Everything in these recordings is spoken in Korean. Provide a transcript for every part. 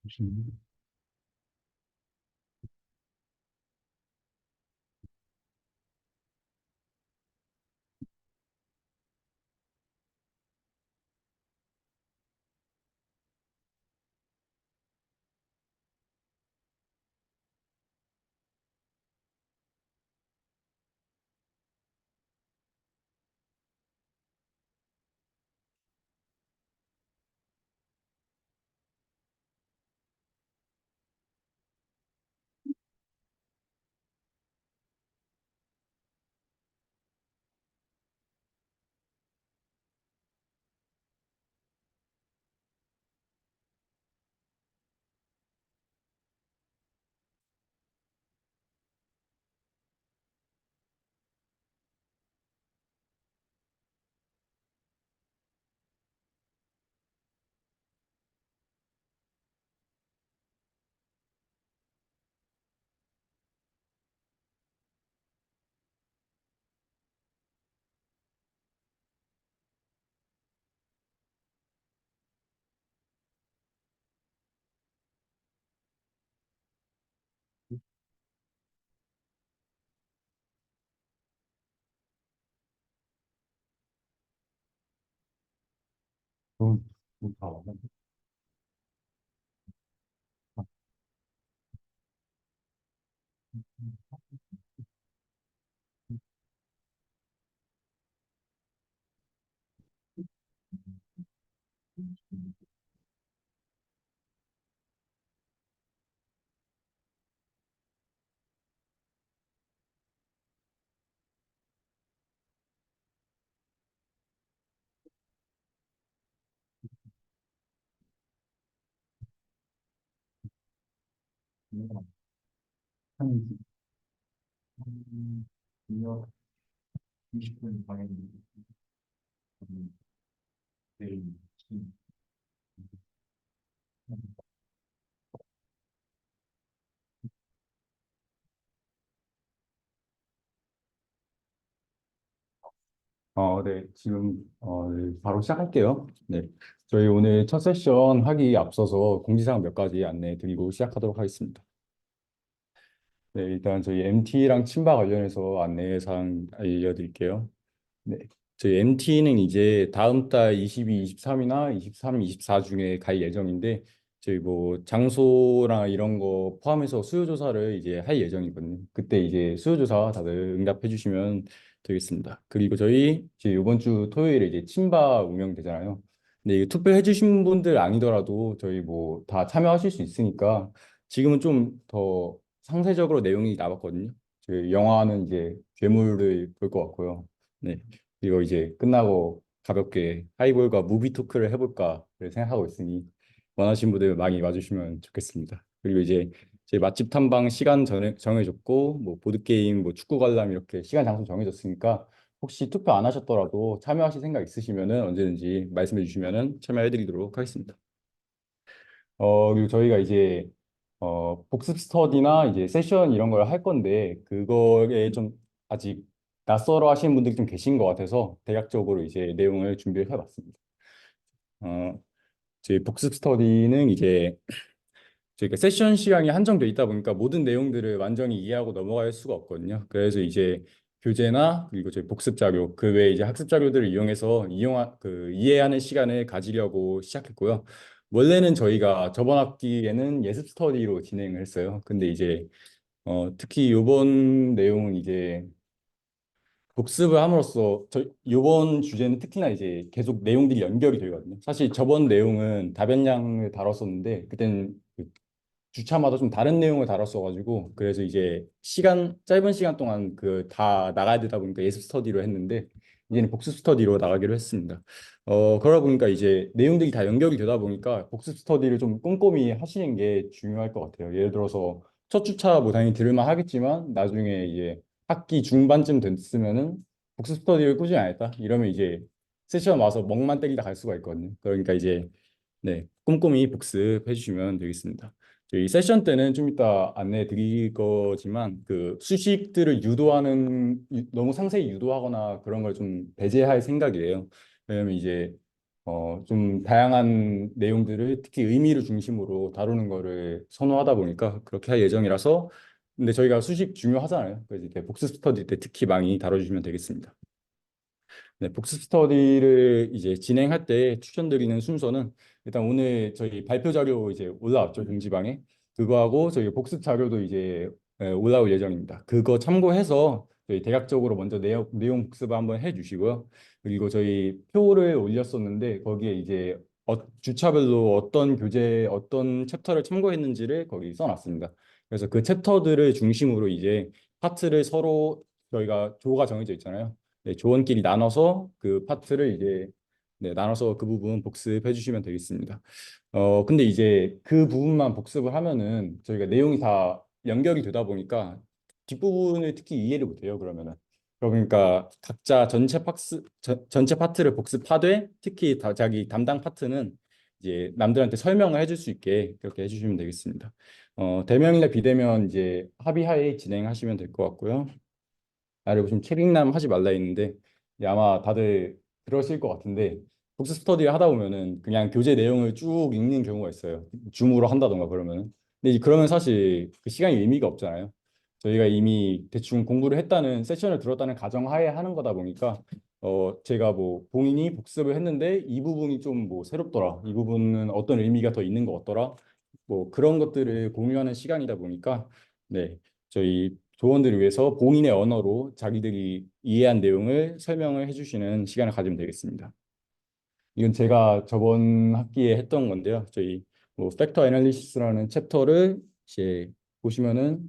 보시면 좀, 다 왔나? 한, 한, 20분 방에 내일 네, 지금 네, 바로 시작할게요. 네, 저희 오늘 첫 세션 하기 앞서서 공지사항 몇 가지 안내해 드리고 시작하도록 하겠습니다. 네, 일단 저희 MT랑 친바 관련해서 안내사항 알려드릴게요. 네, 저희 MT는 이제 다음 달 22, 23이나 23, 24 중에 갈 예정인데 저희 뭐 장소랑 이런 거 포함해서 수요 조사를 이제 할 예정이거든요. 그때 이제 수요 조사 다들 응답해 주시면 되겠습니다. 그리고 저희 이제 이번 주 토요일에 이제 친바 운영되잖아요. 근데 이게 투표해 주신 분들 아니더라도 저희 뭐 다 참여하실 수 있으니까 지금은 좀 더 상세적으로 내용이 나왔거든요. 저희 영화는 이제 괴물을 볼 것 같고요. 네. 이거 이제 끝나고 가볍게 하이볼과 무비 토크를 해볼까 생각하고 있으니 원하시는 분들 많이 와주시면 좋겠습니다. 그리고 이제 제 맛집 탐방 시간 정해졌고 뭐 보드게임, 뭐 축구 관람 이렇게 시간 장소 정해졌으니까 혹시 투표 안 하셨더라도 참여하실 생각 있으시면은 언제든지 말씀해 주시면은 참여해드리도록 하겠습니다. 그리고 저희가 이제 복습 스터디나 이제 세션 이런 걸 할 건데 그거에 좀 아직 낯설어 하시는 분들이 좀 계신 것 같아서 대략적으로 이제 내용을 준비를 해봤습니다. 어, 저희 복습 스터디는 이제 저희가 세션 시간이 한정돼 있다 보니까 모든 내용들을 완전히 이해하고 넘어갈 수가 없거든요. 그래서 이제 교재나 그리고 저희 복습 자료 그 외에 이제 학습 자료들을 이용해서 이해하는 시간을 가지려고 시작했고요. 원래는 저희가 저번 학기에는 예습 스터디로 진행을 했어요. 근데 이제 특히 이번 내용은 이제 복습을 함으로써 이번 주제는 특히나 이제 계속 내용들이 연결이 되거든요. 사실 저번 내용은 다변량을 다뤘었는데 그때는 그 주차마다 좀 다른 내용을 다뤘어가지고 그래서 이제 짧은 시간 동안 그 다 나가야 되다 보니까 예습 스터디로 했는데 이제는 복습 스터디로 나가기로 했습니다. 그러다 보니까 이제 내용들이 다 연결이 되다 보니까 복습 스터디를 좀 꼼꼼히 하시는 게 중요할 것 같아요. 예를 들어서 첫 주차 뭐 당연히 들을만 하겠지만 나중에 이제 학기 중반쯤 됐으면은 복습 스터디를 꾸준히 안 했다 이러면 이제 세션 와서 멍만 때리다 갈 수가 있거든요. 그러니까 이제 네, 꼼꼼히 복습해 주시면 되겠습니다. 저희 세션 때는 좀 이따 안내해 드릴 거지만 그 수식들을 너무 상세히 유도하거나 그런 걸 좀 배제할 생각이에요. 왜냐면 이제 좀 다양한 내용들을 특히 의미를 중심으로 다루는 거를 선호하다 보니까 그렇게 할 예정이라서 근데 저희가 수식 중요하잖아요. 그래서 이렇게 복습 스터디 때 특히 많이 다뤄주시면 되겠습니다. 네, 복습 스터디를 이제 진행할 때 추천드리는 순서는 일단 오늘 저희 발표 자료 이제 올라왔죠, 공지방에. 그거하고 저희 복습 자료도 이제 올라올 예정입니다. 그거 참고해서 저희 대략적으로 먼저 내용 복습을 한번 해주시고요. 그리고 저희 표를 올렸었는데 거기에 이제 주차별로 어떤 교재, 어떤 챕터를 참고했는지를 거기 써놨습니다. 그래서 그 챕터들을 중심으로 이제 파트를 서로 저희가 조가 정해져 있잖아요. 네, 조원끼리 나눠서 그 파트를 이제 네, 나눠서 그 부분 복습해 주시면 되겠습니다. 근데 이제 그 부분만 복습을 하면은 저희가 내용이 다 연결이 되다 보니까 뒷부분을 특히 이해를 못해요, 그러면은. 그러니까 각자 전체 파트를 복습하되 특히 자기 담당 파트는 이제 남들한테 설명을 해줄 수 있게 그렇게 해주시면 되겠습니다. 대면이나 비대면 이제 합의하에 진행하시면 될 것 같고요. 아래 보시면 책임남 하지 말라 했는데 아마 다들 그러실 것 같은데 복수 스터디를 하다 보면은 그냥 교재 내용을 쭉 읽는 경우가 있어요. 줌으로 한다던가 그러면은. 근데 그러면 사실 그 시간이 의미가 없잖아요. 저희가 이미 대충 공부를 했다는 세션을 들었다는 가정하에 하는 거다 보니까 제가 뭐 본인이 복습을 했는데 이 부분이 좀 뭐 새롭더라. 이 부분은 어떤 의미가 더 있는 것 같더라. 뭐 그런 것들을 공유하는 시간이다 보니까 네. 저희 조원들을 위해서 봉인의 언어로 자기들이 이해한 내용을 설명을 해주시는 시간을 가지면 되겠습니다. 이건 제가 저번 학기에 했던 건데요. 저희 뭐 팩터 애널리시스라는 챕터를 이제 보시면은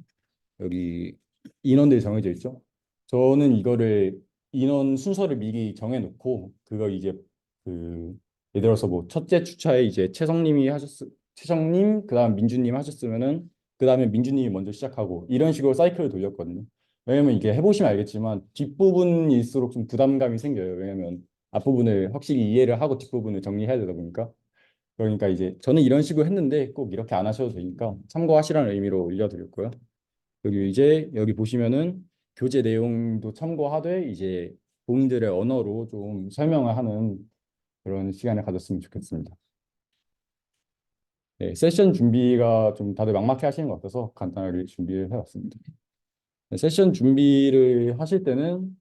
여기 인원들이 정해져 있죠. 저는 이거를 인원 순서를 미리 정해놓고 그걸 이제 그 예를 들어서 뭐 첫째 주차에 이제 최성님 그다음 민주님 하셨으면은 그다음에 민주님이 먼저 시작하고 이런 식으로 사이클을 돌렸거든요. 왜냐면 이게 해보시면 알겠지만 뒷부분일수록 좀 부담감이 생겨요. 왜냐면 앞부분을 확실히 이해를 하고 뒷부분을 정리해야 되다 보니까 그러니까 이제 저는 이런 식으로 했는데 꼭 이렇게 안 하셔도 되니까 참고하시라는 의미로 올려드렸고요. 여기 보시면은 교재 내용도 참고하되 이제 본인들의 언어로 좀 설명을 하는 그런 시간을 가졌으면 좋겠습니다. 네, 세션 준비가 좀 다들 막막해 하시는 것 같아서 간단하게 준비를 해봤습니다. 네, 세션 준비를 하실 때는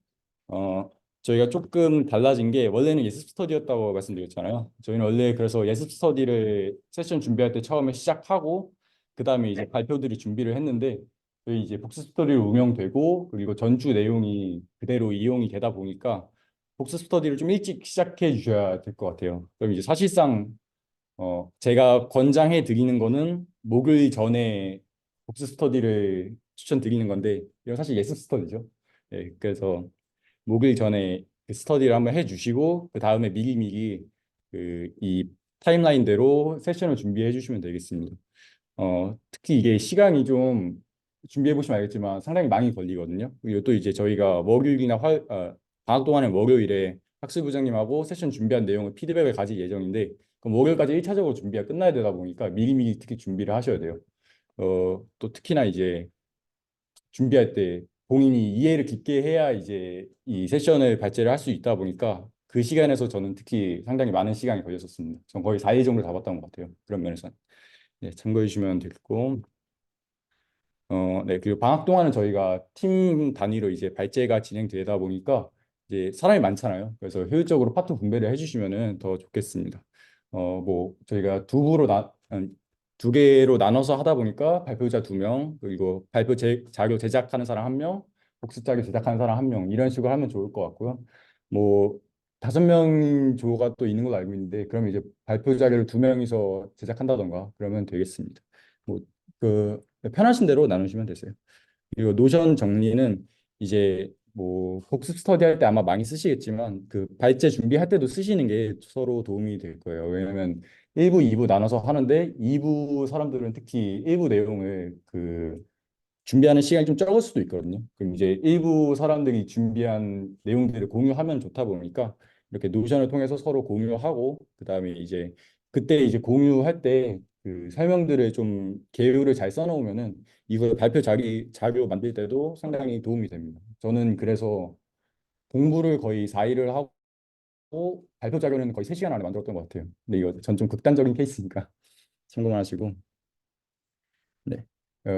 저희가 조금 달라진 게 원래는 예습 스터디였다고 말씀드렸잖아요. 저희는 원래 그래서 예습 스터디를 세션 준비할 때 처음에 시작하고 그다음에 이제 발표들이 준비를 했는데 저희 이제 복습 스터디로 운영되고 그리고 전주 내용이 그대로 이용이 되다 보니까 복습 스터디를 좀 일찍 시작해 주셔야 될 것 같아요. 그럼 이제 사실상 제가 권장해 드리는 거는 목요일 전에 복습 스터디를 추천드리는 건데 이건 사실 예습 스터디죠. 네, 그래서 목요일 전에 그 스터디를 한번 해주시고 그 다음에 미리미리 그 이 타임라인대로 세션을 준비해 주시면 되겠습니다. 특히 이게 시간이 좀 준비해 보시면 알겠지만 상당히 많이 걸리거든요. 그리고 또 이제 저희가 방학 동안에 월요일에 학술부장님하고 세션 준비한 내용을 피드백을 가질 예정인데 그럼 월요일까지 1차적으로 준비가 끝나야 되다 보니까 미리미리 특히 준비를 하셔야 돼요. 또 특히나 이제 준비할 때 본인이 이해를 깊게 해야 이제 이 세션을 발제를 할 수 있다 보니까 그 시간에서 저는 특히 상당히 많은 시간이 걸렸었습니다. 전 거의 4일 정도 잡았던 것 같아요. 그런 면에서는. 네, 참고해 주시면 되겠고. 네, 그리고 방학 동안은 저희가 팀 단위로 이제 발제가 진행되다 보니까 이제 사람이 많잖아요. 그래서 효율적으로 파트 분배를 해주시면은 더 좋겠습니다. 뭐 저희가 두 개로 나눠서 하다 보니까 발표자 2명, 그리고 자료 제작하는 사람 1명, 복습 자료 제작하는 사람 1명 이런 식으로 하면 좋을 것 같고요. 뭐 5명 조가 또 있는 걸로 알고 있는데 그러면 이제 발표 자료를 2명이서 제작한다던가 그러면 되겠습니다. 뭐그 편하신 대로 나누시면 되세요. 그리고 노션 정리는 이제 뭐 복습 스터디 할 때 아마 많이 쓰시겠지만 그 발제 준비할 때도 쓰시는 게 서로 도움이 될 거예요. 왜냐면 1부, 2부 나눠서 하는데 2부 사람들은 특히 1부 내용을 그 준비하는 시간이 좀 적을 수도 있거든요. 그럼 이제 일부 사람들이 준비한 내용들을 공유하면 좋다 보니까 이렇게 노션을 통해서 서로 공유하고 그다음에 이제 그때 이제 공유할 때 그 설명들을 좀 계율을 잘 써놓으면은 이거 자료 만들 때도 상당히 도움이 됩니다. 저는 그래서 공부를 거의 4일을 하고 발표 자료는 거의 3시간 안에 만들었던 것 같아요. 근데 이거 전 좀 극단적인 케이스니까 참고만 하시고. 네.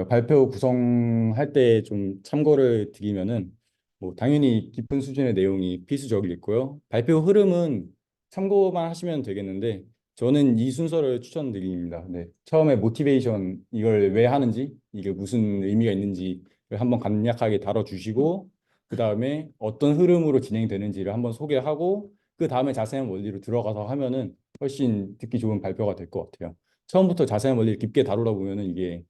발표 구성할 때 좀 참고를 드리면은 뭐 당연히 깊은 수준의 내용이 필수적이겠고요. 발표 흐름은 참고만 하시면 되겠는데 저는 이 순서를 추천드립니다. 네. 처음에 모티베이션 이걸 왜 하는지 이게 무슨 의미가 있는지를 한번 간략하게 다뤄주시고 그 다음에 어떤 흐름으로 진행되는지를 한번 소개하고 그 다음에 자세한 원리로 들어가서 하면은 훨씬 듣기 좋은 발표가 될 것 같아요. 처음부터 자세한 원리를 깊게 다루다 보면은 이게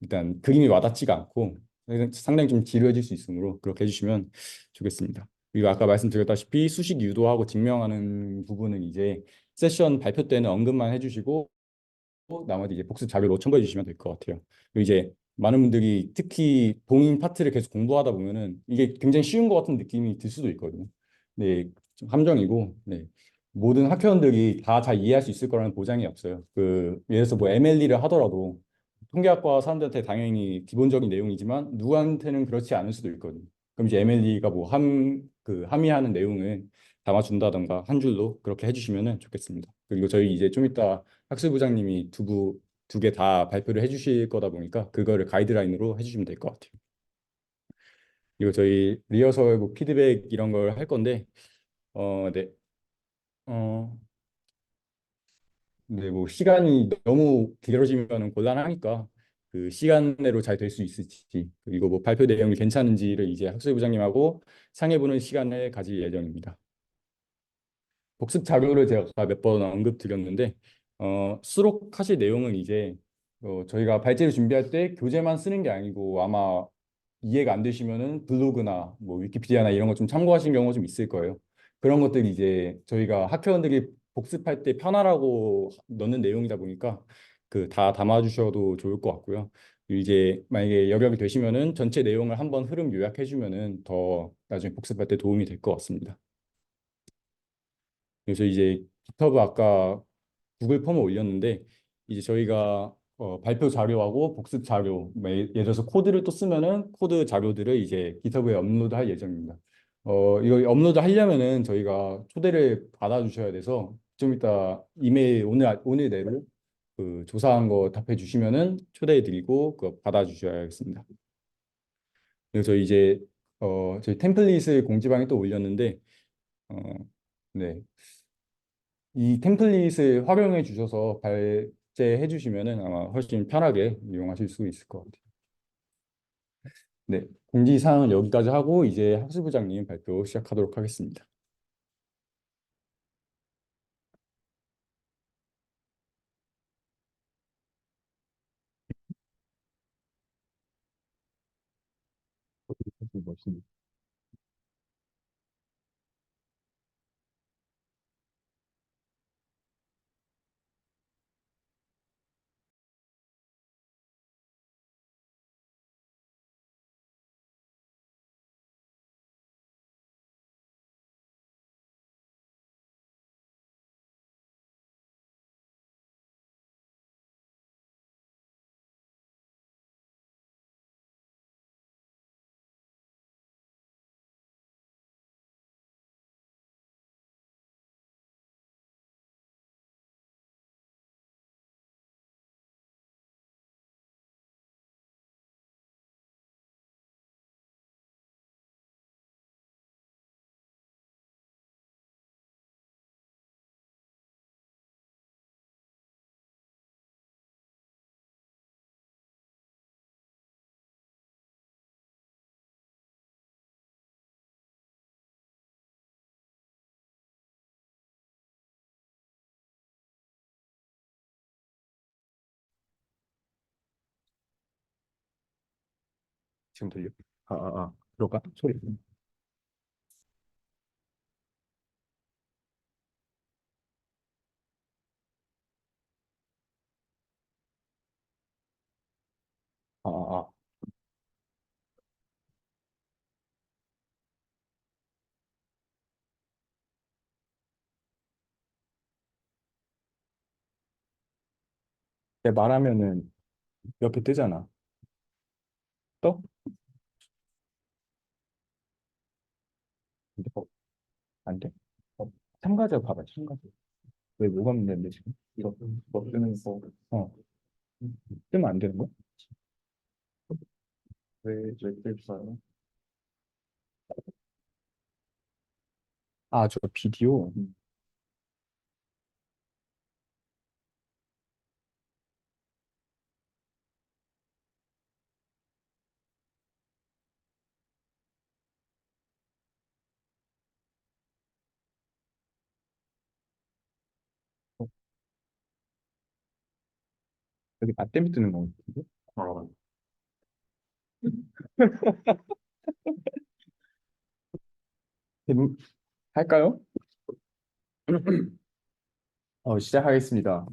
일단 그림이 와닿지가 않고 상당히 좀 지루해질 수 있으므로 그렇게 해주시면 좋겠습니다. 그리고 아까 말씀드렸다시피 수식 유도하고 증명하는 부분은 이제 세션 발표 때는 언급만 해주시고 나머지 이제 복습 자료로 첨부해 주시면 될 것 같아요. 그리고 이제 많은 분들이 특히 동인 파트를 계속 공부하다 보면은 이게 굉장히 쉬운 것 같은 느낌이 들 수도 있거든요. 네, 좀 함정이고, 네. 모든 학회원들이 다 잘 이해할 수 있을 거라는 보장이 없어요. 예를 들어서 뭐 MLE를 하더라도 통계학과 사람들한테 당연히 기본적인 내용이지만 누구한테는 그렇지 않을 수도 있거든요. 그럼 이제 MLE가 뭐 함의하는 내용을 담아준다던가 한 줄로 그렇게 해주시면 좋겠습니다. 그리고 저희 이제 좀 이따 학술부장님이 두 개 다 발표를 해주실 거다 보니까 그거를 가이드라인으로 해주시면 될 것 같아요. 그리고 저희 리허설, 뭐 피드백 이런 걸 할 건데, 네, 어, 네, 뭐 시간이 너무 길어지면 곤란하니까 그 시간 내로 잘 될 수 있을지 그리고 뭐 발표 내용이 괜찮은지를 이제 학술부장님하고 상의해보는 시간을 가질 예정입니다. 복습 자료를 제가 몇 번 언급드렸는데 수록하실 내용은 이제 저희가 발제를 준비할 때 교재만 쓰는 게 아니고 아마 이해가 안 되시면은 블로그나 뭐 위키피디아나 이런 거 좀 참고하신 경우가 좀 있을 거예요. 그런 것들이 이제 저희가 학회원들이 복습할 때 편하라고 넣는 내용이다 보니까 그 다 담아주셔도 좋을 것 같고요. 이제 만약에 여력이 되시면은 전체 내용을 한번 흐름 요약해 주면은 더 나중에 복습할 때 도움이 될 것 같습니다. 그래서 이제 깃허브 아까 구글 폼을 올렸는데 이제 저희가 발표 자료하고 복습 자료, 뭐 예를 들어서 코드를 또 쓰면은 코드 자료들을 이제 깃허브에 업로드할 예정입니다. 이거 업로드 하려면은 저희가 초대를 받아주셔야 돼서 좀 이따 이메일 오늘 내로 그 조사한 거 답해 주시면은 초대해 드리고 그거 받아주셔야겠습니다. 그래서 이제 저희 템플릿을 공지방에 또 올렸는데 어, 네. 이 템플릿을 활용해 주셔서 발제해 주시면은 아마 훨씬 편하게 이용하실 수 있을 것 같아요. 네, 공지사항은 여기까지 하고 이제 학술부장님 발표 시작하도록 하겠습니다. 멋있습니다. 지금 들려? 들어가? 소리. 아, 아, 아. 내 말하면은 옆에 뜨잖아. 떠? 근데 안 돼? 어. 참가자 봐봐, 참가자. 왜 뭐가 문제인데 지금? 이거 뭐 뜨는 거 어, 뜨면 안 되는 거야? 왜 뜰까요? 아, 저 비디오. 어, 여기 나 때문에 뜨는 거 같은데? 어, 할까요? 시작하겠습니다.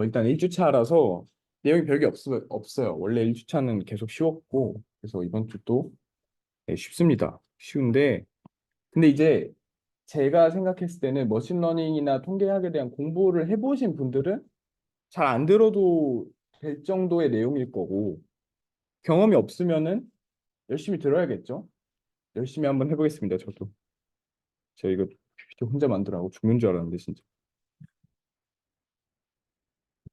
일단 1주차라서 내용이 별게 없어요. 원래 1주차는 계속 쉬웠고, 그래서 이번 주도 네, 쉽습니다. 쉬운데, 근데 이제 제가 생각했을 때는 머신러닝이나 통계학에 대한 공부를 해보신 분들은 잘 안 들어도 될 정도의 내용일 거고, 경험이 없으면은 열심히 들어야겠죠? 열심히 한번 해보겠습니다, 저도. 제가 이거 PPT 혼자 만들라고 죽는 줄 알았는데, 진짜.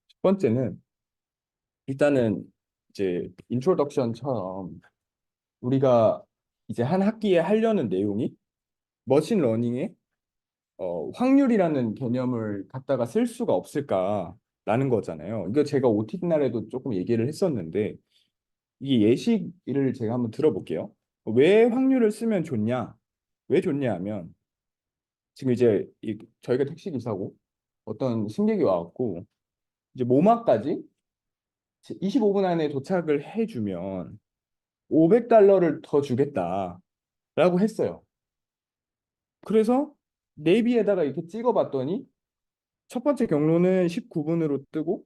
첫 번째는, 일단은 이제 인트로덕션처럼 우리가 이제 한 학기에 하려는 내용이 머신러닝의 확률이라는 개념을 갖다가 쓸 수가 없을까라는 거잖아요. 이거 제가 OT 날에도 조금 얘기를 했었는데 이 예시를 제가 한번 들어볼게요. 왜 확률을 쓰면 좋냐? 왜 좋냐 하면 지금 이제 저희가 택시 기사고 어떤 승객이 와갖고 이제 모마까지 25분 안에 도착을 해주면 500달러를 더 주겠다라고 했어요. 그래서 내비에다가 이렇게 찍어봤더니 첫 번째 경로는 19분으로 뜨고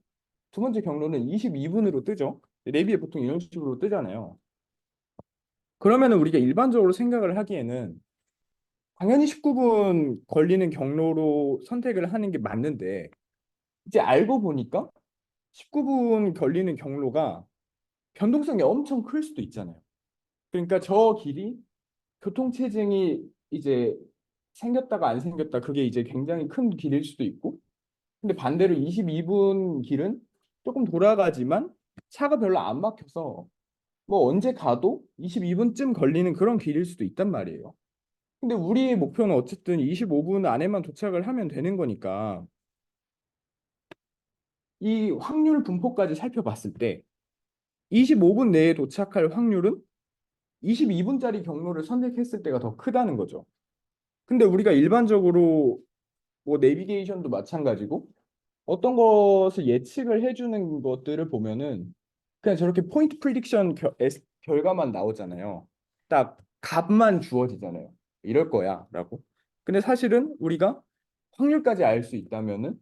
두 번째 경로는 22분으로 뜨죠. 내비에 보통 이런 식으로 뜨잖아요. 그러면은 우리가 일반적으로 생각을 하기에는 당연히 19분 걸리는 경로로 선택을 하는 게 맞는데 이제 알고 보니까 19분 걸리는 경로가 변동성이 엄청 클 수도 있잖아요. 그러니까 저 길이 교통체증이 이제 생겼다가 안 생겼다 그게 이제 굉장히 큰 길일 수도 있고 근데 반대로 22분 길은 조금 돌아가지만 차가 별로 안 막혀서 뭐 언제 가도 22분쯤 걸리는 그런 길일 수도 있단 말이에요. 근데 우리의 목표는 어쨌든 25분 안에만 도착을 하면 되는 거니까 이 확률 분포까지 살펴봤을 때 25분 내에 도착할 확률은 22분짜리 경로를 선택했을 때가 더 크다는 거죠. 근데 우리가 일반적으로 뭐 내비게이션도 마찬가지고 어떤 것을 예측을 해주는 것들을 보면은 그냥 저렇게 포인트 프리딕션 결과만 나오잖아요. 딱 값만 주어지잖아요. 이럴 거야 라고. 근데 사실은 우리가 확률까지 알 수 있다면은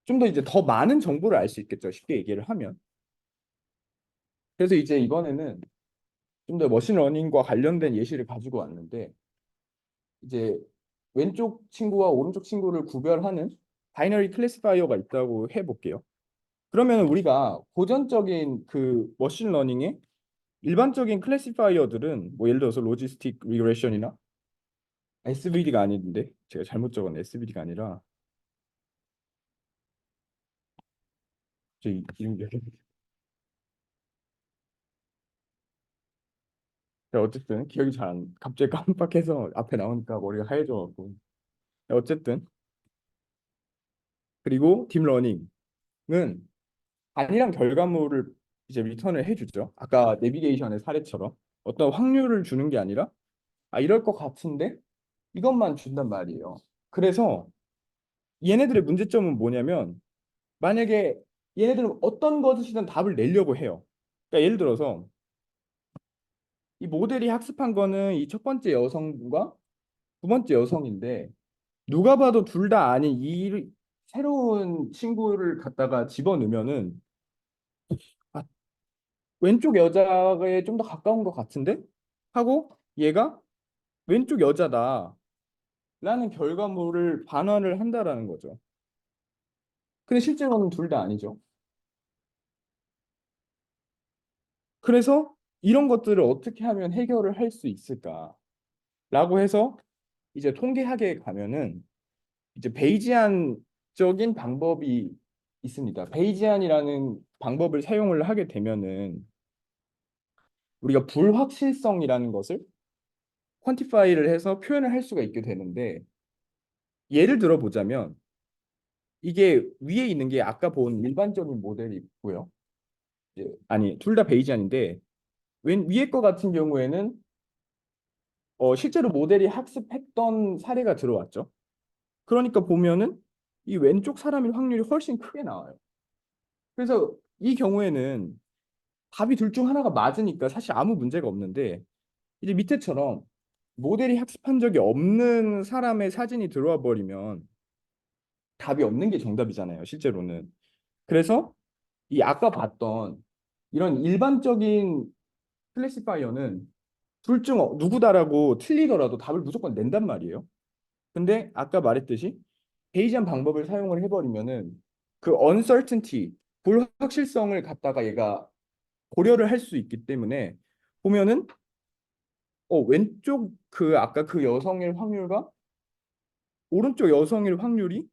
좀 더 이제 더 많은 정보를 알 수 있겠죠. 쉽게 얘기를 하면. 그래서 이제 이번에는 좀 더 머신러닝과 관련된 예시를 가지고 왔는데 이제 왼쪽 친구와 오른쪽 친구를 구별하는 바이너리 클래시파이어가 있다고 해볼게요. 그러면 우리가 고전적인 그 머신러닝의 일반적인 클래시파이어들은 뭐 예를 들어서 로지스틱 리그레션이나 SVD가 아닌데 제가 잘못 적었네. SVD가 아니라 저 이름 기억이 어쨌든 기억이 잘 안, 갑자기 깜빡해서 앞에 나오니까 머리가 하얘져갖고 어쨌든 그리고 딥러닝은 아니란 결과물을 이제 리턴을 해주죠. 아까 내비게이션의 사례처럼 어떤 확률을 주는 게 아니라 이럴 것 같은데 이것만 준단 말이에요. 그래서 얘네들의 문제점은 뭐냐면 만약에 얘네들은 어떤 것이든 답을 내려고 해요. 그러니까 예를 들어서 이 모델이 학습한 거는 이 첫 번째 여성과 두 번째 여성인데 누가 봐도 둘 다 아닌 이 새로운 친구를 갖다가 집어넣으면은 아, 왼쪽 여자에 좀 더 가까운 것 같은데 하고 얘가 왼쪽 여자다라는 결과물을 반환을 한다라는 거죠. 근데 실제로는 둘 다 아니죠. 그래서 이런 것들을 어떻게 하면 해결을 할 수 있을까라고 해서 이제 통계학에 가면은 이제 베이지안적인 방법이 있습니다. 베이지안이라는 방법을 사용을 하게 되면은 우리가 불확실성이라는 것을 퀀티파이를 해서 표현을 할 수가 있게 되는데, 예를 들어 보자면 이게 위에 있는 게 아까 본 일반적인 모델이 있고요. 아니, 둘 다 베이지안인데 왼 위에 거 같은 경우에는 실제로 모델이 학습했던 사례가 들어왔죠. 그러니까 보면은 이 왼쪽 사람일 확률이 훨씬 크게 나와요. 그래서 이 경우에는 답이 둘 중 하나가 맞으니까 사실 아무 문제가 없는데, 이제 밑에처럼 모델이 학습한 적이 없는 사람의 사진이 들어와 버리면 답이 없는 게 정답이잖아요, 실제로는. 그래서 이 아까 봤던 이런 일반적인 클래시파이어는 둘 중 누구다라고 틀리더라도 답을 무조건 낸단 말이에요. 근데 아까 말했듯이 베이지안 방법을 사용을 해버리면은 그 uncertainty, 불확실성을 갖다가 얘가 고려를 할 수 있기 때문에 보면은 왼쪽 그 아까 그 여성일 확률과 오른쪽 여성일 확률이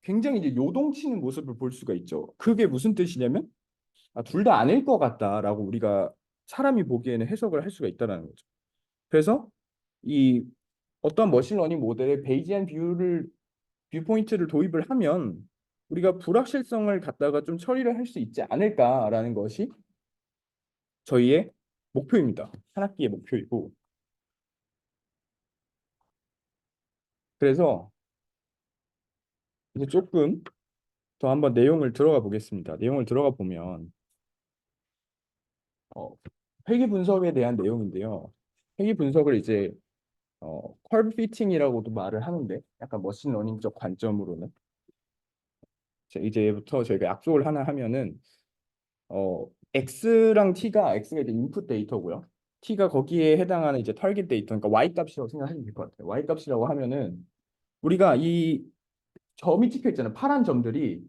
굉장히 이제 요동치는 모습을 볼 수가 있죠. 그게 무슨 뜻이냐면 둘 다 아닐 것 같다라고 우리가 사람이 보기에는 해석을 할 수가 있다는 거죠. 그래서 이 어떤 머신러닝 모델의 베이지안 뷰포인트를 도입을 하면 우리가 불확실성을 갖다가 좀 처리를 할 수 있지 않을까라는 것이 저희의 목표입니다. 한 학기의 목표이고. 그래서 이제 조금 더 한번 내용을 들어가 보겠습니다. 내용을 들어가 보면 어, 회귀 분석에 대한 내용인데요. 회귀 분석을 이제 커브 피팅이라고도 말을 하는데, 약간 머신러닝적 관점으로는 이제부터 저희가 약속을 하나 하면은 x랑 t가 이제 인풋 데이터고요. t가 거기에 해당하는 이제 타겟 데이터, 그러니까 y 값이라고 생각하시면 될 것 같아요. y 값이라고 하면은 우리가 이 점이 찍혀 있잖아요. 파란 점들이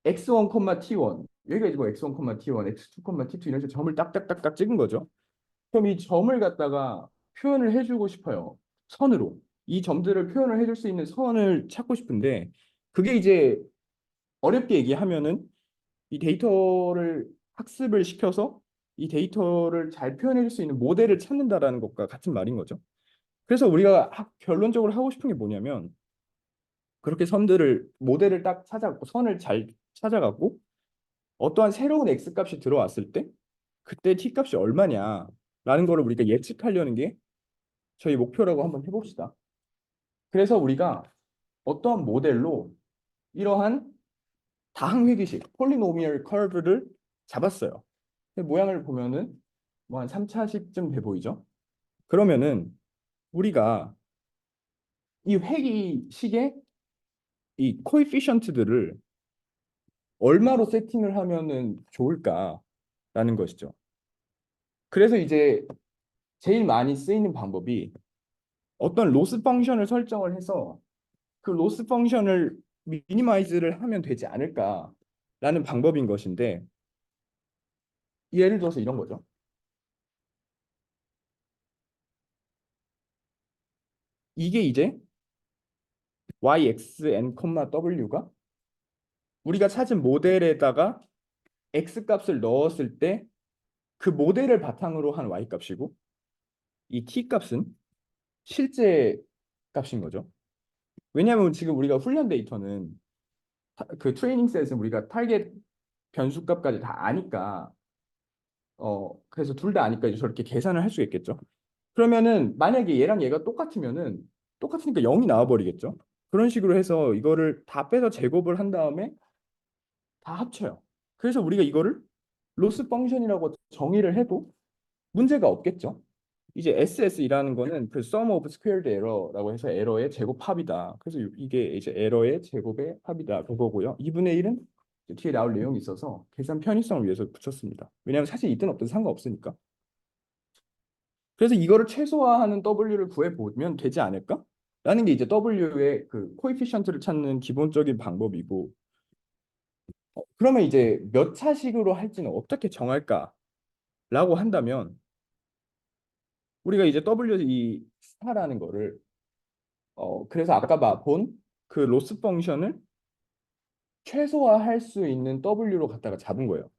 x1, t1, 여기가 이제 뭐 x1, t1, x2, t2 이런 식으로 점을 딱딱딱딱 찍은 거죠. 그럼 이 점을 갖다가 표현을 해주고 싶어요. 선으로. 이 점들을 표현을 해줄 수 있는 선을 찾고 싶은데, 그게 이제 어렵게 얘기하면은 이 데이터를 학습을 시켜서 이 데이터를 잘 표현해 줄 수 있는 모델을 찾는다라는 것과 같은 말인 거죠. 그래서 우리가 결론적으로 하고 싶은 게 뭐냐면, 그렇게 모델을 딱 찾아갖고 선을 잘 찾아갖고 어떠한 새로운 x 값이 들어왔을 때 그때 t 값이 얼마냐라는 거를 우리가 예측하려는 게 저희 목표라고 한번 해봅시다. 그래서 우리가 어떠한 모델로 이러한 다항회귀식 폴리노미얼 커브를 잡았어요. 모양을 보면은 뭐 한 3차식쯤 돼 보이죠? 그러면은 우리가 이 회귀식의 이 코에피션트들을 얼마로 세팅을 하면은 좋을까라는 것이죠. 그래서 이제 제일 많이 쓰이는 방법이 어떤 로스 펑션을 설정을 해서 그 로스 펑션을 미니마이즈를 하면 되지 않을까라는 방법인 것인데, 예를 들어서 이런 거죠. 이게 이제 yxn, w가 우리가 찾은 모델에다가 x 값을 넣었을 때 그 모델을 바탕으로 한 y 값이고, 이 t 값은 실제 값인 거죠. 왜냐하면 지금 우리가 훈련 데이터는 그 트레이닝 셋은 우리가 타겟 변수값까지 다 아니까 그래서 둘 다 아니까 이제 저렇게 계산을 할 수 있겠죠. 그러면은 만약에 얘랑 얘가 똑같으면은 똑같으니까 0이 나와 버리겠죠. 그런 식으로 해서 이거를 다 빼서 제곱을 한 다음에 다 합쳐요. 그래서 우리가 이거를 로스 펑션이라고 정의를 해도 문제가 없겠죠. 이제 SS이라는 거는 그 sum of squared error라고 해서 에러의 제곱합이다. 그래서 이게 이제 에러의 제곱의 합이다. 그거고요. 2분의 1은 뒤에 나올 내용이 있어서 계산 편의성을 위해서 붙였습니다. 왜냐하면 사실 있든 없든 상관없으니까. 그래서 이거를 최소화하는 W를 구해보면 되지 않을까? 라는 게 이제 W의 그 코에피션트를 찾는 기본적인 방법이고, 그러면 이제 몇 차식으로 할지는 어떻게 정할까라고 한다면 우리가 이제 W 이 스타라는 거를 그래서 아까 본 그 로스 펑션을 최소화할 수 있는 W로 갖다가 잡은 거예요.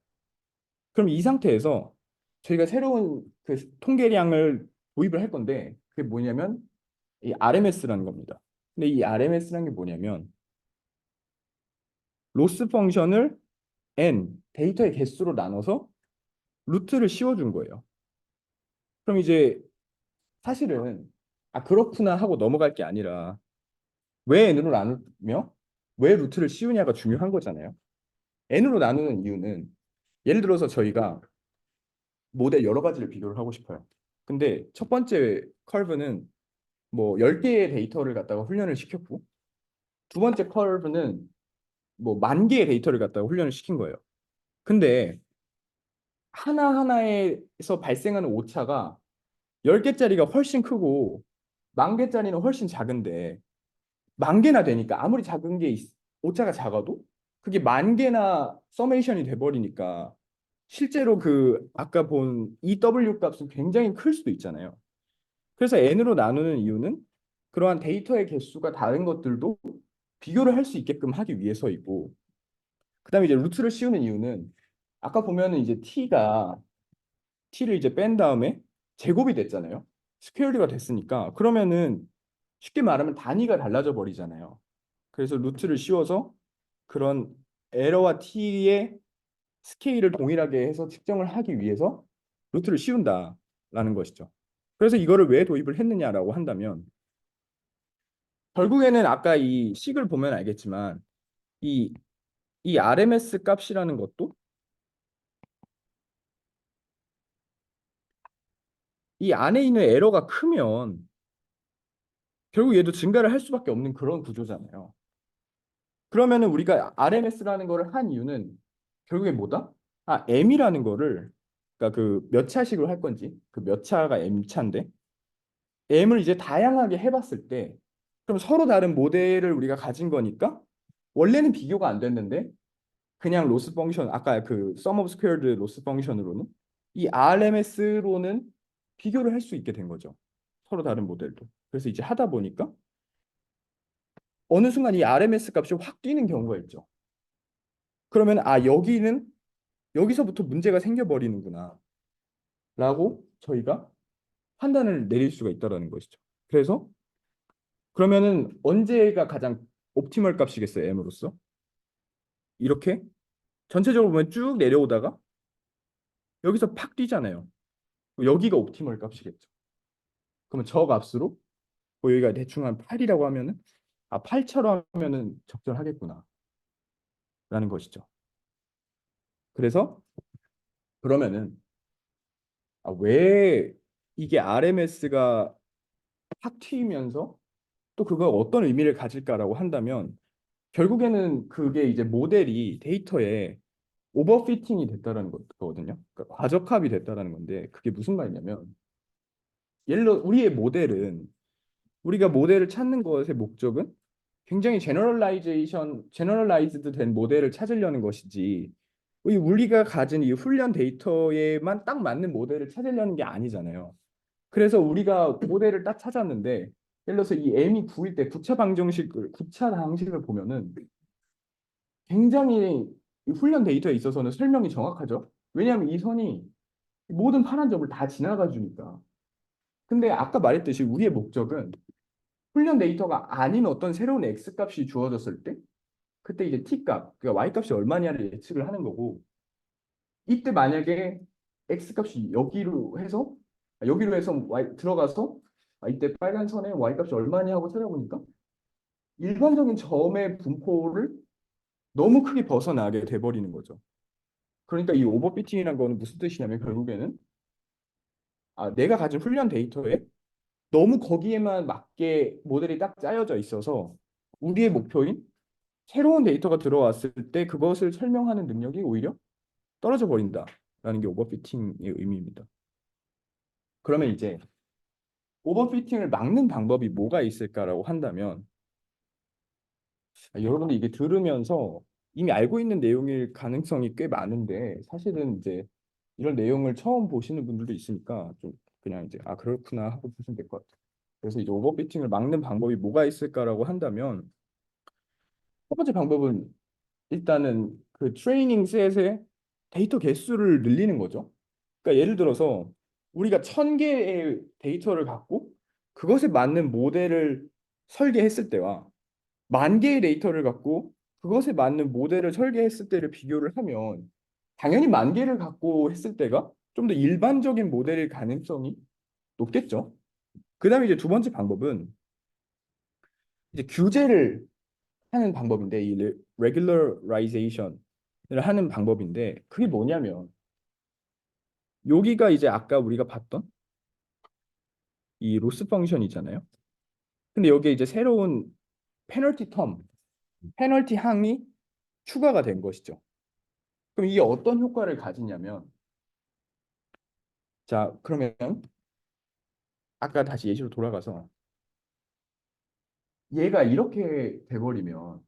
그럼 이 상태에서 저희가 새로운 그 통계량을 도입을 할 건데 그게 뭐냐면 이 RMS라는 겁니다. 근데 이 RMS라는 게 뭐냐면 로스 펑션을 n 데이터의 개수로 나눠서 루트를 씌워준 거예요. 그럼 이제 사실은 그렇구나 하고 넘어갈 게 아니라 왜 n으로 나누며 왜 루트를 씌우냐가 중요한 거잖아요. n으로 나누는 이유는 예를 들어서 저희가 모델 여러 가지를 비교를 하고 싶어요. 근데 첫 번째 커브는 뭐 10개의 데이터를 갖다가 훈련을 시켰고 두 번째 커브는 뭐 10,000개의 데이터를 갖다가 훈련을 시킨 거예요. 근데 하나하나에서 발생하는 오차가 10개짜리가 훨씬 크고 10,000개짜리는 훨씬 작은데 10,000개나 되니까 아무리 작은 게 오차가 작아도 그게 10,000개나 서메이션이 돼버리니까 실제로 그 아까 본 EW 값은 굉장히 클 수도 있잖아요. 그래서 n으로 나누는 이유는 그러한 데이터의 개수가 다른 것들도 비교를 할 수 있게끔 하기 위해서이고 그다음에 이제 루트를 씌우는 이유는 아까 보면은 이제 t를 이제 뺀 다음에 제곱이 됐잖아요. 스퀘어드가 됐으니까 그러면은 쉽게 말하면 단위가 달라져 버리잖아요. 그래서 루트를 씌워서 그런 에러와 t의 스케일을 동일하게 해서 측정을 하기 위해서 루트를 씌운다라는 것이죠. 그래서 이거를 왜 도입을 했느냐라고 한다면 결국에는 아까 이 식을 보면 알겠지만 이, 이 RMS 값이라는 것도 이 안에 있는 에러가 크면 결국 얘도 증가를 할 수밖에 없는 그런 구조잖아요. 그러면은 우리가 RMS라는 거를 한 이유는 결국에 뭐다? M이라는 거를 그러니까 그 몇 차식으로 할 건지 그 몇 차가 M 차인데 M을 이제 다양하게 해봤을 때 그럼 서로 다른 모델을 우리가 가진 거니까 원래는 비교가 안 됐는데 그냥 로스 펑션 아까 그 sum of squared 로스 펑션으로는 이 RMS로는 비교를 할 수 있게 된 거죠. 서로 다른 모델도. 그래서 이제 하다 보니까 어느 순간 이 RMS 값이 확 뛰는 경우가 있죠. 그러면 여기는 여기서부터 문제가 생겨버리는구나 라고 저희가 판단을 내릴 수가 있다는 것이죠. 그래서 그러면은 언제가 가장 옵티멀 값이겠어요, M으로서? 이렇게 전체적으로 보면 쭉 내려오다가 여기서 팍 뛰잖아요. 여기가 옵티멀 값이겠죠. 그러면 저 값으로 뭐 여기가 대충 한 8이라고 하면은 8처럼 하면은 적절하겠구나 라는 것이죠. 그래서 그러면은 왜 이게 RMS가 확 튀면서 또 그거 어떤 의미를 가질까라고 한다면 결국에는 그게 이제 모델이 데이터에 오버피팅이 됐다라는 거거든요. 그러니까 과적합이 됐다라는 건데 그게 무슨 말이냐면 예를 들어 우리의 모델은 우리가 모델을 찾는 것의 목적은 굉장히 제너럴라이즈드 된 모델을 찾으려는 것이지 우리가 가진 이 훈련 데이터에만 딱 맞는 모델을 찾으려는 게 아니잖아요. 그래서 우리가 모델을 딱 찾았는데 예를 들어서 이 M이 9일 때 구차 방식을 보면은 굉장히 이 훈련 데이터에 있어서는 설명이 정확하죠. 왜냐하면 이 선이 모든 파란 점을 다 지나가 주니까. 근데 아까 말했듯이 우리의 목적은 훈련 데이터가 아닌 어떤 새로운 X 값이 주어졌을 때 그때 이제 T 값, 그러니까 Y 값이 얼마냐를 예측을 하는 거고 이때 만약에 X 값이 여기로 해서 Y 들어가서 이때 빨간 선에 Y 값이 얼마냐 하고 찾아보니까 일반적인 점의 분포를 너무 크게 벗어나게 돼버리는 거죠. 그러니까 이 오버피팅이라는 거는 무슨 뜻이냐면 결국에는 내가 가진 훈련 데이터에 너무 거기에만 맞게 모델이 딱 짜여져 있어서 우리의 목표인 새로운 데이터가 들어왔을 때 그것을 설명하는 능력이 오히려 떨어져 버린다라는 게 오버피팅의 의미입니다. 그러면 이제 오버피팅을 막는 방법이 뭐가 있을까라고 한다면 여러분들 이게 들으면서 이미 알고 있는 내용일 가능성이 꽤 많은데 사실은 이제 이런 내용을 처음 보시는 분들도 있으니까 좀 그냥 이제 그렇구나 하고 보시면 될 것 같아요. 그래서 이제 오버피팅을 막는 방법이 뭐가 있을까라고 한다면 첫 번째 방법은 일단은 그 트레이닝 셋의 데이터 개수를 늘리는 거죠. 그러니까 예를 들어서 우리가 1000개의 데이터를 갖고 그것에 맞는 모델을 설계했을 때와 10,000개의 데이터를 갖고 그것에 맞는 모델을 설계했을 때를 비교를 하면 당연히 10,000개를 갖고 했을 때가 좀 더 일반적인 모델일 가능성이 높겠죠. 그다음에 이제 두 번째 방법은 이제 규제를 하는 방법인데 이 regularization 을 하는 방법인데 그게 뭐냐면 여기가 이제 아까 우리가 봤던 이 로스 펑션이잖아요. 근데 여기에 이제 새로운 페널티 텀, 페널티 항이 추가가 된 것이죠. 그럼 이게 어떤 효과를 가지냐면 자, 그러면 아까 다시 예시로 돌아가서 얘가 이렇게 돼버리면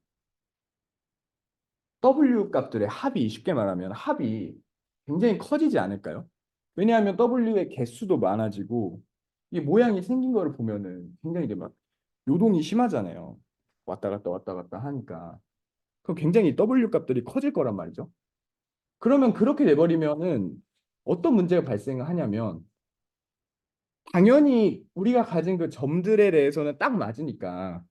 W 값들의 합이 쉽게 말하면 합이 굉장히 커지지 않을까요? 왜냐하면 W의 개수도 많아지고 이 모양이 생긴 거를 보면은 굉장히 이제 막 요동이 심하잖아요. 왔다 갔다 왔다 갔다 하니까. 그럼 굉장히 W 값들이 커질 거란 말이죠. 그러면 그렇게 돼버리면은 어떤 문제가 발생하냐면 당연히 우리가 가진 그 점들에 대해서는 딱 맞으니까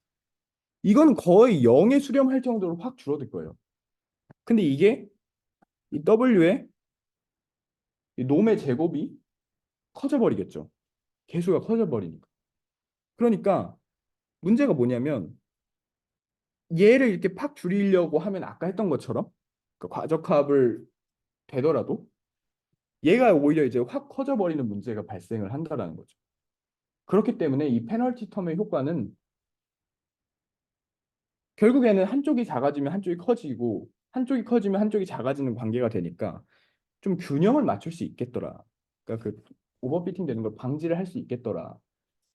이건 거의 0에 수렴할 정도로 확 줄어들 거예요. 근데 이게 이 W의 이 놈의 제곱이 커져버리겠죠. 개수가 커져버리니까. 그러니까 문제가 뭐냐면 얘를 이렇게 팍 줄이려고 하면 아까 했던 것처럼 그 과적합을 되더라도 얘가 오히려 이제 확 커져버리는 문제가 발생을 한다라는 거죠. 그렇기 때문에 이 페널티 텀의 효과는 결국에는 한쪽이 작아지면 한쪽이 커지고 한쪽이 커지면 한쪽이 작아지는 관계가 되니까 좀 균형을 맞출 수 있겠더라. 그러니까 그 오버피팅 되는 걸 방지를 할 수 있겠더라.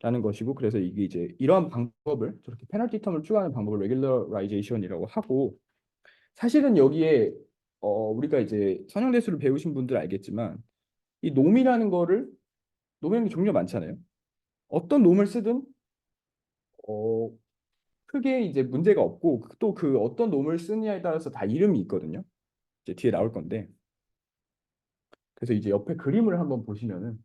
라는 것이고 그래서 이게 이제 이러한 방법을 저렇게 페널티 텀을 추가하는 방법을 레귤러라이제이션이라고 하고 사실은 여기에 우리가 이제 선형대수를 배우신 분들 알겠지만 이 놈이라는 거를 놈이라는 게 종류가 많잖아요. 어떤 놈을 쓰든 어, 크게 이제 문제가 없고 또 그 어떤 놈을 쓰느냐에 따라서 다 이름이 있거든요. 이제 뒤에 나올 건데 그래서 이제 옆에 그림을 한번 보시면은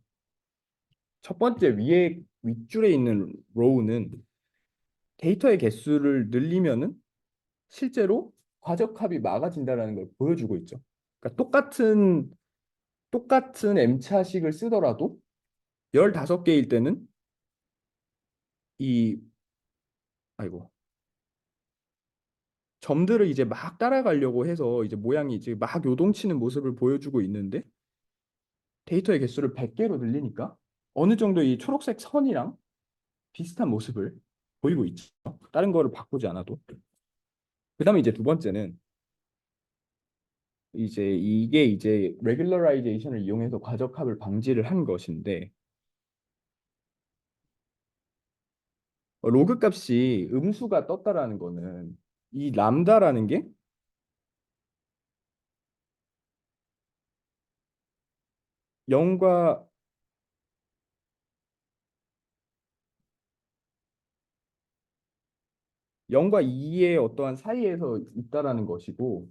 첫 번째 위에 윗줄에 있는 로우는 데이터의 개수를 늘리면은 실제로 과적합이 막아진다라는 걸 보여주고 있죠. 그러니까 똑같은 M차식을 쓰더라도 15개일 때는 이 아이고 점들을 이제 막 따라가려고 해서 이제 모양이 이제 막 요동치는 모습을 보여주고 있는데 데이터의 개수를 100개로 늘리니까 어느 정도 이 초록색 선이랑 비슷한 모습을 보이고 있죠. 다른 거를 바꾸지 않아도. 그다음에 이제 두 번째는 이제 이게 이제 regularization을 이용해서 과적합을 방지를 한 것인데 로그 값이 음수가 떴다라는 거는 이 람다라는 게 0과 0과 2의 어떠한 사이에서 있다라는 것이고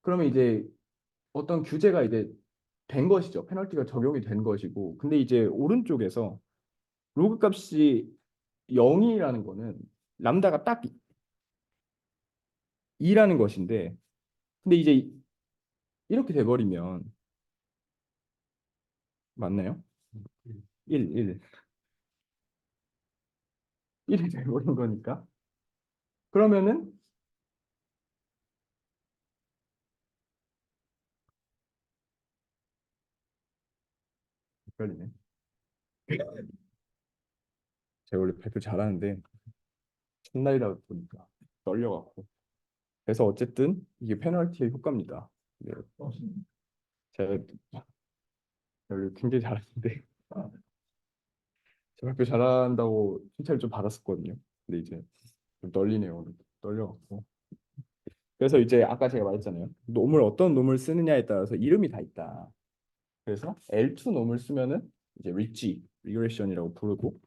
그러면 이제 어떤 규제가 이제 된 것이죠. 페널티가 적용이 된 것이고 근데 이제 오른쪽에서 로그 값이 0이라는 거는 람다가 딱 2라는 것인데 근데 이제 이렇게 돼버리면 맞나요? 1 1이 돼버린 거니까 그러면은 헷갈리네. 제가 원래 발표 잘하는데 첫날이다 보니까 떨려갖고 그래서 어쨌든 이게 페널티의 효과입니다. 네. 제가 원래 굉장히 잘하는데 제 발표 잘한다고 칭찬을 좀 받았었거든요. 근데 이제 좀 떨리네요. 오늘 떨려갖고 그래서 이제 아까 제가 말했잖아요. 놈을 어떤 놈을 쓰느냐에 따라서 이름이 다 있다. 그래서 L2 놈을 쓰면은 이제 리치, 리그레션이라고 부르고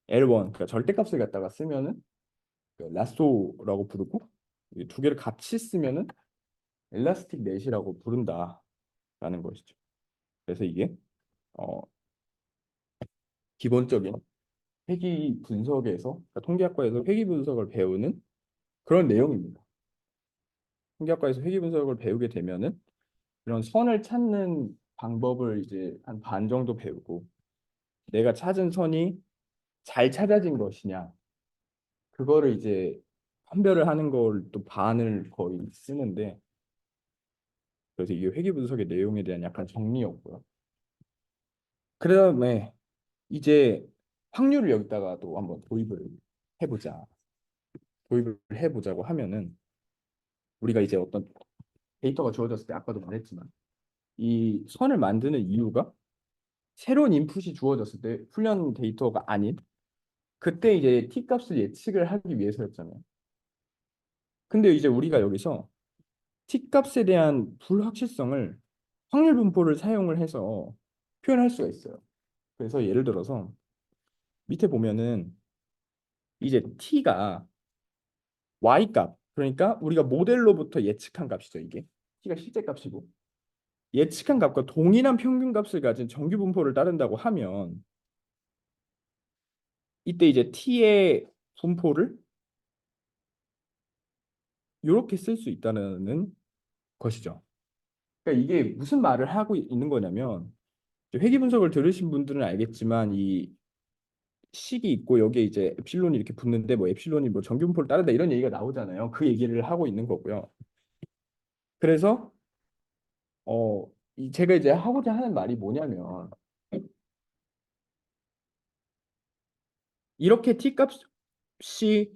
L1 그러니까 절대값을 갖다가 쓰면은 그 라쏘라고 부르고 이 두 개를 같이 쓰면은 엘라스틱 넷이라고 부른다라는 것이죠. 그래서 이게 어, 기본적인 회귀 분석에서 그러니까 통계학과에서 회귀 분석을 배우는 그런 내용입니다. 통계학과에서 회귀 분석을 배우게 되면은 이런 선을 찾는 방법을 이제 한 반 정도 배우고 내가 찾은 선이 잘 찾아진 것이냐 그거를 이제 판별을 하는 걸 또 반을 거의 쓰는데 그래서 이게 회귀 분석의 내용에 대한 약간 정리였고요. 그다음에 이제 확률을 여기다가 또 한번 해보자. 도입을 해보자고 하면은 우리가 이제 어떤 데이터가 주어졌을 때 아까도 말했지만 이 선을 만드는 이유가 새로운 인풋이 주어졌을 때 훈련 데이터가 아닌 그때 이제 t 값을 예측을 하기 위해서였잖아요. 근데 이제 우리가 여기서 t 값에 대한 불확실성을 확률 분포를 사용을 해서 표현할 수가 있어요. 그래서 예를 들어서 밑에 보면은 이제 t가 y 값 그러니까 우리가 모델로부터 예측한 값이죠. 이게 t가 실제 값이고 예측한 값과 동일한 평균 값을 가진 정규 분포를 따른다고 하면 이때 이제 t의 분포를 이렇게 쓸 수 있다는 것이죠. 그러니까 이게 무슨 말을 하고 있는 거냐면 회귀 분석을 들으신 분들은 알겠지만 이 식이 있고 여기에 이제 엡실론이 이렇게 붙는데 뭐 엡실론이 뭐 정규 분포를 따른다 이런 얘기가 나오잖아요. 그 얘기를 하고 있는 거고요. 그래서 제가 이제 하고자 하는 말이 뭐냐면 이렇게 t 값이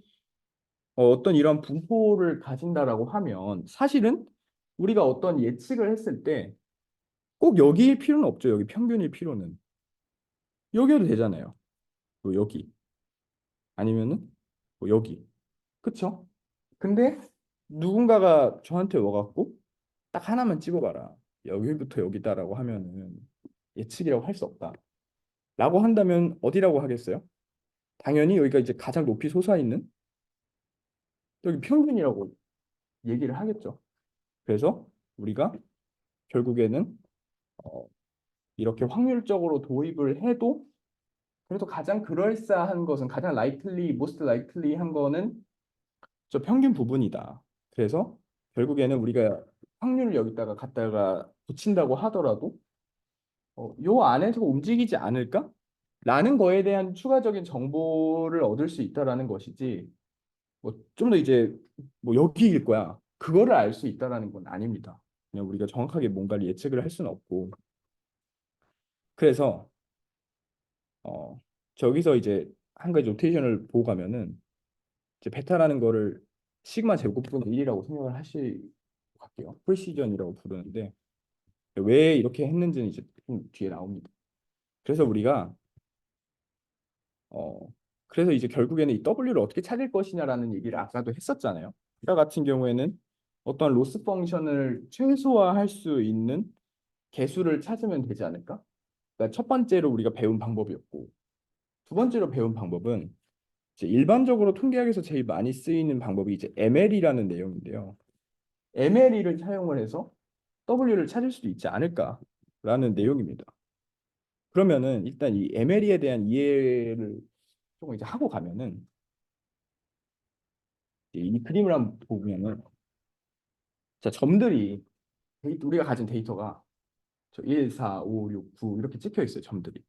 어떤 이런 분포를 가진다라고 하면 사실은 우리가 어떤 예측을 했을 때 꼭 여기일 필요는 없죠. 여기 평균일 필요는 여기여도 되잖아요. 뭐 여기 아니면은 뭐 여기 그쵸? 근데 누군가가 저한테 와갖고 딱 하나만 찍어봐라. 여기부터 여기다라고 하면은 예측이라고 할 수 없다. 라고 한다면 어디라고 하겠어요? 당연히 여기가 이제 가장 높이 솟아있는 여기 평균이라고 얘기를 하겠죠. 그래서 우리가 결국에는 어, 이렇게 확률적으로 도입을 해도 그래도 가장 그럴싸한 것은 가장 most likely 한 거는 저 평균 부분이다. 그래서 결국에는 우리가 확률을 여기다가 갖다가 붙인다고 하더라도 요 안에서 움직이지 않을까? 라는 거에 대한 추가적인 정보를 얻을 수 있다라는 것이지 뭐 좀 더 이제 뭐 여기일 거야. 그거를 알 수 있다라는 건 아닙니다. 그냥 우리가 정확하게 뭔가를 예측을 할 수는 없고 그래서 저기서 이제 한 가지 노테이션을 보고 가면은 이제 베타라는 거를 시그마 제곱분의 1이라고 생각을 하실 것 같게요. 프리시전이라고 부르는데 왜 이렇게 했는지는 이제 좀 뒤에 나옵니다. 그래서 우리가 어 그래서 이제 결국에는 이 W를 어떻게 찾을 것이냐라는 얘기를 아까도 했었잖아요. 이와 같은 경우에는 어떤 로스 펑션을 최소화할 수 있는 개수를 찾으면 되지 않을까? 그러니까 첫 번째로 우리가 배운 방법이었고 두 번째로 배운 방법은 이제 일반적으로 통계학에서 제일 많이 쓰이는 방법이 이제 ML이라는 내용인데요. MLE를 사용을 해서 W를 찾을 수도 있지 않을까라는 내용입니다. 그러면은 일단 이 MLE에 대한 이해를 조금 이제 하고 가면은 이 그림을 한번 보면은 자 점들이 우리가 가진 데이터가 저 1, 4, 5, 6, 9 이렇게 찍혀 있어요. 점들이.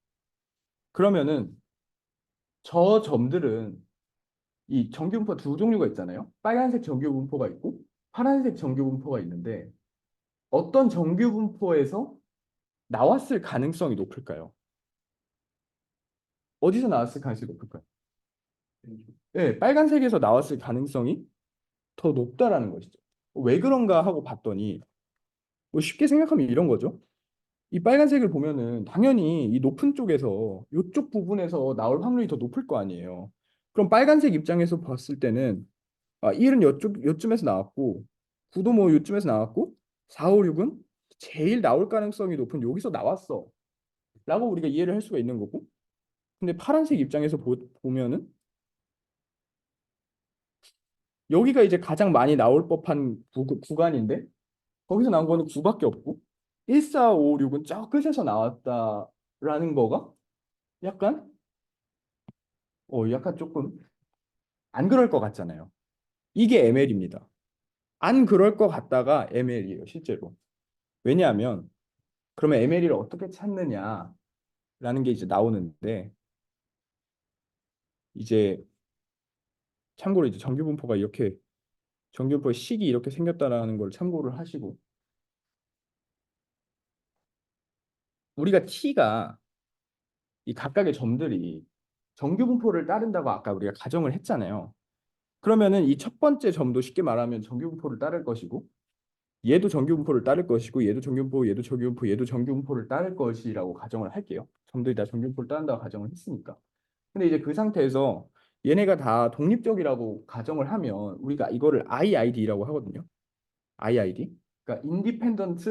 그러면은 저 점들은 이 정규분포 두 종류가 있잖아요. 빨간색 정규분포가 있고 파란색 정규분포가 있는데 어떤 정규분포에서 나왔을 가능성이 높을까요? 어디서 나왔을 가능성이 높을까요? 네, 빨간색에서 나왔을 가능성이 더 높다라는 것이죠. 왜 그런가 하고 봤더니 뭐 쉽게 생각하면 이런 거죠. 이 빨간색을 보면은 당연히 이 높은 쪽에서 이쪽 부분에서 나올 확률이 더 높을 거 아니에요. 그럼 빨간색 입장에서 봤을 때는 1은 요쯤에서 나왔고 9도 뭐 요쯤에서 나왔고 4, 5, 6은 제일 나올 가능성이 높은 여기서 나왔어. 라고 우리가 이해를 할 수가 있는 거고 근데 파란색 입장에서 보면은 여기가 이제 가장 많이 나올 법한 구간인데 거기서 나온 거는 9밖에 없고 1, 4, 5, 6은 저 끝에서 나왔다라는 거가 약간 약간 조금 안 그럴 것 같잖아요. 이게 ML입니다. 안 그럴 것 같다가 ML이에요, 실제로. 왜냐하면 그러면 ML을 어떻게 찾느냐라는 게 이제 나오는데 이제 참고로 이제 정규분포가 이렇게 정규분포의 식이 이렇게 생겼다라는 걸 참고를 하시고 우리가 T가 이 각각의 점들이 정규분포를 따른다고 아까 우리가 가정을 했잖아요. 그러면은 이 첫 번째 점도 쉽게 말하면 정규분포를 따를 것이고 얘도 정규분포를 따를 것이고 얘도 정규분포, 얘도 정규분포, 얘도 정규분포를 따를 것이라고 가정을 할게요. 점들이 다 정규분포를 따른다고 가정을 했으니까. 근데 이제 그 상태에서 얘네가 다 독립적이라고 가정을 하면 우리가 이거를 IID라고 하거든요. IID. 그러니까 independent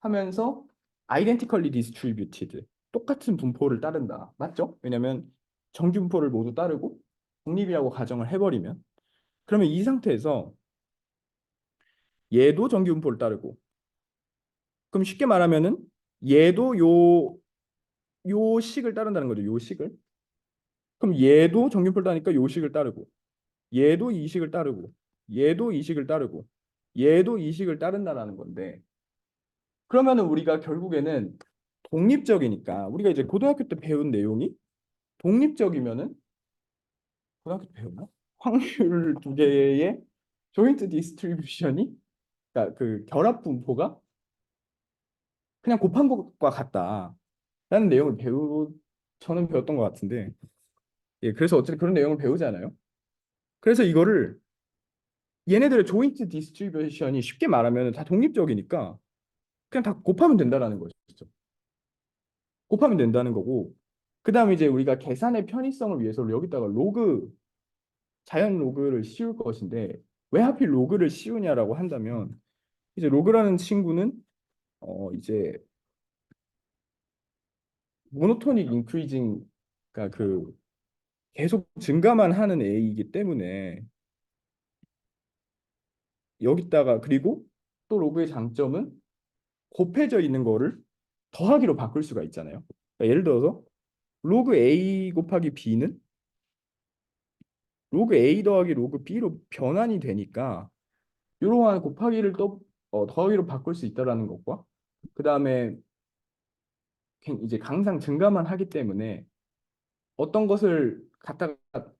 하면서 identically distributed. 똑같은 분포를 따른다. 맞죠? 왜냐면 정규 분포를 모두 따르고 독립이라고 가정을 해버리면 그러면 이 상태에서 얘도 정규 분포를 따르고 그럼 쉽게 말하면은 얘도 요 식을 따른다는 거죠. 요 식을. 그럼 얘도 정규 분포를 따니까 요 식을 따르고 얘도 이 식을 따르고 얘도 이 식을 따르고 얘도 이 식을 따른다라는 건데 그러면은 우리가 결국에는 독립적이니까 우리가 이제 고등학교 때 배운 내용이 독립적이면은 고등학교 때 배웠나? 확률 두 개의 조인트 디스트리뷰션이 그러니까 그 결합 분포가 그냥 곱한 것과 같다라는 내용을 저는 배웠던 것 같은데 예 그래서 어쨌든 그런 내용을 배우잖아요. 그래서 이거를 얘네들의 조인트 디스트리뷰션이 쉽게 말하면 다 독립적이니까 그냥 다 곱하면 된다라는 것이죠. 곱하면 된다는 거고 그 다음에 이제 우리가 계산의 편의성을 위해서 여기다가 자연 로그를 씌울 것인데 왜 하필 로그를 씌우냐라고 한다면 이제 로그라는 친구는 이제 모노토닉 인크리징 그러니까 그 계속 증가만 하는 A이기 때문에 여기다가 그리고 또 로그의 장점은 곱해져 있는 거를 더하기로 바꿀 수가 있잖아요. 그러니까 예를 들어서 로그 A 곱하기 B는 로그 A 더하기 로그 B로 변환이 되니까 이러한 곱하기를 또 더하기로 바꿀 수 있다라는 것과 그 다음에 이제 항상 증가만 하기 때문에 어떤 것을 갖다가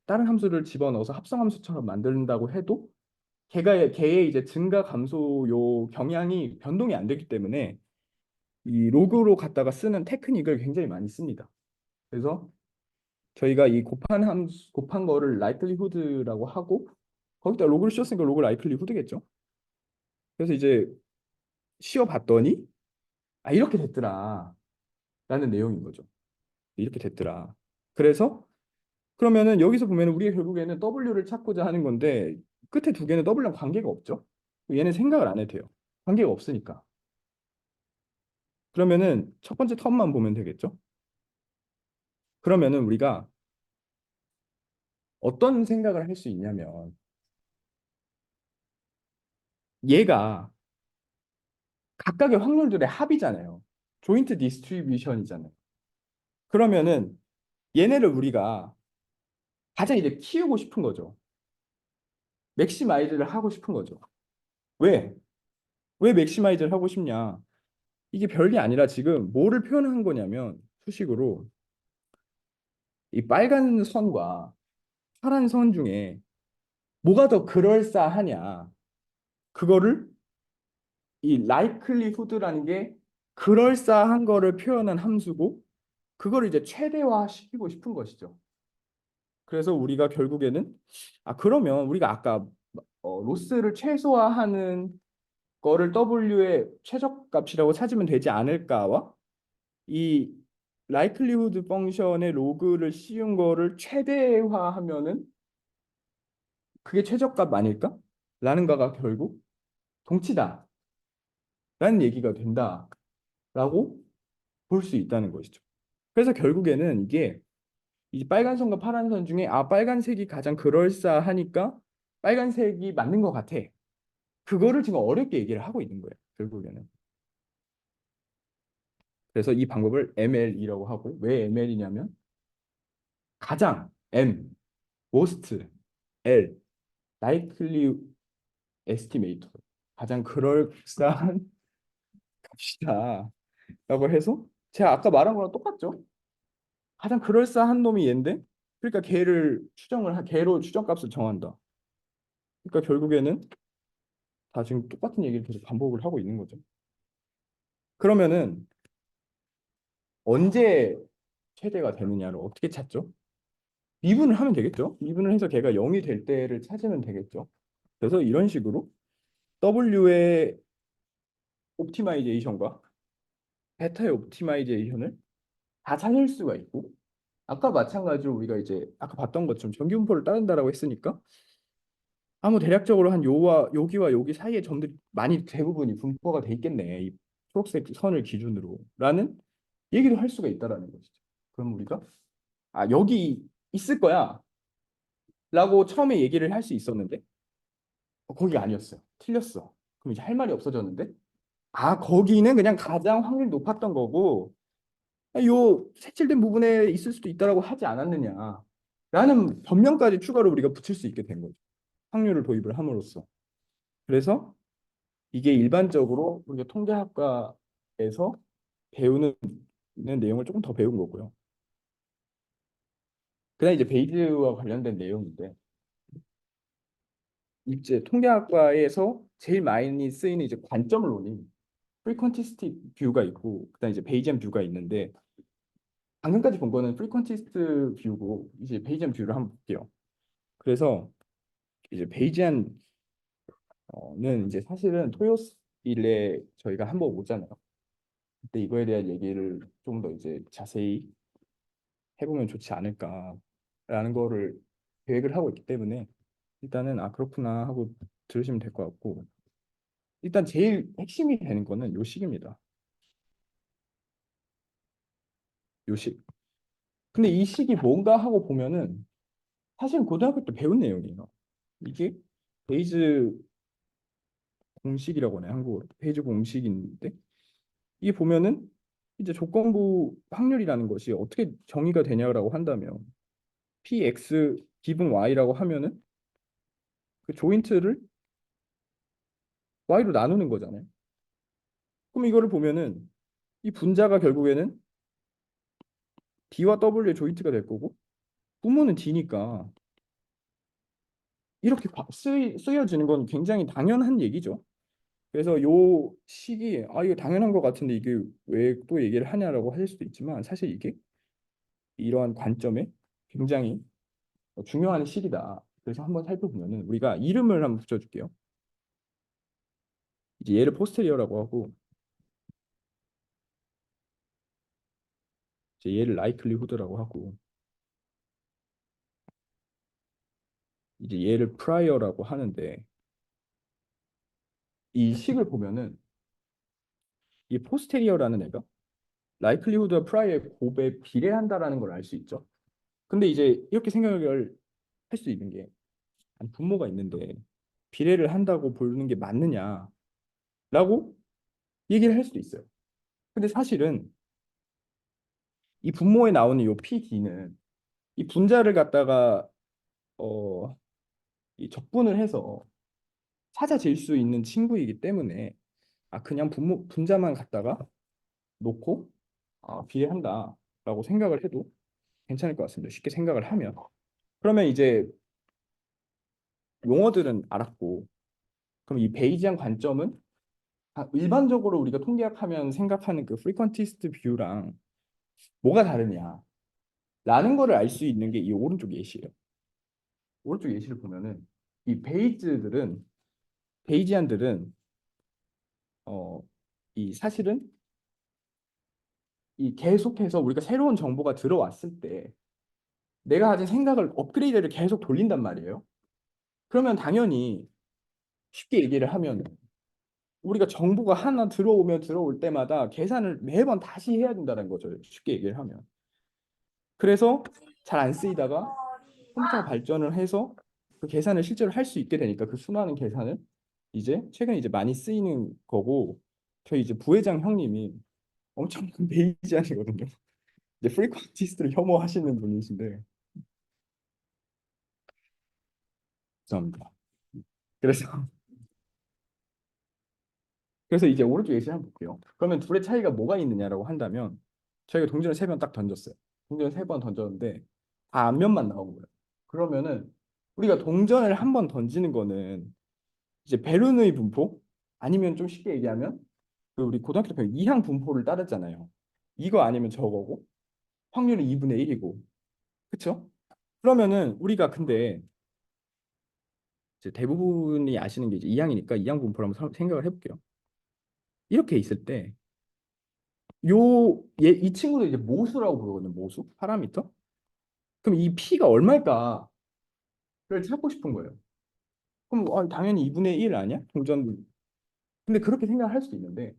다른 함수를 집어넣어서 합성함수처럼 만든다고 해도 걔의 이제 증가 감소 요 경향이 변동이 안 되기 때문에 이 로그로 갖다가 쓰는 테크닉을 굉장히 많이 씁니다. 그래서 저희가 이 곱한 거를 likelihood라고 하고 거기다 로그를 씌웠으니까 로그 likelihood겠죠. 그래서 이제 씌워봤더니 이렇게 됐더라 라는 내용인 거죠. 이렇게 됐더라. 그래서 그러면은 여기서 보면은 우리가 결국에는 W를 찾고자 하는 건데 끝에 두 개는 W랑 관계가 없죠. 얘는 생각을 안 해도 돼요. 관계가 없으니까. 그러면은 첫 번째 텀만 보면 되겠죠. 그러면은 우리가 어떤 생각을 할 수 있냐면 얘가 각각의 확률들의 합이잖아요. 조인트 디스트리뷰션이잖아요. 그러면은 얘네를 우리가 가장 이제 키우고 싶은 거죠. 맥시마이즈를 하고 싶은 거죠. 왜? 왜 맥시마이즈를 하고 싶냐? 이게 별게 아니라 지금 뭐를 표현한 거냐면 수식으로 이 빨간 선과 파란 선 중에 뭐가 더 그럴싸하냐? 그거를 이 likelihood라는 게 그럴싸한 거를 표현한 함수고 그걸 이제 최대화시키고 싶은 것이죠. 그래서 우리가 결국에는 그러면 우리가 아까 로스를 최소화하는 거를 W의 최저값이라고 찾으면 되지 않을까와 이 likelihood 펑션의 로그를 씌운 거를 최대화하면은 그게 최저값 아닐까? 라는 거가 결국 동치다 라는 얘기가 된다라고 볼 수 있다는 것이죠. 그래서 결국에는 이게 이제 빨간 선과 파란 선 중에 빨간색이 가장 그럴싸하니까 빨간색이 맞는 것 같아. 그거를 지금 어렵게 얘기를 하고 있는 거예요. 결국에는. 그래서 이 방법을 ML이라고 하고 왜 ML이냐면 가장 M, most, L, likely estimate 가장 그럴싸한 값이다 라고 해서 제가 아까 말한 거랑 똑같죠? 가장 그럴싸한 놈이 얘인데 그러니까 걔로 추정값을 정한다. 그러니까 결국에는 다 지금 똑같은 얘기를 계속 반복을 하고 있는 거죠. 그러면은 언제 최대가 되느냐를 어떻게 찾죠? 미분을 하면 되겠죠. 미분을 해서 걔가 0이 될 때를 찾으면 되겠죠. 그래서 이런 식으로 W의 옵티마이제이션과 베타의 옵티마이제이션을 다 찾을 수가 있고 아까 마찬가지로 우리가 이제 아까 봤던 것처럼 정기분포를 따른다라고 했으니까 대략적으로 한 요와 여기와 여기 사이의 점들이 많이 대부분이 분포가 돼 있겠네. 이 초록색 선을 기준으로라는 얘기도 할 수가 있다라는 것이죠. 그럼 우리가 여기 있을 거야 라고 처음에 얘기를 할 수 있었는데 거기 아니었어요. 틀렸어. 그럼 이제 할 말이 없어졌는데 거기는 그냥 가장 확률이 높았던 거고 요 색칠된 부분에 있을 수도 있다라고 하지 않았느냐 라는 변명까지 추가로 우리가 붙일 수 있게 된 거죠. 확률을 도입을 함으로써. 그래서 이게 일반적으로 우리가 통계학과에서 배우는 내용을 조금 더 배운 거고요. 그다음 이제 베이즈와 관련된 내용인데 이제 통계학과에서 제일 많이 쓰이는 이제 관점론이 프리퀀티스틱 뷰가 있고 그다음 이제 베이지안 뷰가 있는데 방금까지 본 거는 프리퀀티스트 뷰고 이제 베이지안 뷰를 한번 볼게요. 그래서 이제 베이지안은 이제 사실은 토요일에 저희가 한번 오잖아요. 그때 이거에 대한 얘기를 좀 더 이제 자세히 해보면 좋지 않을까라는 거를 계획을 하고 있기 때문에 일단은 그렇구나 하고 들으시면 될 것 같고 일단 제일 핵심이 되는 거는 요 식입니다. 요 식. 근데 이 식이 뭔가 하고 보면은 사실 고등학교 때 배운 내용이에요. 이게 베이즈 공식이라고 하나요? 한국어로. 베이즈 공식인데 이게 보면은 이제 조건부 확률이라는 것이 어떻게 정의가 되냐라고 한다면 px 기분 y라고 하면은 그 조인트를 y로 나누는 거잖아요. 그럼 이거를 보면은 이 분자가 결국에는 d와 w의 조인트가 될 거고 분모는 d니까 이렇게 쓰여지는 건 굉장히 당연한 얘기죠. 그래서 요 식이 이거 당연한 것 같은데 이게 왜 또 얘기를 하냐라고 하실 수도 있지만 사실 이게 이러한 관점에 굉장히 중요한 식이다. 그래서 한번 살펴보면은 우리가 이름을 한번 붙여줄게요. 이제 얘를 포스테리어라고 하고 이제 얘를 라이클리후드라고 하고 이제 얘를 프라이어라고 하는데 이 식을 보면은 이 포스테리어라는 애가 라이클리후드와 프라이어의 곱에 비례한다라는 걸 알 수 있죠. 근데 이제 이렇게 생각을 할 수 있는 게 분모가 있는데 비례를 한다고 보는 게 맞느냐라고 얘기를 할 수도 있어요. 근데 사실은 이 분모에 나오는 요 PD는 이 분자를 갖다가 이 적분을 해서 찾아질 수 있는 친구이기 때문에 그냥 분자만 갖다가 놓고 비례한다라고 생각을 해도 괜찮을 것 같습니다. 쉽게 생각을 하면. 그러면 이제 용어들은 알았고 그럼 이 베이지안 관점은 일반적으로 우리가 통계학 하면 생각하는 그 프리퀀티스트 뷰랑 뭐가 다르냐라는 거를 알 수 있는 게 이 오른쪽 예시예요. 오른쪽 예시를 보면은 이 베이지안들은 이 사실은 이 계속해서 우리가 새로운 정보가 들어왔을 때 내가 가진 생각을 업그레이드를 계속 돌린단 말이에요. 그러면 당연히 쉽게 얘기를 하면 우리가 정보가 하나 들어올 때마다 계산을 매번 다시 해야 된다는 거죠. 쉽게 얘기를 하면. 그래서 잘 안 쓰이다가 컴퓨터가 발전을 해서 그 계산을 실제로 할 수 있게 되니까 그 수많은 계산을 이제 최근에 이제 많이 쓰이는 거고 저희 이제 부회장 형님이 엄청난 베이지안이거든요. 이제 프리퀀티스트를 혐오하시는 분이신데 죄송합니다. 그래서 그래서 이제 오른쪽 예시 한번 볼게요. 그러면 둘의 차이가 뭐가 있느냐라고 한다면 저희가 동전을 세 번 딱 던졌어요. 동전을 세 번 던졌는데 다 앞면만 나온 거예요. 그러면은 우리가 동전을 한 번 던지는 거는 이제 베르누이 분포 아니면 좀 쉽게 얘기하면 그 우리 고등학교 때 배운 이항 분포를 따르잖아요. 이거 아니면 저거고 확률은 2분의 1이고 그쵸? 그러면은 우리가 근데 이제 대부분이 아시는 게 이제 이항이니까 이항 분포를 한번 생각을 해볼게요. 이렇게 있을 때 이 친구도 이제 모수라고 부르거든요. 모수? 파라미터? 그럼 이 P가 얼마일까를 찾고 싶은 거예요. 그럼 당연히 2분의 1 아니야? 동전. 근데 그렇게 생각할 수도 있는데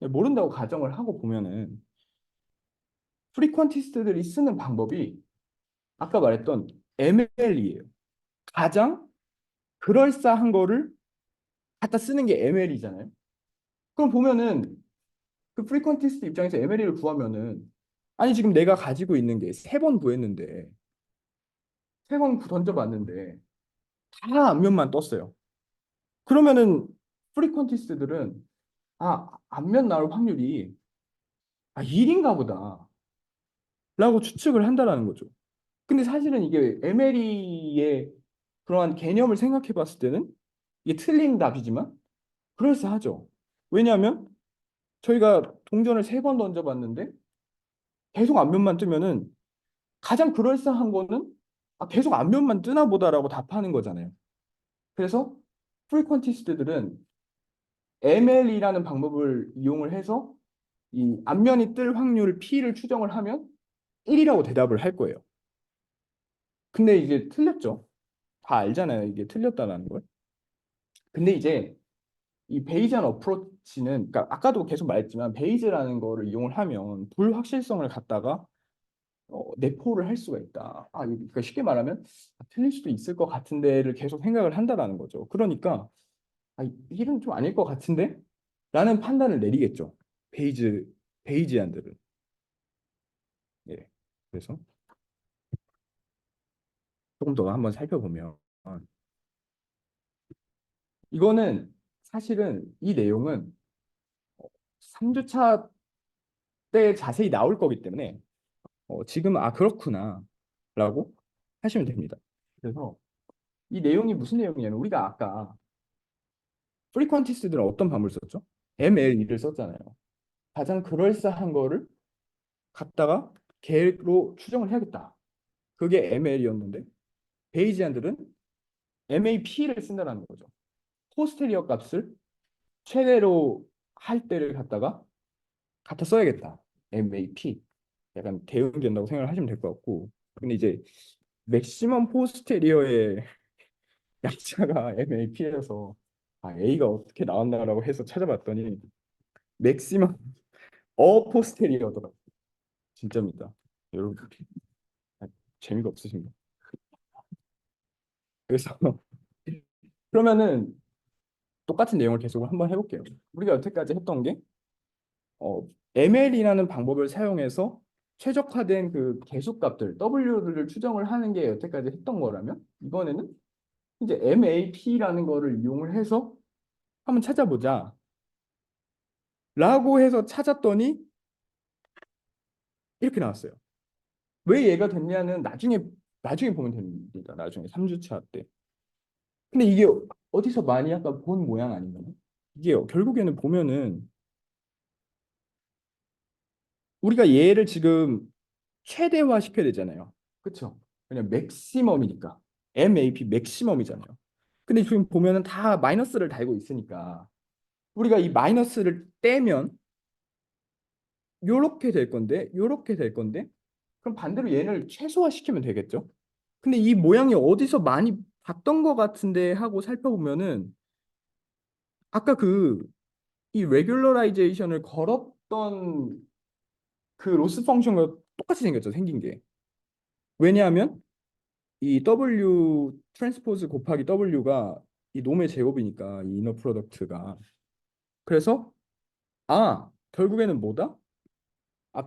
모른다고 가정을 하고 보면은 프리퀀티스트들이 쓰는 방법이 아까 말했던 ML이에요. 가장 그럴싸한 거를 갖다 쓰는 게 ML이잖아요. 그럼 보면은 그 프리퀀티스트 입장에서 ML을 구하면은 아니 지금 내가 가지고 있는 게 세 번 구했는데 세 번 던져봤는데 다 앞면만 떴어요. 그러면은 프리퀀티스트들은 앞면 나올 확률이 1인가 보다 라고 추측을 한다라는 거죠. 근데 사실은 이게 MLE의 그러한 개념을 생각해 봤을 때는 이게 틀린 답이지만 그럴싸하죠. 왜냐하면 저희가 동전을 세 번 던져봤는데 계속 앞면만 뜨면은 가장 그럴싸한 거는 계속 앞면만 뜨나 보다라고 답하는 거잖아요. 그래서 프리퀀티스트들은 ML이라는 방법을 이용을 해서 이 앞면이 뜰 확률 P를 추정을 하면 1이라고 대답을 할 거예요. 근데 이제 틀렸죠. 다 알잖아요. 이게 틀렸다는 걸. 근데 이제 이 베이지안 어프로치는 그러니까 아까도 계속 말했지만 베이즈라는 거를 이용을 하면 불확실성을 갖다가 내포를 할 수가 있다. 그러니까 쉽게 말하면 틀릴 수도 있을 것 같은데를 계속 생각을 한다라는 거죠. 그러니까 일은 좀 아닐 것 같은데? 라는 판단을 내리겠죠. 베이지안들은. 예. 그래서 조금 더 한번 살펴보면 이거는 사실은 이 내용은 3주차 때 자세히 나올 거기 때문에 지금 그렇구나 라고 하시면 됩니다. 그래서 이 내용이 무슨 내용이냐면 우리가 아까 프리퀀티스트들은 어떤 방법을 썼죠? MLE를 썼잖아요. 가장 그럴싸한 거를 갖다가 개로 추정을 해야겠다. 그게 ML이었는데 베이지안들은 MAP를 쓴다는 거죠. 포스테리어 값을 최대로 할 때를 갖다 써야겠다. MAP. 약간 대응된다고 생각을 하시면 될 것 같고. 근데 이제 맥시멈 포스테리어의 약자가 MAP여서 A가 어떻게 나왔나라고 해서 찾아봤더니 맥시멈 포스테리어더라고요. 진짜입니다. 여러분 아, 재미가 없으신가? 그래서 그러면은 똑같은 내용을 계속 한번 해볼게요. 우리가 여태까지 했던 게 ML이라는 방법을 사용해서 최적화된 그 계수값들 W를 추정을 하는 게 여태까지 했던 거라면 이번에는 이제 MAP라는 거를 이용을 해서 한번 찾아보자 라고 해서 찾았더니 이렇게 나왔어요. 왜 얘가 됐냐는 나중에 보면 됩니다. 나중에 3주차 때. 근데 이게 어디서 많이 아까 본 모양 아닌가요? 이게 결국에는 보면은 우리가 얘를 지금 최대화 시켜야 되잖아요. 그렇죠? 그냥 맥시멈이니까. MAP 맥시멈이잖아요. 근데 지금 보면은 다 마이너스를 달고 있으니까 우리가 이 마이너스를 떼면 요렇게 될 건데 요렇게 될 건데 그럼 반대로 얘를 최소화 시키면 되겠죠? 근데 이 모양이 어디서 많이 봤던 것 같은데 하고 살펴보면은 아까 이 레귤러라이제이션을 걸었던 그 로스 펑션과 똑같이 생겼죠, 생긴 게. 왜냐하면 이 W 트랜스포즈 곱하기 W가 이 놈의 제곱이니까 이 이너 프로덕트가. 그래서 결국에는 뭐다?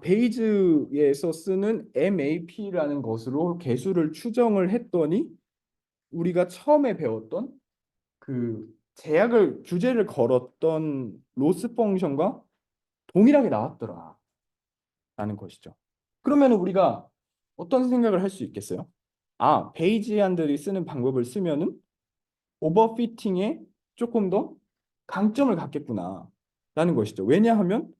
베이즈에서 쓰는 MAP라는 것으로 개수를 추정을 했더니 우리가 처음에 배웠던 그 규제를 걸었던 로스 펑션과 동일하게 나왔더라 라는 것이죠. 그러면 우리가 어떤 생각을 할 수 있겠어요? 베이지안들이 쓰는 방법을 쓰면은 오버피팅에 조금 더 강점을 갖겠구나 라는 것이죠. 왜냐하면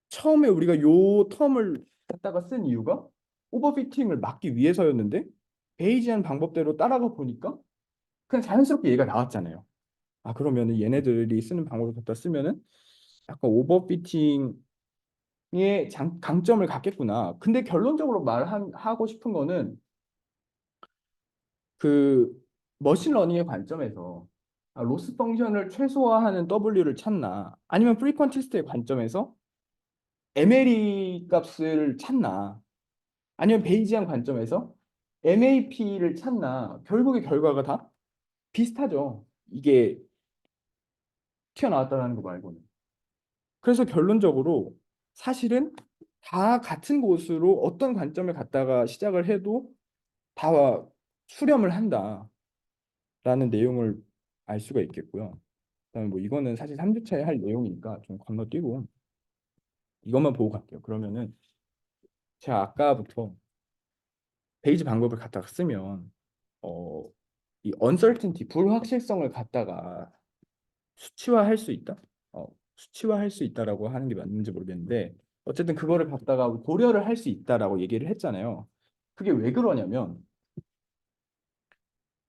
처음에 우리가 요 텀을 갖다가 쓴 이유가 오버피팅을 막기 위해서였는데 베이지안 방법대로 따라가 보니까 그냥 자연스럽게 얘가 나왔잖아요. 그러면은 얘네들이 쓰는 방법을 갖다 쓰면은 약간 오버피팅의 강점을 갖겠구나. 근데 결론적으로 말하고 싶은 거는 그 머신러닝의 관점에서 로스 펑션을 최소화하는 W를 찾나 아니면 프리퀀티스트의 관점에서 MLE 값을 찾나 아니면 베이지안 관점에서 MAP를 찾나 결국의 결과가 다 비슷하죠. 이게 튀어나왔다는 거 말고는. 그래서 결론적으로 사실은 다 같은 곳으로 어떤 관점을 갖다가 시작을 해도 다 수렴을 한다라는 내용을 알 수가 있겠고요. 그다음에 뭐 이거는 사실 3주차에 할 내용이니까 좀 건너뛰고 이것만 보고 갈게요. 그러면은 제가 아까부터 베이지 방법을 갖다가 쓰면 어, 이 uncertainty 불확실성을 갖다가 수치화할 수 있다. 수치화할 수 있다라고 하는 게 맞는지 모르겠는데 어쨌든 그거를 갖다가 고려를 할 수 있다라고 얘기를 했잖아요. 그게 왜 그러냐면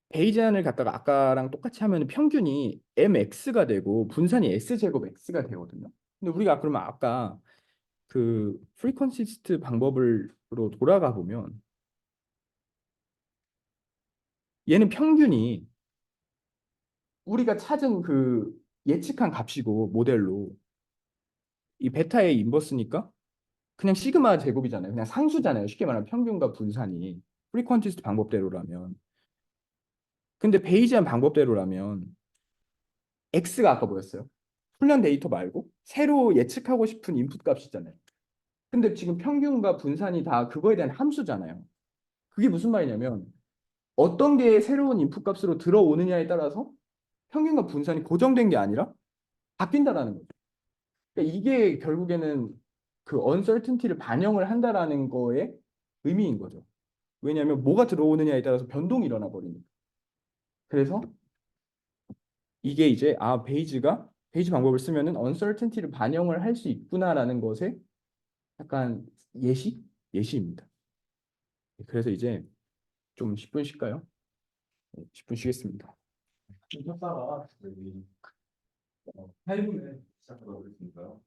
베이지안을 갖다가 아까랑 똑같이 하면 평균이 mx가 되고 분산이 s제곱 x가 되거든요. 근데 우리가 그러면 아까 그 프리퀀시스트 방법으로 돌아가 보면 얘는 평균이 우리가 찾은 그 예측한 값이고 모델로 이 베타의 인버스니까 그냥 시그마 제곱이잖아요. 그냥 상수잖아요. 쉽게 말하면 평균과 분산이 프리퀀티스트 방법대로라면. 근데 베이지안 방법대로라면 x가 아까 뭐였어요? 훈련 데이터 말고 새로 예측하고 싶은 인풋 값이잖아요. 근데 지금 평균과 분산이 다 그거에 대한 함수잖아요. 그게 무슨 말이냐면 어떤 게 새로운 인풋 값으로 들어오느냐에 따라서 평균과 분산이 고정된 게 아니라 바뀐다라는 거죠. 그러니까 이게 결국에는 그 uncertainty를 반영을 한다라는 거의 의미인 거죠. 왜냐하면 뭐가 들어오느냐에 따라서 변동이 일어나 버리니까. 그래서 이게 이제 베이지 방법을 쓰면은 uncertainty를 반영을 할 수 있구나라는 것의 약간 예시입니다. 그래서 이제 좀 10분 쉴까요? 10분 쉬겠습니다. 협사가 저희 8분에 시작하도록 하겠습니다.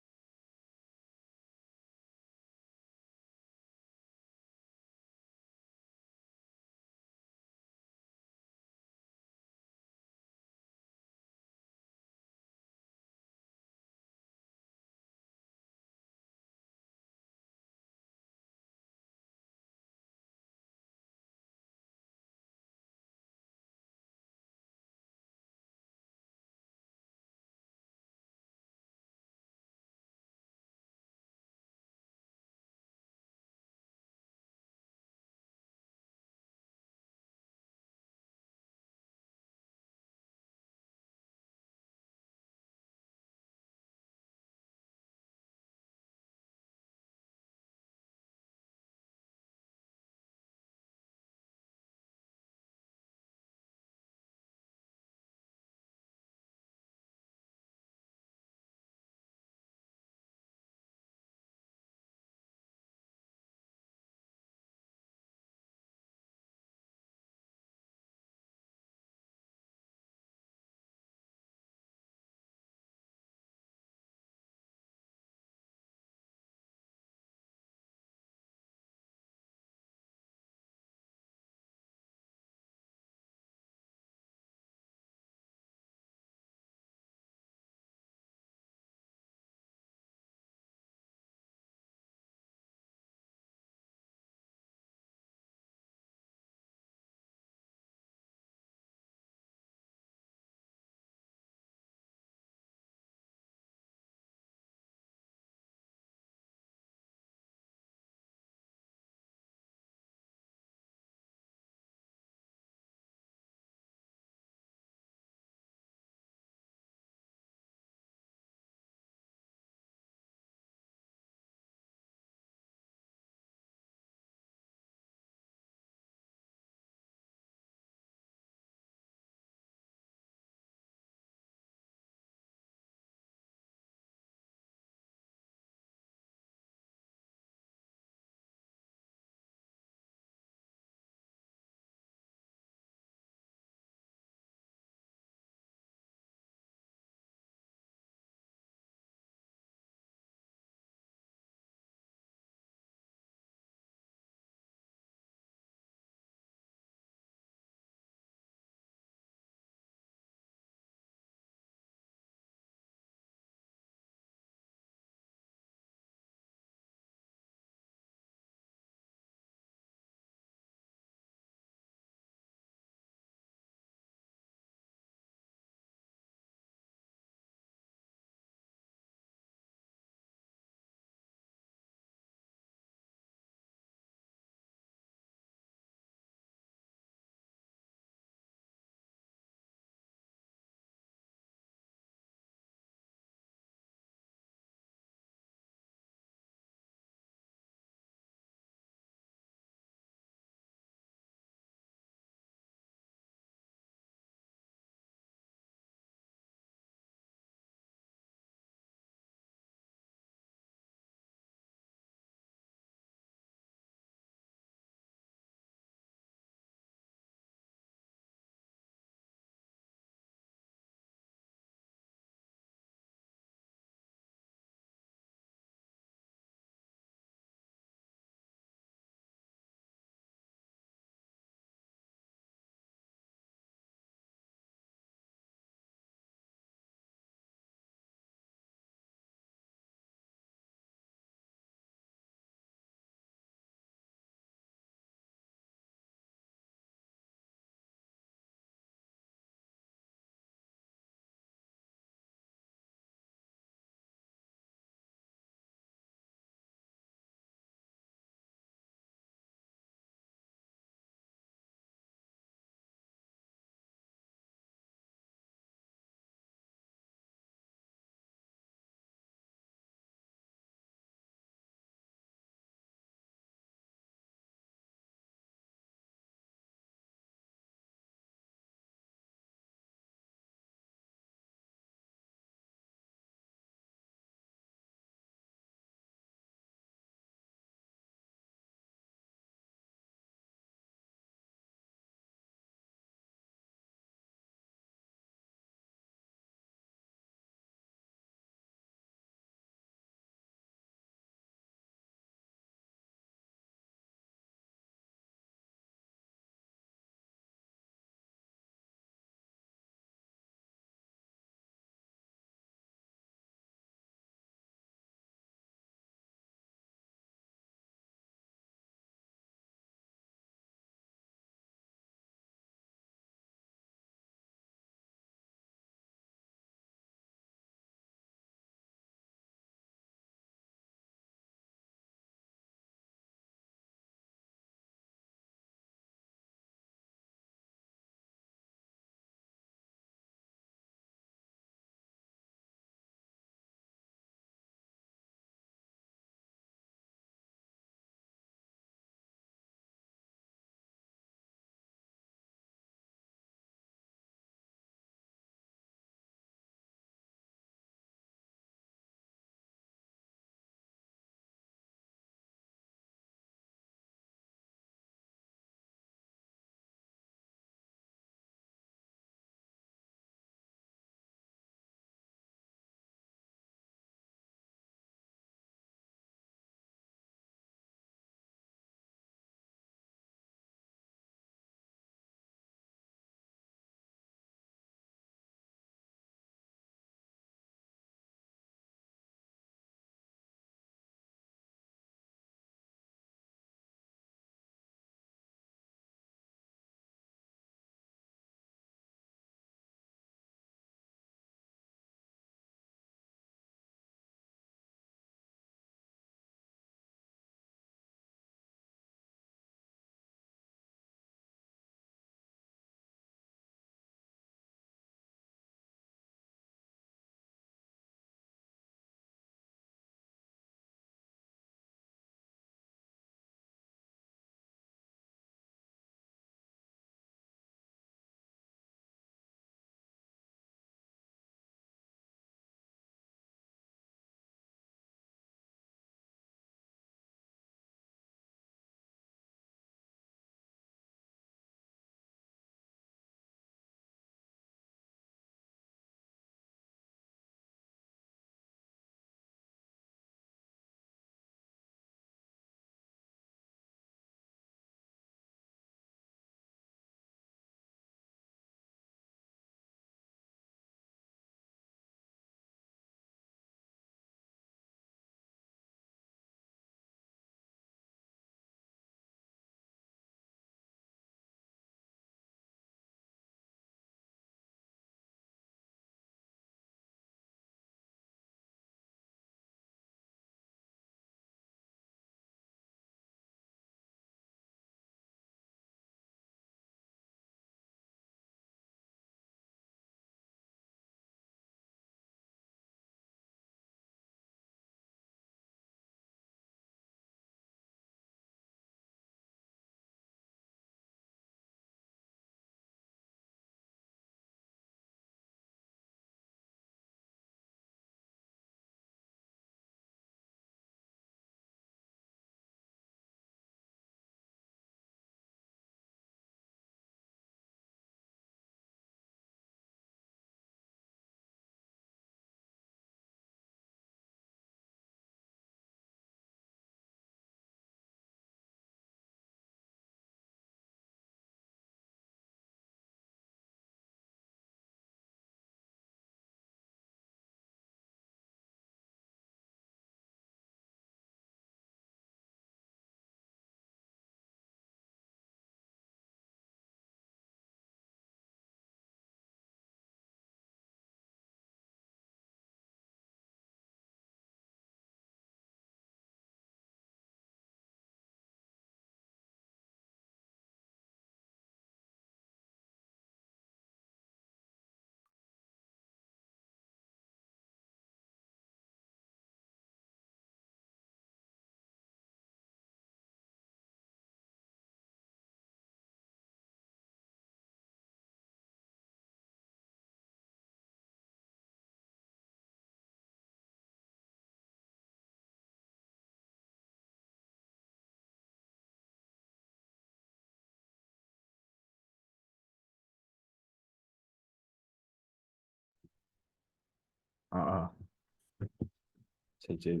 자, 이제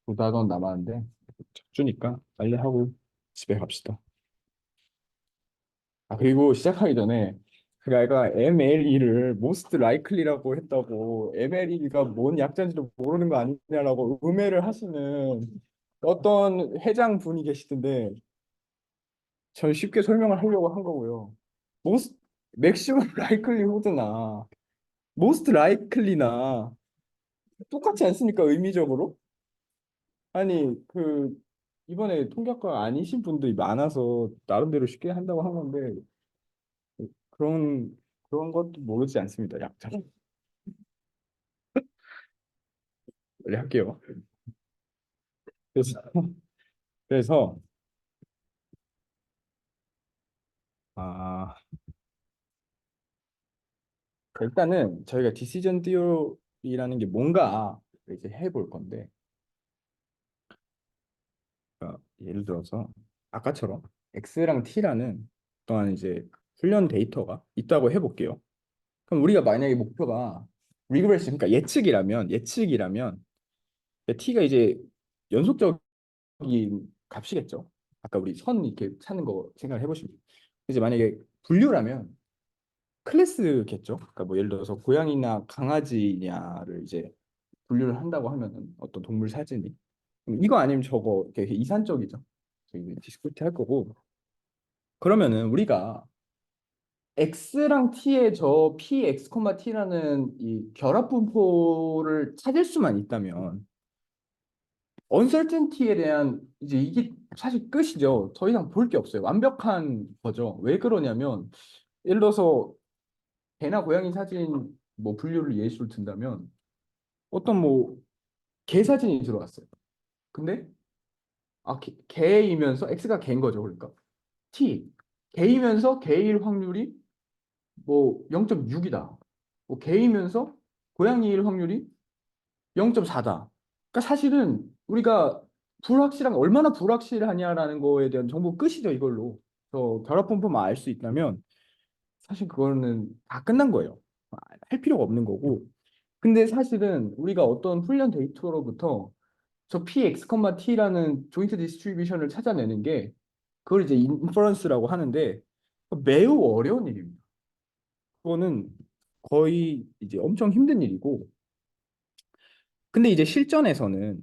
2단원 남았는데 적주니까 빨리 하고 집에 갑시다. 아, 그리고 시작하기 전에 그가 MLE를 most likely라고 했다고 MLE가 뭔 약자인지도 모르는 거 아니냐라고 음해를 하시는 어떤 회장분이 계시던데 전 쉽게 설명을 하려고 한 거고요. most maximum likelihood나 most likely나 똑같지 않습니까? 의미적으로? 아니 이번에 통계학과 아니신 분들이 많아서 나름대로 쉽게 한다고 한 건데 그런 그런 것도 모르지 않습니다. 약자. 빨리 할게요. 그래서 그래서 아 일단은 저희가 디시전 티어리라는 게 뭔가 이제 해볼 건데 예를 들어서 아까처럼 X랑 T라는 또한 이제 훈련 데이터가 있다고 해볼게요. 그럼 우리가 만약에 목표가 리그레션 그러니까 예측이라면 T가 이제 연속적인 값이겠죠. 아까 우리 선 이렇게 찾는 거 생각을 해보시면 이제 만약에 분류라면 클래스겠죠. 그러니까 뭐 예를 들어서 고양이나 강아지냐를 이제 분류를 한다고 하면은 어떤 동물 사진이 이거 아니면 저거 이렇게 이산적이죠. 저희 디스크리트 할 거고 그러면은 우리가 x랑 t의 저 px, t라는 이 결합 분포를 찾을 수만 있다면 uncertainty에 대한 이제 이게 사실 끝이죠. 더 이상 볼 게 없어요. 완벽한 거죠. 왜 그러냐면 예를 들어서 개나 고양이 사진 뭐 분류를 예시로 든다면 어떤 뭐 개 사진이 들어왔어요. 근데 개이면서 x가 개인 거죠. 그러니까 t 개이면서 개일 확률이 뭐 0.6이다. 뭐 개이면서 고양이일 확률이 0.4다. 그러니까 사실은 우리가 얼마나 불확실하냐라는 거에 대한 정보 끝이죠, 이걸로. 결합 분포만 알 수 있다면 사실 그거는 다 끝난 거예요. 할 필요가 없는 거고. 근데 사실은 우리가 어떤 훈련 데이터로부터 저 px, t라는 조인트 디스트리뷰션을 찾아내는 게 그걸 이제 인퍼런스라고 하는데 매우 어려운 일입니다. 그거는 거의 이제 엄청 힘든 일이고 근데 이제 실전에서는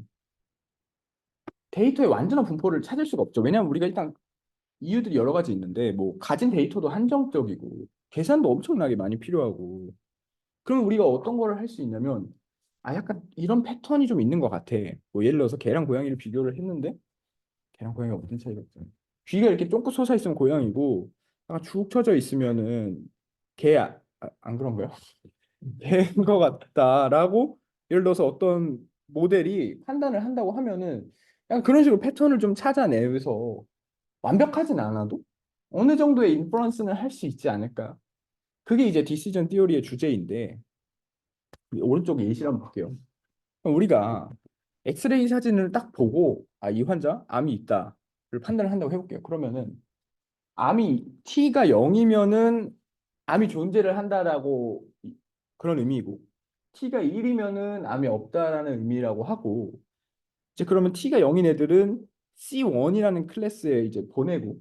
데이터의 완전한 분포를 찾을 수가 없죠. 왜냐하면 우리가 일단 이유들이 여러 가지 있는데 뭐 가진 데이터도 한정적이고 계산도 엄청나게 많이 필요하고 그럼 우리가 어떤 거를 할 수 있냐면 약간 이런 패턴이 좀 있는 것 같아. 뭐 예를 들어서 개랑 고양이를 비교를 했는데 개랑 고양이가 어떤 차이가 있죠? 귀가 이렇게 쫑긋 솟아 있으면 고양이고 약간 축 처져 있으면은 안 그런가요? 개인 것 같다라고 예를 들어서 어떤 모델이 판단을 한다고 하면은 약간 그런 식으로 패턴을 좀 찾아내서 완벽하진 않아도 어느 정도의 인퍼런스는 할 수 있지 않을까. 그게 이제 디시전 티어리의 주제인데 이 오른쪽 예시를 한번 볼게요. 그럼 우리가 엑스레이 사진을 딱 보고 이 환자 암이 있다를 판단을 한다고 해볼게요. 그러면은 암이 T가 0이면은 암이 존재를 한다라고 그런 의미이고 T가 1이면은 암이 없다라는 의미라고 하고 이제 그러면 T가 0인 애들은 C1이라는 클래스에 이제 보내고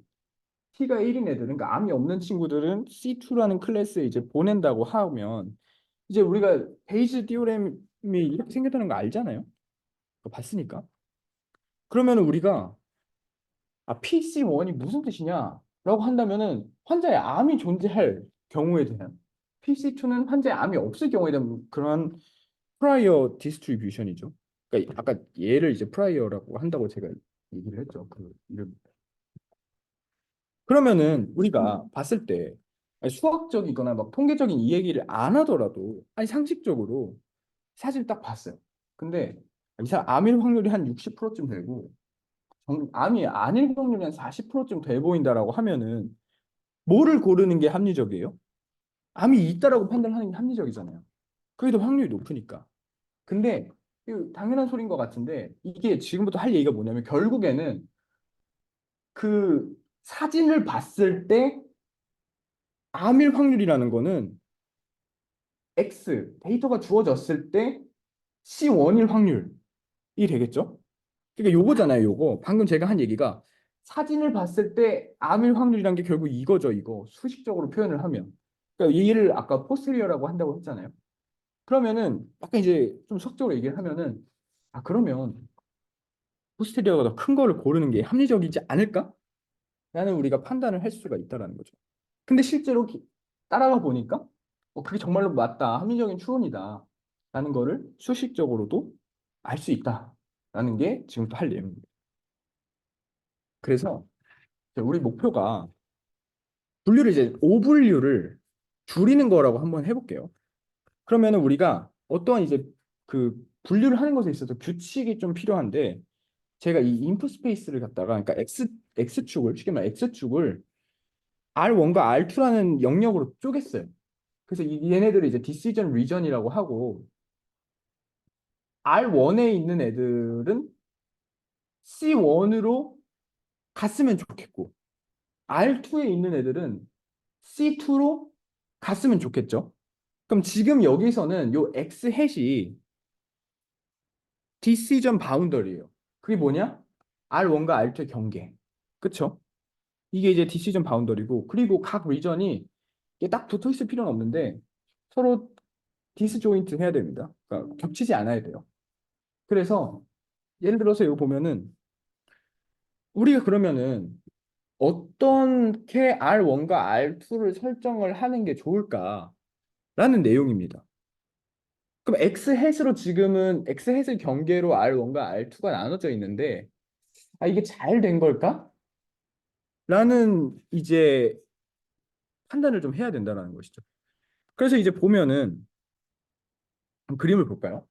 T가 1인 애들은 그러니까 암이 없는 친구들은 C2라는 클래스에 이제 보낸다고 하면 이제 우리가 베이즈 디오렘이 이렇게 생겼다는 거 알잖아요. 그거 봤으니까. 그러면 우리가 PC1이 무슨 뜻이냐라고 한다면은 환자의 암이 존재할 경우에 대한 PC2는 환자의 암이 없을 경우에 대한 그런 프라이어 디스트리뷰션이죠. 그러니까 아까 얘를 이제 프라이어라고 한다고 제가 얘기를 했죠. 그 이름. 그러면은 우리가 봤을 때 수학적이거나 막 통계적인 이 얘기를 안 하더라도 상식적으로 사실 딱 봤어요. 근데 이 사람 암일 확률이 한 60%쯤 되고 암이 아닐 확률이 한 40%쯤 돼 보인다라고 하면은 뭐를 고르는 게 합리적이에요? 암이 있다라고 판단하는 게 합리적이잖아요. 그게 더 확률이 높으니까. 근데 이거 당연한 소리인 것 같은데 이게 지금부터 할 얘기가 뭐냐면 결국에는 그 사진을 봤을 때 암일 확률이라는 거는 X 데이터가 주어졌을 때 C1일 확률 이 되겠죠? 그러니까 요거잖아요, 요거. 방금 제가 한 얘기가 사진을 봤을 때 암일 확률이란 게 결국 이거죠, 이거. 수식적으로 표현을 하면. 그러니까 얘를 아까 포스테리어라고 한다고 했잖아요. 그러면은 약간 이제 좀 수학적으로 얘기를 하면은 아 그러면 포스테리어가 더 큰 거를 고르는 게 합리적이지 않을까? 라는 우리가 판단을 할 수가 있다라는 거죠. 근데 실제로 따라가 보니까 그게 정말로 맞다. 합리적인 추론이다. 라는 거를 수식적으로도 알 수 있다라는 게 지금부터 할 내용입니다. 그래서 우리 목표가 분류를 이제 5분류를 줄이는 거라고 한번 해볼게요. 그러면은 우리가 어떠한 이제 그 분류를 하는 것에 있어서 규칙이 좀 필요한데 제가 이 인풋 스페이스를 갖다가 그러니까 X축을 쉽게 말해 X축을 R1과 R2라는 영역으로 쪼갰어요. 그래서 얘네들을 이제 decision region이라고 하고 R1에 있는 애들은 C1으로 갔으면 좋겠고 R2에 있는 애들은 C2로 갔으면 좋겠죠. 그럼 지금 여기서는 요 X 햇이 decision boundary예요. 그게 뭐냐? R1과 R2의 경계. 그쵸? 이게 이제 decision boundary고 그리고 각 리전이 이게 딱 붙어 있을 필요는 없는데 서로 디스조인트 해야 됩니다. 그러니까 겹치지 않아야 돼요. 그래서 예를 들어서 이거 보면은 우리가 그러면은 어떻게 R1과 R2를 설정을 하는 게 좋을까라는 내용입니다. 그럼 X 햇으로 지금은 X 햇을 경계로 R1과 R2가 나눠져 있는데 아 이게 잘 된 걸까? 라는 이제 판단을 좀 해야 된다는 것이죠. 그래서 이제 보면은 그림을 볼까요?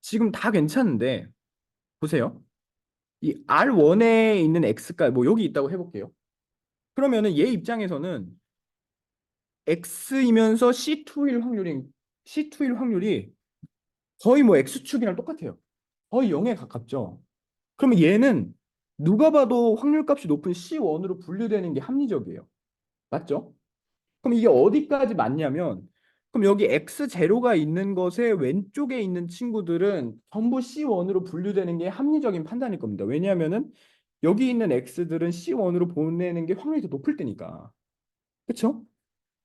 지금 다 괜찮은데 보세요. 이 R1에 있는 X가 뭐 여기 있다고 해볼게요. 그러면은 얘 입장에서는 X이면서 C2일 확률이 거의 뭐 X축이랑 똑같아요. 거의 0에 가깝죠. 그러면 얘는 누가 봐도 확률값이 높은 C1으로 분류되는 게 합리적이에요. 맞죠? 그럼 이게 어디까지 맞냐면 그럼 여기 X0가 있는 것의 왼쪽에 있는 친구들은 전부 C1으로 분류되는 게 합리적인 판단일 겁니다. 왜냐하면은 여기 있는 X들은 C1으로 보내는 게 확률이 더 높을 때니까. 그렇죠?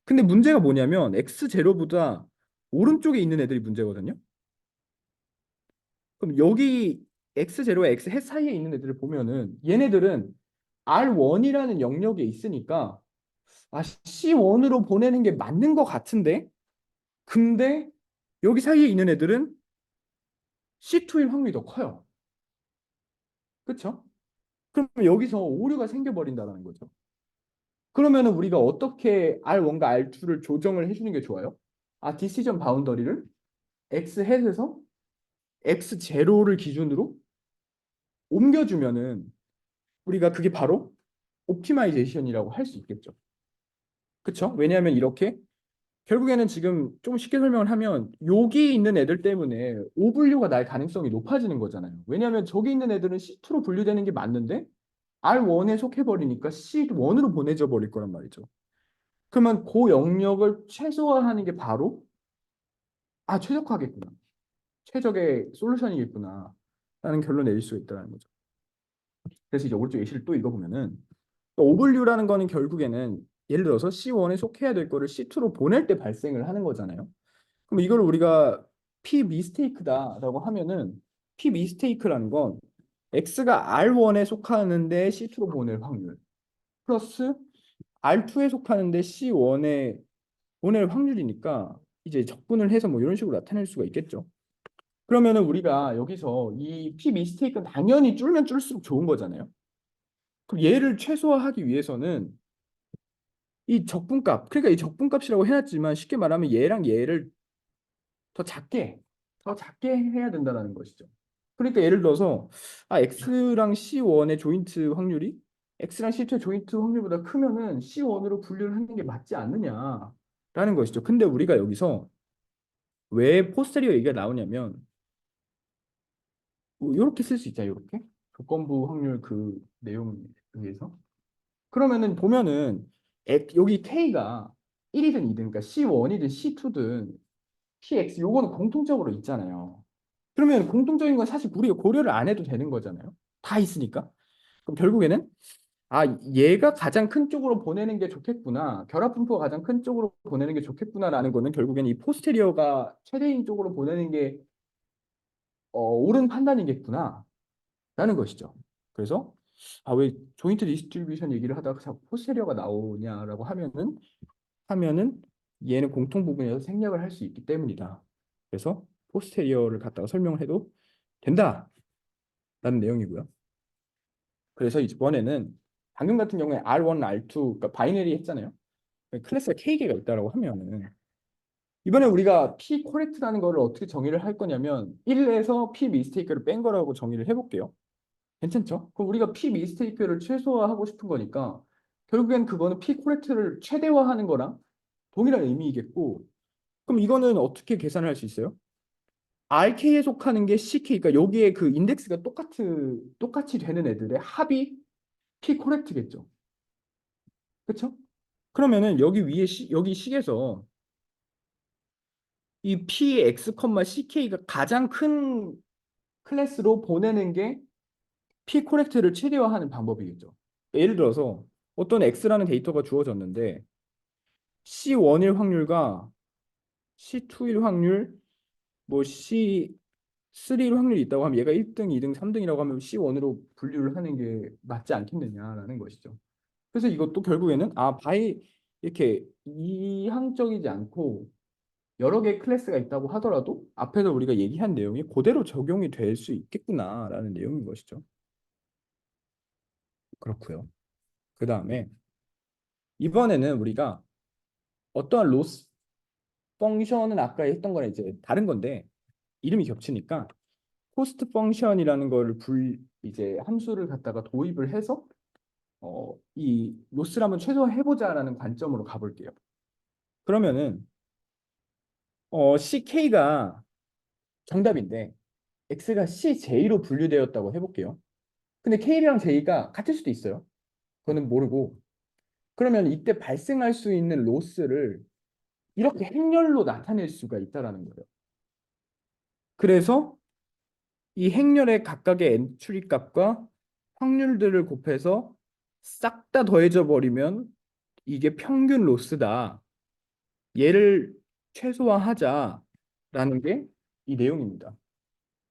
근데 문제가 뭐냐면 X0보다 오른쪽에 있는 애들이 문제거든요. 그럼 여기 X0와 X 햇 사이에 있는 애들을 보면은 얘네들은 R1이라는 영역에 있으니까 아 C1으로 보내는 게 맞는 것 같은데 근데 여기 사이에 있는 애들은 C2일 확률이 더 커요. 그렇죠? 그러면 여기서 오류가 생겨버린다는 거죠. 그러면은 우리가 어떻게 R1과 R2를 조정을 해주는 게 좋아요? 아, 디시전 바운더리를 X 햇에서 X0를 기준으로 옮겨주면은 우리가 그게 바로 옵티마이제이션이라고 할 수 있겠죠. 그렇죠? 왜냐하면 이렇게 결국에는 지금 좀 쉽게 설명을 하면 여기 있는 애들 때문에 오분류가 날 가능성이 높아지는 거잖아요. 왜냐하면 저기 있는 애들은 C2로 분류되는 게 맞는데 R1에 속해버리니까 C1으로 보내져 버릴 거란 말이죠. 그러면 그 영역을 최소화하는 게 바로 최적화겠구나. 최적의 솔루션이겠구나. 라는 결론 내릴 수 있다는 거죠. 그래서 이제 오른쪽 예시를 또 읽어보면은 오분류라는 거는 결국에는 예를 들어서 C1에 속해야 될 거를 C2로 보낼 때 발생을 하는 거잖아요. 그럼 이걸 우리가 P 미스테이크다라고 하면은 P 미스테이크라는 건 X가 R1에 속하는데 C2로 보낼 확률 플러스 R2에 속하는데 C1에 보낼 확률이니까 이제 적분을 해서 뭐 이런 식으로 나타낼 수가 있겠죠. 그러면은 우리가 여기서 이 P 미스테이크는 당연히 줄면 줄수록 좋은 거잖아요. 그럼 얘를 최소화하기 위해서는 이 적분값, 그러니까 이 적분값이라고 해놨지만 쉽게 말하면 얘랑 얘를 더 작게, 더 작게 해야 된다는 것이죠. 그러니까 예를 들어서 X랑 C1의 조인트 확률이 X랑 C2의 조인트 확률보다 크면은 C1으로 분류를 하는 게 맞지 않느냐라는 것이죠. 근데 우리가 여기서 왜 포스테리어 얘기가 나오냐면 이렇게 쓸 수 있잖아요. 이렇게 조건부 확률 그 내용에 의해서 그러면은 보면은 여기 K가 1이든 2든 그러니까 C1이든 C2든 PX 요거는 공통적으로 있잖아요. 그러면 공통적인 건 사실 우리가 고려를 안 해도 되는 거잖아요. 다 있으니까. 그럼 결국에는 아, 얘가 가장 큰 쪽으로 보내는 게 좋겠구나. 결합 분포가 가장 큰 쪽으로 보내는 게 좋겠구나라는 거는 결국에는 이 포스테리어가 최대인 쪽으로 보내는 게 옳은 판단이겠구나. 라는 것이죠. 그래서 아, 왜 조인트 디스트리뷰션 얘기를 하다가 자꾸 포스테리어가 나오냐라고 하면은 얘는 공통 부분에서 생략을 할 수 있기 때문이다. 그래서 포스테리어를 갖다가 설명을 해도 된다라는 내용이고요. 그래서 이번에는 방금 같은 경우에 R1, R2, 그러니까 바이너리 했잖아요. 클래스가 K개가 있다라고 하면은 이번에 우리가 P 코렉트라는 거를 어떻게 정의를 할 거냐면 1에서 P 미스테이크를 뺀 거라고 정의를 해볼게요. 괜찮죠? 그럼 우리가 P 미스테이크를 최소화하고 싶은 거니까 결국엔 그거는 P 코렉트를 최대화하는 거랑 동일한 의미이겠고 그럼 이거는 어떻게 계산을 할 수 있어요? RK에 속하는 게 CK, 그러니까 여기에 그 인덱스가 똑같이 되는 애들의 합이 P 코렉트겠죠. 그렇죠? 그러면은 여기 위에 여기 식에서 이 PX, CK가 가장 큰 클래스로 보내는 게 P 코렉트를 최대화하는 방법이겠죠. 예를 들어서 어떤 X라는 데이터가 주어졌는데 C1일 확률과 C2일 확률, 뭐 C3일 확률이 있다고 하면 얘가 1등, 2등, 3등이라고 하면 C1으로 분류를 하는 게 맞지 않겠느냐라는 것이죠. 그래서 이것도 결국에는 이렇게 이항적이지 않고 여러 개의 클래스가 있다고 하더라도 앞에서 우리가 얘기한 내용이 그대로 적용이 될 수 있겠구나라는 내용인 것이죠. 그렇고요. 그 다음에 이번에는 우리가 어떠한 로스 펑션은 아까 했던 거랑 이제 다른 건데 이름이 겹치니까 코스트 펑션이라는 거를 이제 함수를 갖다가 도입을 해서 이 로스를 한번 최소화해보자라는 관점으로 가볼게요. 그러면은 CK가 정답인데 X가 CJ로 분류되었다고 해볼게요. 근데 K랑 J가 같을 수도 있어요. 그거는 모르고. 그러면 이때 발생할 수 있는 로스를 이렇게 행렬로 나타낼 수가 있다라는 거예요. 그래서 이 행렬의 각각의 엔트리 값과 확률들을 곱해서 싹 다 더해져 버리면 이게 평균 로스다. 얘를 최소화하자라는 게 이 내용입니다.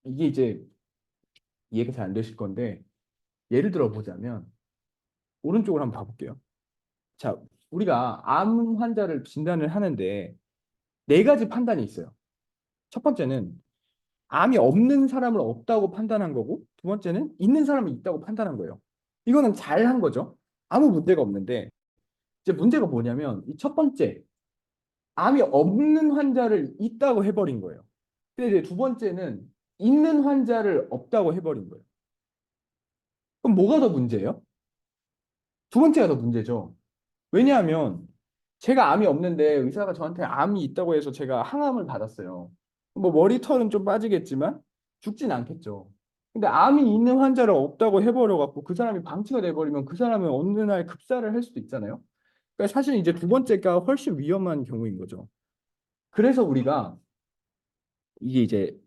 이게 이제 이해가 잘 안 되실 건데 예를 들어 보자면 오른쪽으로 한번 봐볼게요. 자, 우리가 암 환자를 진단을 하는데 네 가지 판단이 있어요. 첫 번째는 암이 없는 사람을 없다고 판단한 거고 두 번째는 있는 사람이 있다고 판단한 거예요. 이거는 잘한 거죠. 아무 문제가 없는데 이제 문제가 뭐냐면 이 첫 번째 암이 없는 환자를 있다고 해버린 거예요. 근데 이제 두 번째는 있는 환자를 없다고 해버린 거예요. 그럼 뭐가 더 문제예요? 두 번째가 더 문제죠. 왜냐하면 제가 암이 없는데 의사가 저한테 암이 있다고 해서 제가 항암을 받았어요. 뭐 머리털은 좀 빠지겠지만 죽진 않겠죠. 근데 암이 있는 환자를 없다고 해버려 갖고 그 사람이 방치가 돼버리면 그 사람은 어느 날 급사를 할 수도 있잖아요. 그러니까 사실 이제 두 번째가 훨씬 위험한 경우인 거죠. 그래서 우리가 이게 이제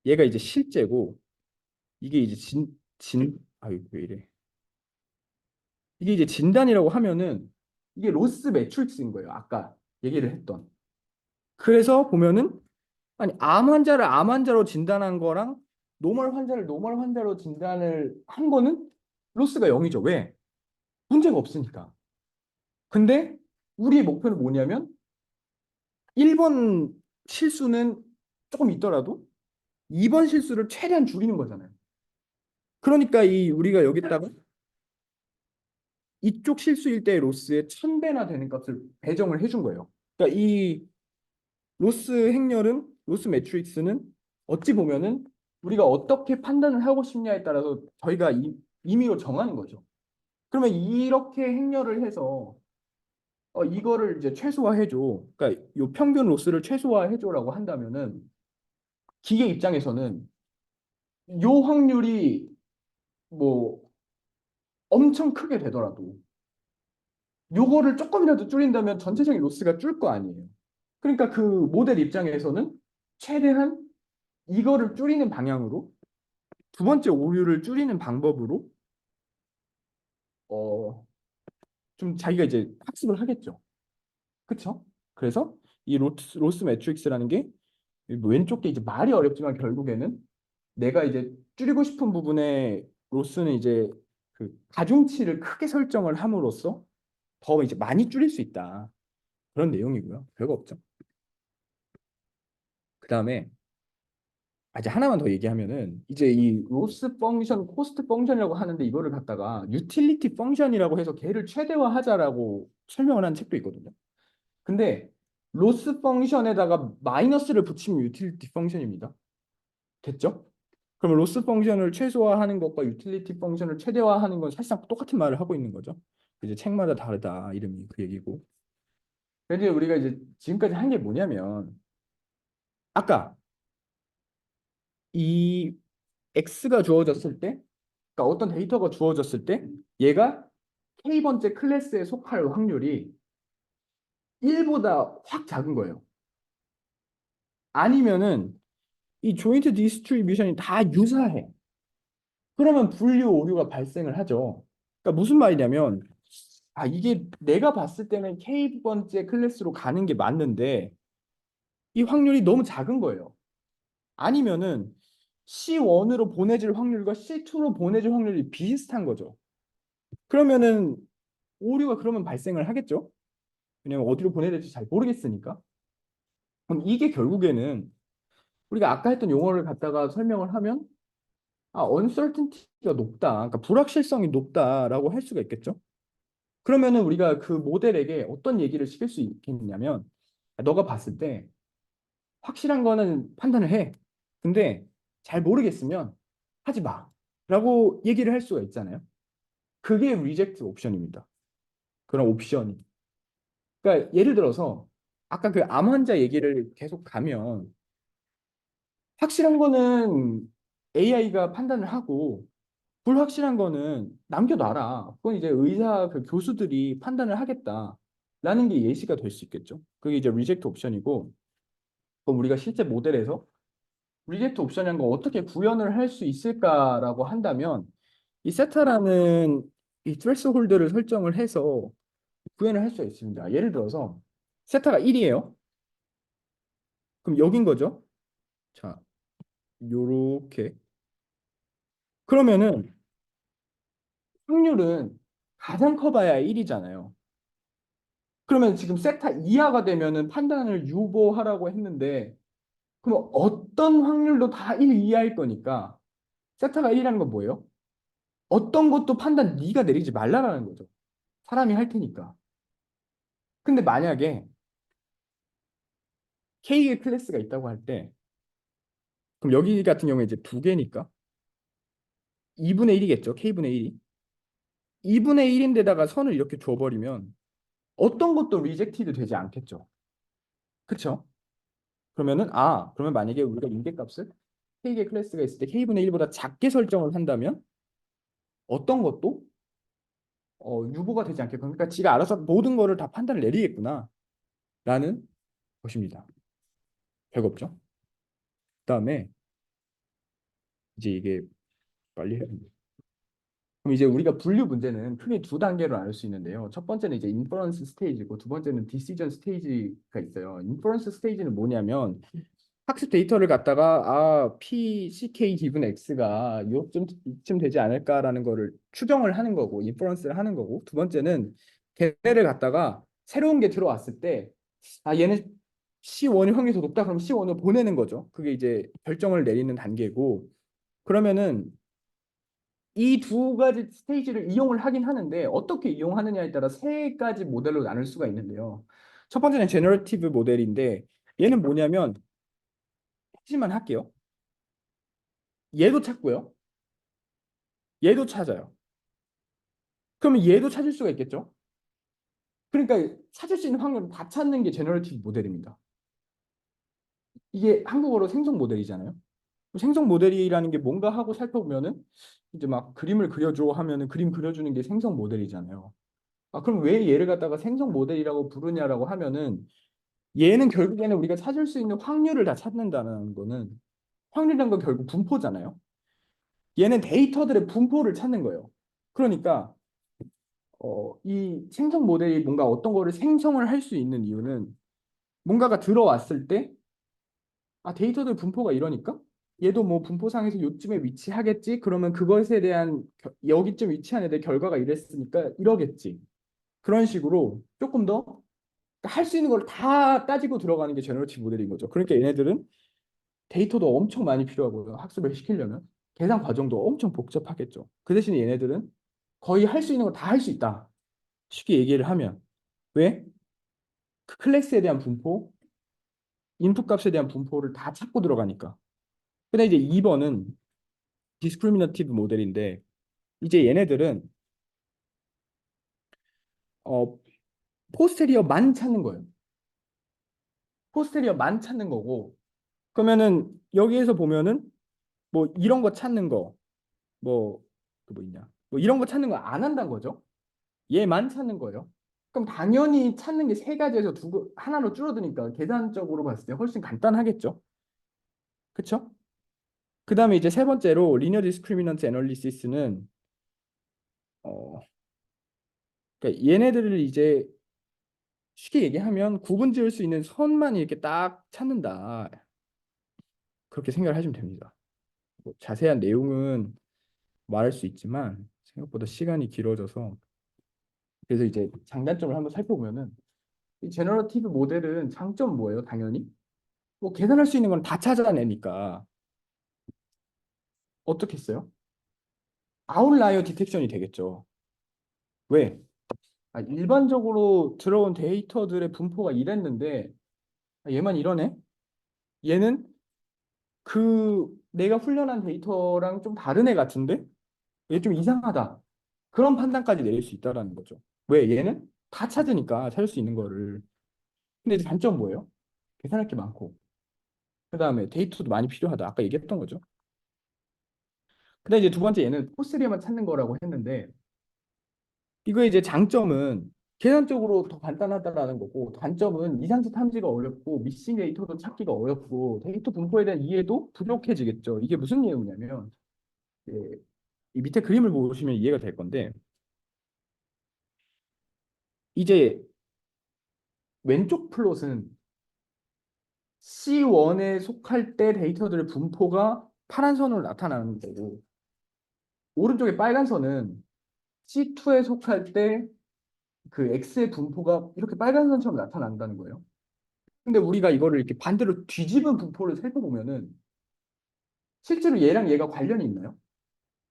얘가 이제 실제고 이게 이제 아유 왜 이래. 이게 이제 진단이라고 하면은 이게 로스 매트릭스인 거예요. 아까 얘기를 했던. 그래서 보면은 아니 암 환자를 암 환자로 진단한 거랑 노멀 환자를 노멀 환자로 진단을 한 거는 로스가 0이죠. 왜? 문제가 없으니까. 근데 우리의 목표는 뭐냐면 1번 실수는 조금 있더라도 2번 실수를 최대한 줄이는 거잖아요. 그러니까 이 우리가 여기다가 이쪽 실수일 때의 로스의 1000배나 되는 값을 배정을 해준 거예요. 그러니까 이 로스 매트릭스는 어찌 보면은 우리가 어떻게 판단을 하고 싶냐에 따라서 저희가 임의로 정하는 거죠. 그러면 이렇게 행렬을 해서 이거를 이제 최소화해줘. 그러니까 요 평균 로스를 최소화해줘라고 한다면은 기계 입장에서는 요 확률이 뭐 엄청 크게 되더라도 요거를 조금이라도 줄인다면 전체적인 로스가 줄 거 아니에요. 그러니까 그 모델 입장에서는 최대한 이거를 줄이는 방향으로 두 번째 오류를 줄이는 방법으로 좀 자기가 이제 학습을 하겠죠. 그쵸? 그래서 이 로스 매트릭스라는 게 왼쪽 게 이제 말이 어렵지만 결국에는 내가 이제 줄이고 싶은 부분에 로스는 이제 그 가중치를 크게 설정을 함으로써 더 이제 많이 줄일 수 있다. 그런 내용이고요. 별거 없죠. 그 다음에 이제 하나만 더 얘기하면은 이제 이 로스 펑션, 코스트 펑션이라고 하는데 이거를 갖다가 유틸리티 펑션이라고 해서 걔를 최대화하자라고 설명을 한 책도 있거든요. 근데 로스 펑션에다가 마이너스를 붙이면 유틸리티 펑션입니다. 됐죠? 그러면 로스 펑션을 최소화하는 것과 유틸리티 펑션을 최대화하는 건 사실상 똑같은 말을 하고 있는 거죠. 이제 책마다 다르다 이름이 그 얘기고. 그래서 우리가 이제 지금까지 한 게 뭐냐면 아까 이 x가 주어졌을 때, 그러니까 어떤 데이터가 주어졌을 때 얘가 k번째 클래스에 속할 확률이 1보다 확 작은 거예요. 아니면은 이 조인트 디스트리뷰션이 다 유사해. 그러면 분류 오류가 발생을 하죠. 그러니까 무슨 말이냐면 이게 내가 봤을 때는 k번째 클래스로 가는 게 맞는데 이 확률이 너무 작은 거예요. 아니면은 C1으로 보내질 확률과 C2로 보내질 확률이 비슷한 거죠. 그러면은 오류가 그러면 발생을 하겠죠. 왜냐면 어디로 보내야 될지 잘 모르겠으니까. 그럼 이게 결국에는 우리가 아까 했던 용어를 갖다가 설명을 하면 uncertainty가 높다. 그러니까 불확실성이 높다라고 할 수가 있겠죠. 그러면은 우리가 그 모델에게 어떤 얘기를 시킬 수 있겠냐면 너가 봤을 때 확실한 거는 판단을 해. 근데 잘 모르겠으면 하지 마. 라고 얘기를 할 수가 있잖아요. 그게 리젝트 옵션입니다. 그런 옵션이. 그러니까 예를 들어서 아까 그 암 환자 얘기를 계속 가면 확실한 거는 AI가 판단을 하고 불확실한 거는 남겨놔라. 그건 이제 의사 그 교수들이 판단을 하겠다라는 게 예시가 될 수 있겠죠. 그게 이제 리젝트 옵션이고 그럼 우리가 실제 모델에서 리젝트 옵션이라는 거 어떻게 구현을 할 수 있을까라고 한다면 이 세타라는 이 트레스홀드를 설정을 해서 구현을 할 수가 있습니다. 예를 들어서 세타가 1이에요. 그럼 여긴 거죠. 자, 요렇게. 그러면은 확률은 가장 커봐야 1이잖아요. 그러면 지금 세타 이하가 되면은 판단을 유보하라고 했는데 그럼 어떤 확률도 다 1 이하일 거니까 세타가 1이라는 건 뭐예요? 어떤 것도 판단 네가 내리지 말라라는 거죠. 사람이 할 테니까. 근데 만약에 K의 클래스가 있다고 할 때 그럼 여기 같은 경우에 이제 두 개니까 2분의 1이겠죠. K분의 1이. 2분의 1인데다가 선을 이렇게 줘버리면 어떤 것도 리젝티드 되지 않겠죠. 그쵸? 그러면은 그러면 만약에 우리가 인계값을 K의 클래스가 있을 때 K분의 1보다 작게 설정을 한다면 어떤 것도 유보가 되지 않겠고 그러니까 지가 알아서 모든 거를 다 판단을 내리겠구나 라는 것입니다. 별거 없죠. 그다음에 이제 이게 빨리 해야 됩니다. 그럼 이제 우리가 분류 문제는 크게 두 단계로 나눌 수 있는데요. 첫 번째는 이제 인퍼런스 스테이지고 두 번째는 디시전 스테이지가 있어요. 인퍼런스 스테이지는 뭐냐면 학습 데이터를 갖다가 P, CK 기분 X가 요쯤 되지 않을까라는 거를 추정을 하는 거고 인퍼런스를 하는 거고 두 번째는 걔네를 갖다가 새로운 게 들어왔을 때 얘는 C1이 확률이 더 높다 그럼 C1을 보내는 거죠. 그게 이제 결정을 내리는 단계고 그러면은 이 두 가지 스테이지를 이용을 하긴 하는데 어떻게 이용하느냐에 따라 세 가지 모델로 나눌 수가 있는데요. 첫 번째는 제너러티브 모델인데 얘는 뭐냐면 하지만 할게요. 얘도 찾고요. 얘도 찾아요. 그러면 얘도 찾을 수가 있겠죠? 그러니까 찾을 수 있는 확률을 다 찾는 게 제너러티브 모델입니다. 이게 한국어로 생성 모델이잖아요. 생성 모델이라는 게 뭔가 하고 살펴보면은 이제 막 그림을 그려줘 하면은 그림 그려주는 게 생성 모델이잖아요. 그럼 왜 얘를 갖다가 생성 모델이라고 부르냐라고 하면은 얘는 결국에는 우리가 찾을 수 있는 확률을 다 찾는다는 거는 확률이란 건 결국 분포잖아요. 얘는 데이터들의 분포를 찾는 거예요. 그러니까 이 생성 모델이 뭔가 어떤 거를 생성을 할 수 있는 이유는 뭔가가 들어왔을 때 데이터들 분포가 이러니까 얘도 뭐 분포상에서 요쯤에 위치하겠지. 그러면 그것에 대한 여기쯤 위치한 애들 결과가 이랬으니까 이러겠지. 그런 식으로 조금 더 할 수 있는 걸 다 따지고 들어가는 게 제너러티브 모델인 거죠. 그러니까 얘네들은 데이터도 엄청 많이 필요하고요. 학습을 시키려면 계산 과정도 엄청 복잡하겠죠. 그 대신에 얘네들은 거의 할 수 있는 거 다 할 수 있다. 쉽게 얘기를 하면 왜? 그 클래스에 대한 분포, 인풋 값에 대한 분포를 다 찾고 들어가니까. 근데 이제 2번은 디스크리미너티브 모델인데 이제 얘네들은 어, 포스테리어만 찾는 거예요. 포스테리어만 찾는 거고 그러면은 여기에서 보면은 뭐 이런 거 찾는 거 뭐 그 뭐 있냐 뭐 이런 거 찾는 거 안 한다는 거죠. 얘만 찾는 거예요. 그럼 당연히 찾는 게 세 가지에서 하나로 줄어드니까 계산적으로 봤을 때 훨씬 간단하겠죠. 그쵸? 그 다음에 이제 세 번째로 리니어 디스크리미넌트 애널리시스는 그러니까 얘네들을 이제 쉽게 얘기하면 구분 지을 수 있는 선만 이렇게 딱 찾는다. 그렇게 생각을 하시면 됩니다. 뭐 자세한 내용은 말할 수 있지만 생각보다 시간이 길어져서 그래서 이제 장단점을 한번 살펴보면은 이 제너러티브 모델은 장점 뭐예요? 당연히 뭐 계산할 수 있는 건 다 찾아내니까 어떻게 했어요? 아웃라이어 디텍션이 되겠죠. 왜? 일반적으로 들어온 데이터들의 분포가 이랬는데 얘만 이러네? 얘는 그 내가 훈련한 데이터랑 좀 다른 애 같은데? 얘 좀 이상하다. 그런 판단까지 내릴 수 있다라는 거죠. 왜? 얘는 다 찾으니까 찾을 수 있는 거를. 근데 이제 단점 뭐예요? 계산할 게 많고. 그 다음에 데이터도 많이 필요하다. 아까 얘기했던 거죠. 근데 이제 두 번째 얘는 포스리어만 찾는 거라고 했는데 이거 이제 장점은 계산적으로 더 간단하다라는 거고 단점은 이상치 탐지가 어렵고 미싱 데이터도 찾기가 어렵고 데이터 분포에 대한 이해도 부족해지겠죠. 이게 무슨 내용이냐면 예, 이 밑에 그림을 보시면 이해가 될 건데 이제 왼쪽 플롯은 C1에 속할 때 데이터들의 분포가 파란 선으로 나타나는 거고 오른쪽에 빨간 선은 C2에 속할 때 그 X의 분포가 이렇게 빨간 선처럼 나타난다는 거예요. 근데 우리가 이거를 이렇게 반대로 뒤집은 분포를 살펴보면은 실제로 얘랑 얘가 관련이 있나요?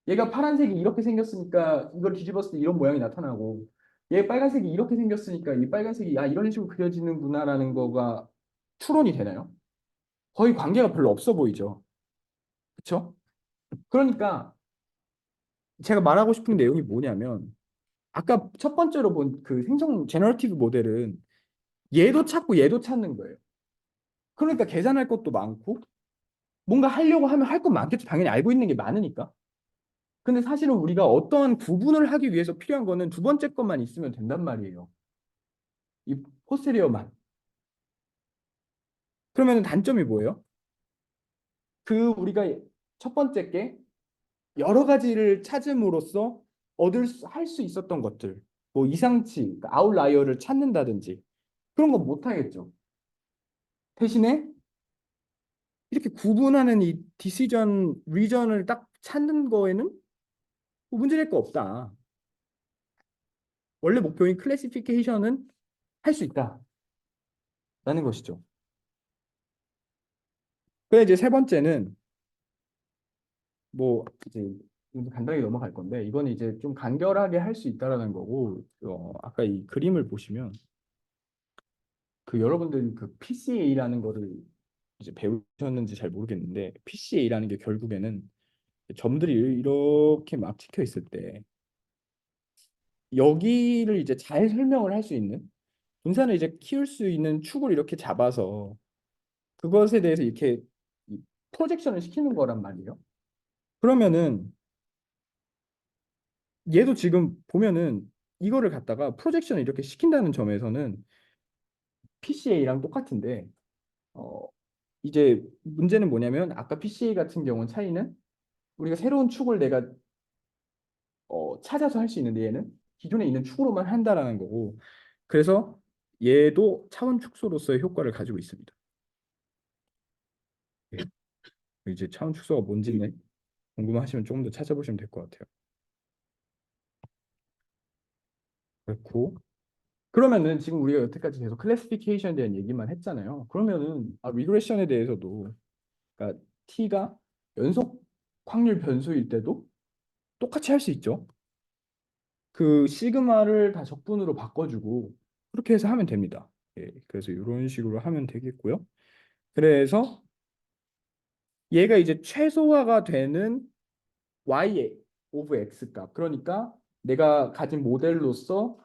얘가 파란색이 이렇게 생겼으니까 이걸 뒤집었을 때 이런 모양이 나타나고 얘 빨간색이 이렇게 생겼으니까 이 빨간색이 이런 식으로 그려지는구나라는 거가 추론이 되나요? 거의 관계가 별로 없어 보이죠. 그렇죠? 그러니까 제가 말하고 싶은 내용이 뭐냐면 아까 첫 번째로 본 그 생성 제너러티브 모델은 얘도 찾고 얘도 찾는 거예요. 그러니까 계산할 것도 많고 뭔가 하려고 하면 할 것 많겠죠. 당연히 알고 있는 게 많으니까. 근데 사실은 우리가 어떠한 구분을 하기 위해서 필요한 거는 두 번째 것만 있으면 된단 말이에요. 이 포스테리어만. 그러면 단점이 뭐예요? 그 우리가 첫 번째 게 여러 가지를 찾음으로써 할 수 있었던 것들, 뭐 이상치, 그러니까 아웃라이어를 찾는다든지 그런 거 못 하겠죠. 대신에 이렇게 구분하는 이 디시전 리전을 딱 찾는 거에는 뭐 문제될 거 없다. 원래 목표인 클래시피케이션은 할 수 있다라는 것이죠. 그래 이제 세 번째는 뭐 이제 간단하게 넘어갈 건데 이건 이제 좀 간결하게 할 수 있다라는 거고 아까 이 그림을 보시면 그 여러분들이 그 PCA라는 거를 이제 배우셨는지 잘 모르겠는데 PCA라는 게 결국에는 점들이 이렇게 막 찍혀 있을 때 여기를 이제 잘 설명을 할 수 있는 분산을 이제 키울 수 있는 축을 이렇게 잡아서 그것에 대해서 이렇게 프로젝션을 시키는 거란 말이에요. 그러면은 얘도 지금 보면은 이거를 갖다가 프로젝션을 이렇게 시킨다는 점에서는 PCA랑 똑같은데 어, 이제 문제는 뭐냐면 아까 PCA 같은 경우는 차이는 우리가 새로운 축을 내가 찾아서 할 수 있는데 얘는 기존에 있는 축으로만 한다라는 거고 그래서 얘도 차원 축소로서의 효과를 가지고 있습니다. 예. 이제 차원 축소가 뭔지는 궁금하시면 조금 더 찾아보시면 될 것 같아요. 그렇고 그러면은 지금 우리가 여태까지 계속 클래시피케이션에 대한 얘기만 했잖아요. 그러면은 리그레션에 대해서도 그러니까 t가 연속 확률 변수일 때도 똑같이 할 수 있죠. 그 시그마를 다 적분으로 바꿔주고 그렇게 해서 하면 됩니다. 예, 그래서 이런 식으로 하면 되겠고요. 그래서 얘가 이제 최소화가 되는 y 오브 x 값. 그러니까 내가 가진 모델로서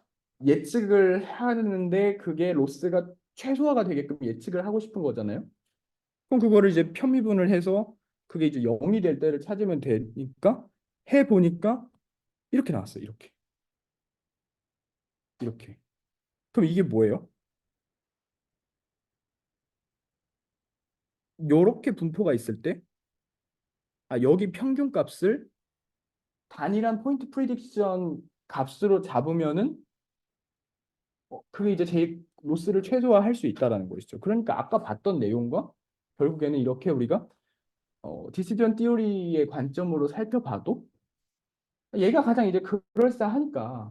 예측을 하는데 그게 로스가 최소화가 되게끔 예측을 하고 싶은 거잖아요. 그럼 그거를 이제 편미분을 해서 그게 이제 0이 될 때를 찾으면 되니까 해 보니까 이렇게 나왔어요. 이렇게. 이렇게. 그럼 이게 뭐예요? 요렇게 분포가 있을 때 여기 평균 값을 단일한 포인트 프리딕션 값으로 잡으면은 그게 이제 제일 로스를 최소화할 수 있다라는 것이죠. 그러니까 아까 봤던 내용과 결국에는 이렇게 우리가 디시전 티어리의 관점으로 살펴봐도 얘가 가장 이제 그럴싸하니까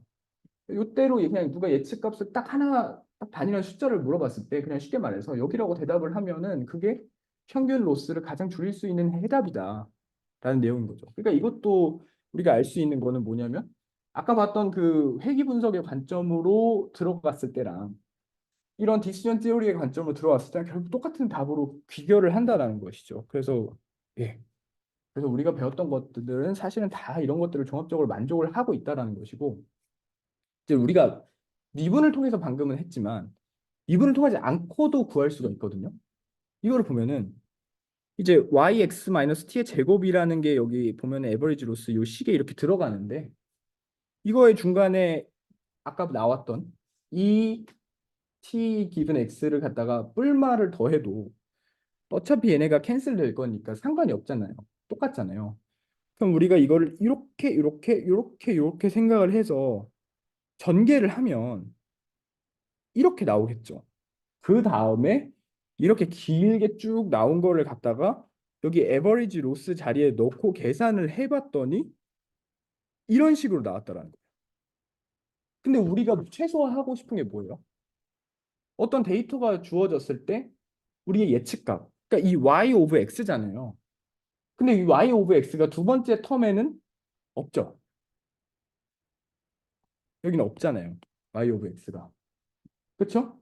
이때로 그냥 누가 예측값을 딱 하나 딱 단일한 숫자를 물어봤을 때 그냥 쉽게 말해서 여기라고 대답을 하면은 그게 평균 로스를 가장 줄일 수 있는 해답이다라는 내용인 거죠. 그러니까 이것도 우리가 알 수 있는 거는 뭐냐면 아까 봤던 그 회귀 분석의 관점으로 들어갔을 때랑 이런 디시전 티어리의 관점으로 들어왔을 때는 결국 똑같은 답으로 귀결을 한다라는 것이죠. 그래서 예. 그래서 우리가 배웠던 것들은 사실은 다 이런 것들을 종합적으로 만족을 하고 있다라는 것이고 이제 우리가 미분을 통해서 방금은 했지만 미분을 통하지 않고도 구할 수가 있거든요. 이거를 보면은 이제 yx-t의 제곱이라는 게 여기 보면 에버리지 로스 요 식에 이렇게 들어가는데 이거의 중간에 아까 나왔던 이 t 기분 x를 갖다가 뿔마를 더해도 어차피 얘네가 캔슬 될 거니까 상관이 없잖아요. 똑같잖아요. 그럼 우리가 이거를 이렇게 생각을 해서 전개를 하면 이렇게 나오겠죠. 그 다음에 이렇게 길게 쭉 나온 거를 갖다가 여기 에버리지 로스 자리에 넣고 계산을 해봤더니 이런 식으로 나왔다라는 거예요. 근데 우리가 최소화하고 싶은 게 뭐예요? 어떤 데이터가 주어졌을 때 우리의 예측값, 그러니까 이 y 오브 x잖아요. 근데 이 y 오브 x가 두 번째 텀에는 없죠. 여기는 없잖아요. y 오브 x가. 그렇죠?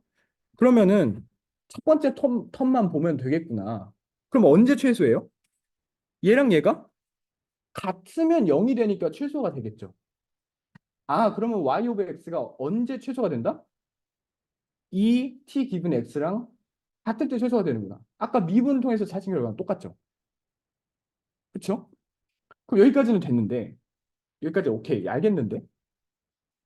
그러면은 첫 번째 텀만 보면 되겠구나. 그럼 언제 최소예요? 얘랑 얘가 같으면 0이 되니까 최소가 되겠죠. 그러면 y 오브 x가 언제 최소가 된다? 이 t 기분 x랑 같을 때 최소가 되는구나. 아까 미분을 통해서 찾은 결과랑 똑같죠. 그렇죠? 그럼 여기까지는 됐는데 여기까지 오케이 알겠는데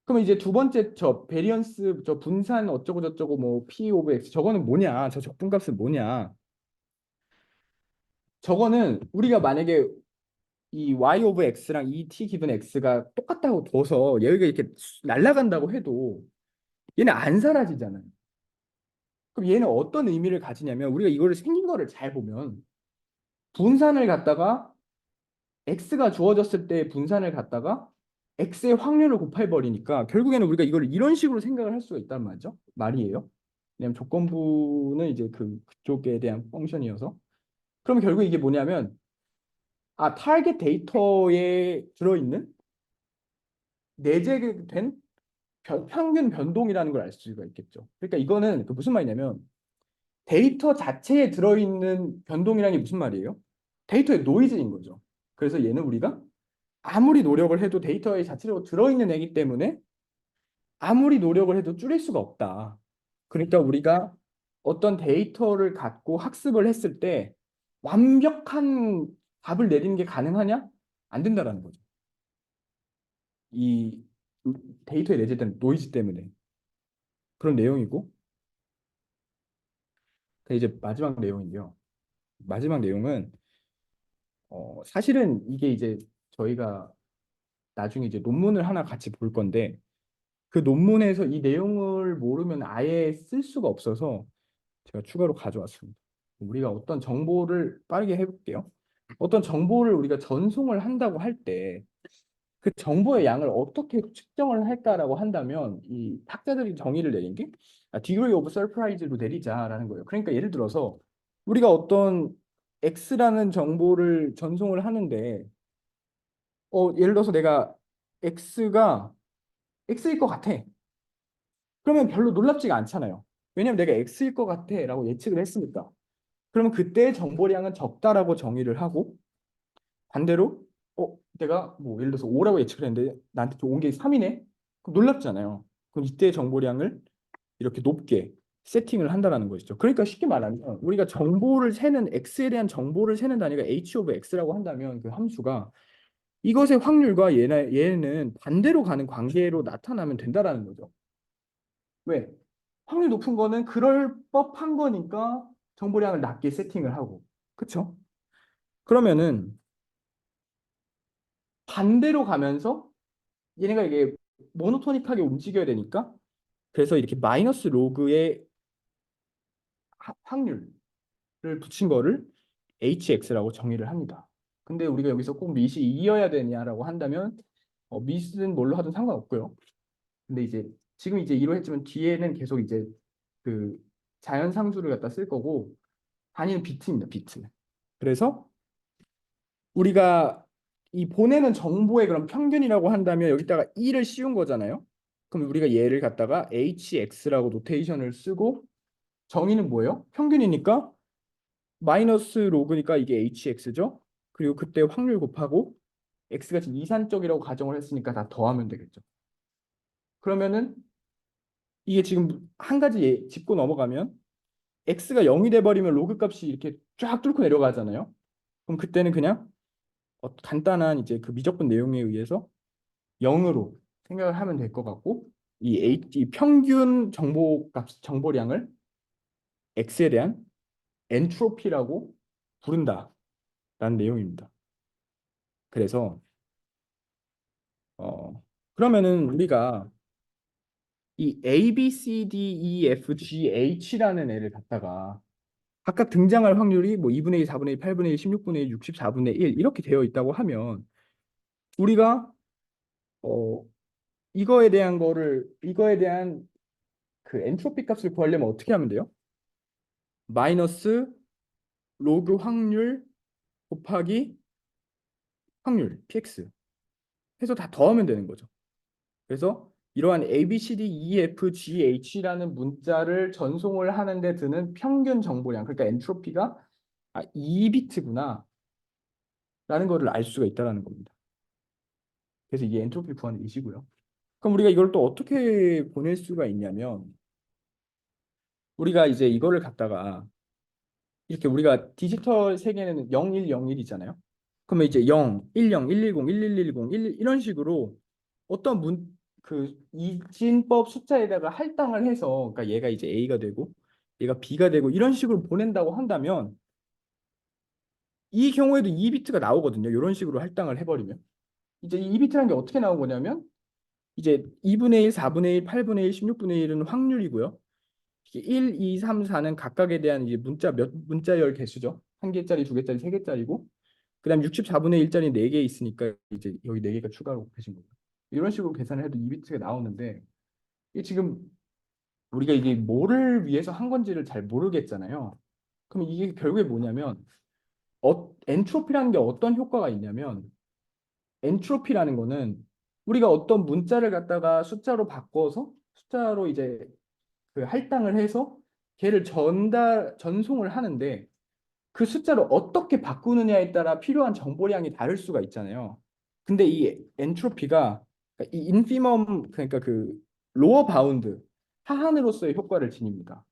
그러면 이제 두 번째 저 베리언스 저 분산 어쩌고 저쩌고 뭐 p 오브 x 저거는 뭐냐? 저 적분값은 뭐냐? 저거는 우리가 만약에 이 y 오브 x랑 이 t 기분 x가 똑같다고 둬서 여기가 이렇게 날아간다고 해도 얘는 안 사라지잖아요. 그럼 얘는 어떤 의미를 가지냐면 우리가 이거를 생긴 거를 잘 보면 분산을 갖다가 x가 주어졌을 때 분산을 갖다가 x의 확률을 곱해 버리니까 결국에는 우리가 이걸 이런 식으로 생각을 할 수가 있단 말이에요. 왜냐면 조건부는 이제 그쪽에 대한 펑션이어서 그럼 결국 이게 뭐냐면 타겟 데이터에 들어있는 내재된 평균 변동이라는 걸 알 수가 있겠죠. 그러니까 이거는 그 무슨 말이냐면 데이터 자체에 들어있는 변동이라는 게 무슨 말이에요? 데이터의 노이즈인 거죠. 그래서 얘는 우리가 아무리 노력을 해도 데이터에 자체적으로 들어있는 애기 때문에 아무리 노력을 해도 줄일 수가 없다. 그러니까 우리가 어떤 데이터를 갖고 학습을 했을 때 완벽한 답을 내리는 게 가능하냐? 안 된다라는 거죠. 이 데이터에 내재된 노이즈 때문에 그런 내용이고 이제 마지막 내용인데요. 마지막 내용은 사실은 이게 이제 저희가 나중에 이제 논문을 하나 같이 볼 건데 그 논문에서 이 내용을 모르면 아예 쓸 수가 없어서 제가 추가로 가져왔습니다. 우리가 어떤 정보를 빠르게 해볼게요. 어떤 정보를 우리가 전송을 한다고 할 때 그 정보의 양을 어떻게 측정을 할까라고 한다면 이 학자들이 정의를 내린 게 degree of surprise로 내리자라는 거예요. 그러니까 예를 들어서 우리가 어떤 X라는 정보를 전송을 하는데 예를 들어서 내가 X가 X일 것 같아. 그러면 별로 놀랍지가 않잖아요. 왜냐면 내가 X일 것 같아라고 예측을 했으니까. 그러면 그때 정보량은 적다라고 정의를 하고 반대로 내가 뭐 예를 들어서 5라고 예측을 했는데 나한테 온 게 3이네? 그럼 놀랍잖아요. 그럼 이때 정보량을 이렇게 높게 세팅을 한다라는 것이죠. 그러니까 쉽게 말하면 우리가 정보를 세는 X에 대한 정보를 세는 단위가 H of X라고 한다면 그 함수가 이것의 확률과 얘는 반대로 가는 관계로 나타나면 된다라는 거죠. 왜? 확률 높은 거는 그럴 법한 거니까 정보량을 낮게 세팅을 하고. 그쵸? 그러면은 반대로 가면서 얘네가 이게 모노토닉하게 움직여야 되니까 그래서 이렇게 마이너스 로그의 확률을 붙인 거를 hx라고 정의를 합니다. 근데 우리가 여기서 꼭 밑이 2여야 되냐라고 한다면 밑은 뭘로 하든 상관없고요. 근데 이제 지금 이제 2로 했지만 뒤에는 계속 이제 그 자연 상수를 갖다 쓸 거고 단위는 비트입니다. 비트. 그래서 우리가 이 보내는 정보의 그런 평균이라고 한다면 여기다가 2를 씌운 거잖아요. 그럼 우리가 얘를 갖다가 hx라고 노테이션을 쓰고 정의는 뭐예요? 평균이니까 마이너스 로그니까 이게 hx죠. 그리고 그때 확률 곱하고 x가 지금 이산적이라고 가정을 했으니까 다 더하면 되겠죠. 그러면은 이게 지금 한 가지 짚고 넘어가면 x가 0이 돼버리면 로그 값이 이렇게 쫙 뚫고 내려가잖아요. 그럼 그때는 그냥 간단한 이제 그 미적분 내용에 의해서 0으로 생각을 하면 될 것 같고 이 평균 정보량을 x에 대한 엔트로피라고 부른다라는 내용입니다. 그래서 그러면은 우리가 이 A, B, C, D, E, F, G, H라는 애를 갖다가 각각 등장할 확률이 뭐 2분의 1, 4분의 1, 8분의 1, 16분의 1, 64분의 1 이렇게 되어 있다고 하면 우리가 어, 이거에 대한 그 엔트로피 값을 구하려면 어떻게 하면 돼요? 마이너스 로그 확률 곱하기 확률 px 해서 다 더하면 되는 거죠. 그래서 이러한 A, B, C, D, E, F, G, H라는 문자를 전송을 하는데 드는 평균 정보량, 그러니까 엔트로피가 2비트구나 라는 거를 알 수가 있다는 겁니다. 그래서 이게 엔트로피 구하는 이시고요. 그럼 우리가 이걸 또 어떻게 보낼 수가 있냐면 우리가 이제 이거를 갖다가 이렇게 우리가 디지털 세계는 0, 1, 0, 1이잖아요. 그러면 이제 0, 10, 110, 1110, 11 이런 식으로 어떤 그 이진법 숫자에다가 할당을 해서 그러니까 얘가 이제 A가 되고 얘가 B가 되고 이런 식으로 보낸다고 한다면 이 경우에도 2비트가 나오거든요. 이런 식으로 할당을 해버리면 이제 이 2비트라는 게 어떻게 나온 거냐면 이제 2분의 1, 4분의 1, 8분의 1, 16분의 1은 확률이고요. 1, 2, 3, 4는 각각에 대한 이제 문자열 개수죠. 한 개짜리, 두 개짜리, 세 개짜리고 그다음 64분의 1짜리 4개 있으니까 이제 여기 4개가 추가로 곱해진 거예요. 이런 식으로 계산을 해도 2비트가 나오는데 이게 지금 우리가 이게 뭐를 위해서 한 건지를 잘 모르겠잖아요. 그럼 이게 결국에 뭐냐면 엔트로피라는 게 어떤 효과가 있냐면 엔트로피라는 거는 우리가 어떤 문자를 갖다가 숫자로 바꿔서 숫자로 이제 그 할당을 해서 걔를 전송을 하는데 그 숫자를 어떻게 바꾸느냐에 따라 필요한 정보량이 다를 수가 있잖아요. 근데 이 엔트로피가 이 인피멈 그러니까 그 로어 바운드 하한으로서의 효과를 지닙니다.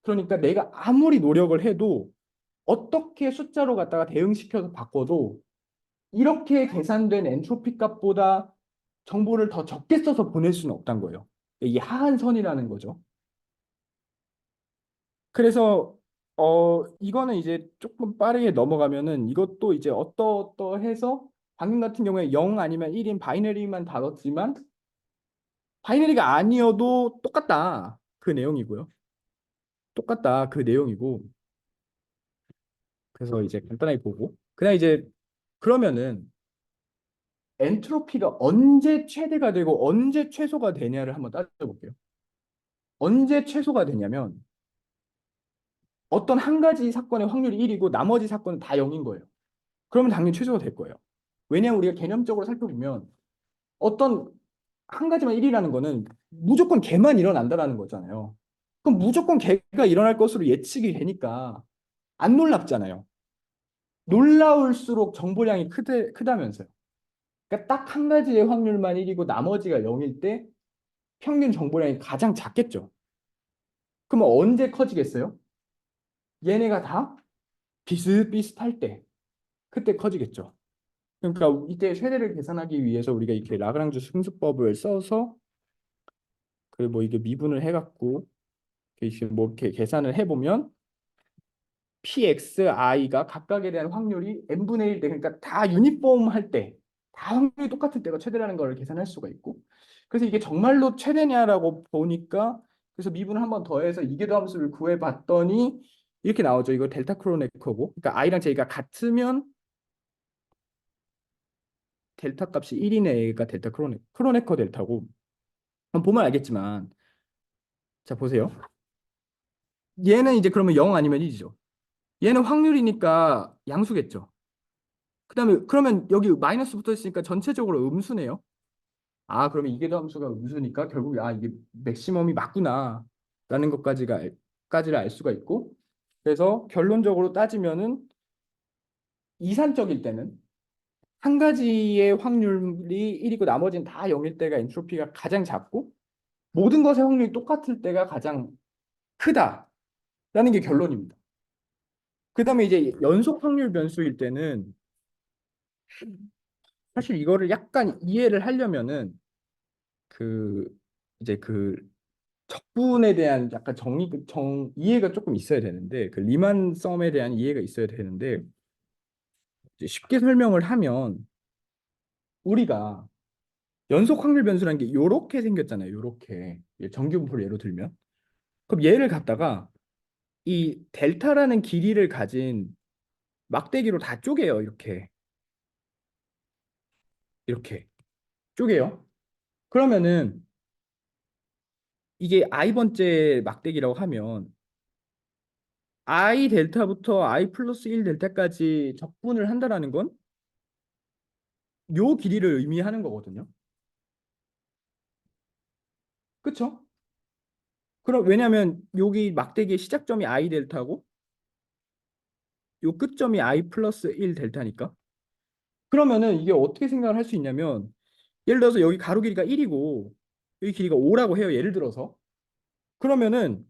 그러니까 내가 아무리 노력을 해도 어떻게 숫자로 갖다가 대응시켜서 바꿔도 이렇게 계산된 엔트로피 값보다 정보를 더 적게 써서 보낼 수는 없다는 거예요. 이게 하한선이라는 거죠. 그래서 이거는 이제 조금 빠르게 넘어가면은 이것도 이제 어떠해서 방금 같은 경우에 0 아니면 1인 바이너리만 다뤘지만 바이너리가 아니어도 똑같다. 그 내용이고요. 똑같다. 그 내용이고. 그래서 이제 간단하게 보고. 그냥 이제 그러면은 엔트로피가 언제 최대가 되고 언제 최소가 되냐를 한번 따져볼게요. 언제 최소가 되냐면 어떤 한 가지 사건의 확률이 1이고 나머지 사건은 다 0인 거예요. 그러면 당연히 최소가 될 거예요. 왜냐하면 우리가 개념적으로 살펴보면 어떤 한 가지만 1이라는 거는 무조건 걔만 일어난다라는 거잖아요. 그럼 무조건 걔가 일어날 것으로 예측이 되니까 안 놀랍잖아요. 놀라울수록 정보량이 크다면서요. 그러니까 딱 한 가지의 확률만 1이고 나머지가 0일 때 평균 정보량이 가장 작겠죠. 그러면 언제 커지겠어요? 얘네가 다 비슷비슷할 때 그때 커지겠죠. 그러니까 이때 최대를 계산하기 위해서 우리가 이렇게 라그랑주 승수법을 써서 그 뭐 이게 미분을 해갖고 이렇게 뭐 이렇게 계산을 해보면 pxi가 각각에 대한 확률이 n분의 1 때, 그러니까 다 유니폼 할 때, 다 확률이 똑같을 때가 최대라는 걸 계산할 수가 있고, 그래서 이게 정말로 최대냐라고 보니까 그래서 미분을 한 번 더해서 이계도함수를 구해봤더니 이렇게 나오죠. 이거 델타 크로네커고, 그러니까 i랑 j가 같으면 델타 값이 1인 애가 델타 크로네커 델타고, 보면 알겠지만, 자 보세요. 얘는 이제 그러면 0 아니면 1이죠. 얘는 확률이니까 양수겠죠. 그다음에 그러면 여기 마이너스 붙어 있으니까 전체적으로 음수네요. 아, 그러면 이계도 함수가 음수니까 결국 이게 맥시멈이 맞구나 라는 까지를 알 수가 있고, 그래서 결론적으로 따지면은 이산적일 때는 한 가지의 확률이 1이고 나머지는 다 0일 때가 엔트로피가 가장 작고 모든 것의 확률이 똑같을 때가 가장 크다라는 게 결론입니다. 그다음에 이제 연속 확률 변수일 때는 사실 이거를 약간 이해를 하려면은 그 이제 그 적분에 대한 약간 이해가 조금 있어야 되는데 그 리만 썸에 대한 이해가 있어야 되는데 이제 쉽게 설명을 하면 우리가 연속 확률 변수라는 게 요렇게 생겼잖아요. 요렇게 정규분포를 예로 들면 그럼 얘를 갖다가 이 델타라는 길이를 가진 막대기로 다 쪼개요. 이렇게 쪼개요. 그러면은 이게 i번째 막대기라고 하면 i 델타부터 i 플러스 1 델타까지 적분을 한다라는 건 요 길이를 의미하는 거거든요. 그쵸? 그럼 왜냐면 여기 막대기의 시작점이 i 델타고 요 끝점이 i 플러스 1 델타니까. 그러면은 이게 어떻게 생각을 할 수 있냐면 예를 들어서 여기 가로 길이가 1이고 여기 길이가 5라고 해요. 예를 들어서. 그러면은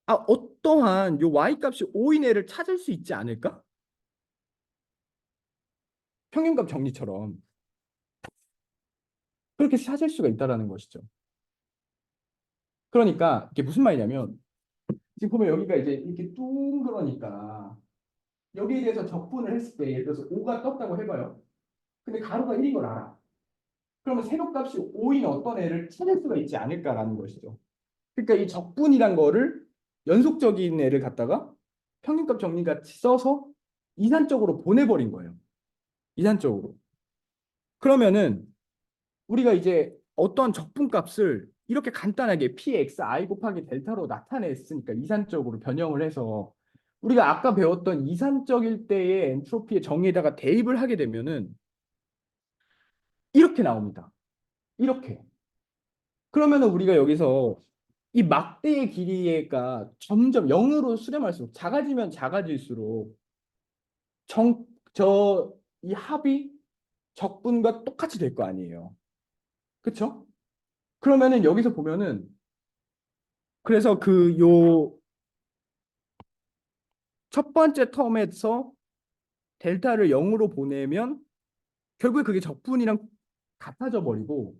어떠한 요 y 값이 5인 애를 찾을 수 있지 않을까? 평균값 정리처럼. 그렇게 찾을 수가 있다라는 것이죠. 그러니까 이게 무슨 말이냐면 지금 보면 여기가 이제 이렇게 둥그러니까 여기에 대해서 적분을 했을 때 예를 들어서 5가 떴다고 해봐요. 근데 가로가 1인 걸 알아. 그러면 세로값이 5인 어떤 애를 찾을 수가 있지 않을까라는 것이죠. 그러니까 이 적분이란 거를 연속적인 애를 갖다가 평균값 정리같이 써서 이산적으로 보내버린 거예요. 이산적으로. 그러면은 우리가 이제 어떤 적분값을 이렇게 간단하게 pxi 곱하기 델타로 나타냈으니까 이산적으로 변형을 해서 우리가 아까 배웠던 이산적일 때의 엔트로피의 정의에다가 대입을 하게 되면은 이렇게 나옵니다. 이렇게. 그러면은 우리가 여기서 이 막대의 길이가 점점 0으로 수렴할수록 작아지면 작아질수록 이 합이 적분과 똑같이 될 거 아니에요. 그쵸? 그러면은 여기서 보면은 그래서 그 요 첫 번째 텀에서 델타를 0으로 보내면 결국에 그게 적분이랑 같아져 버리고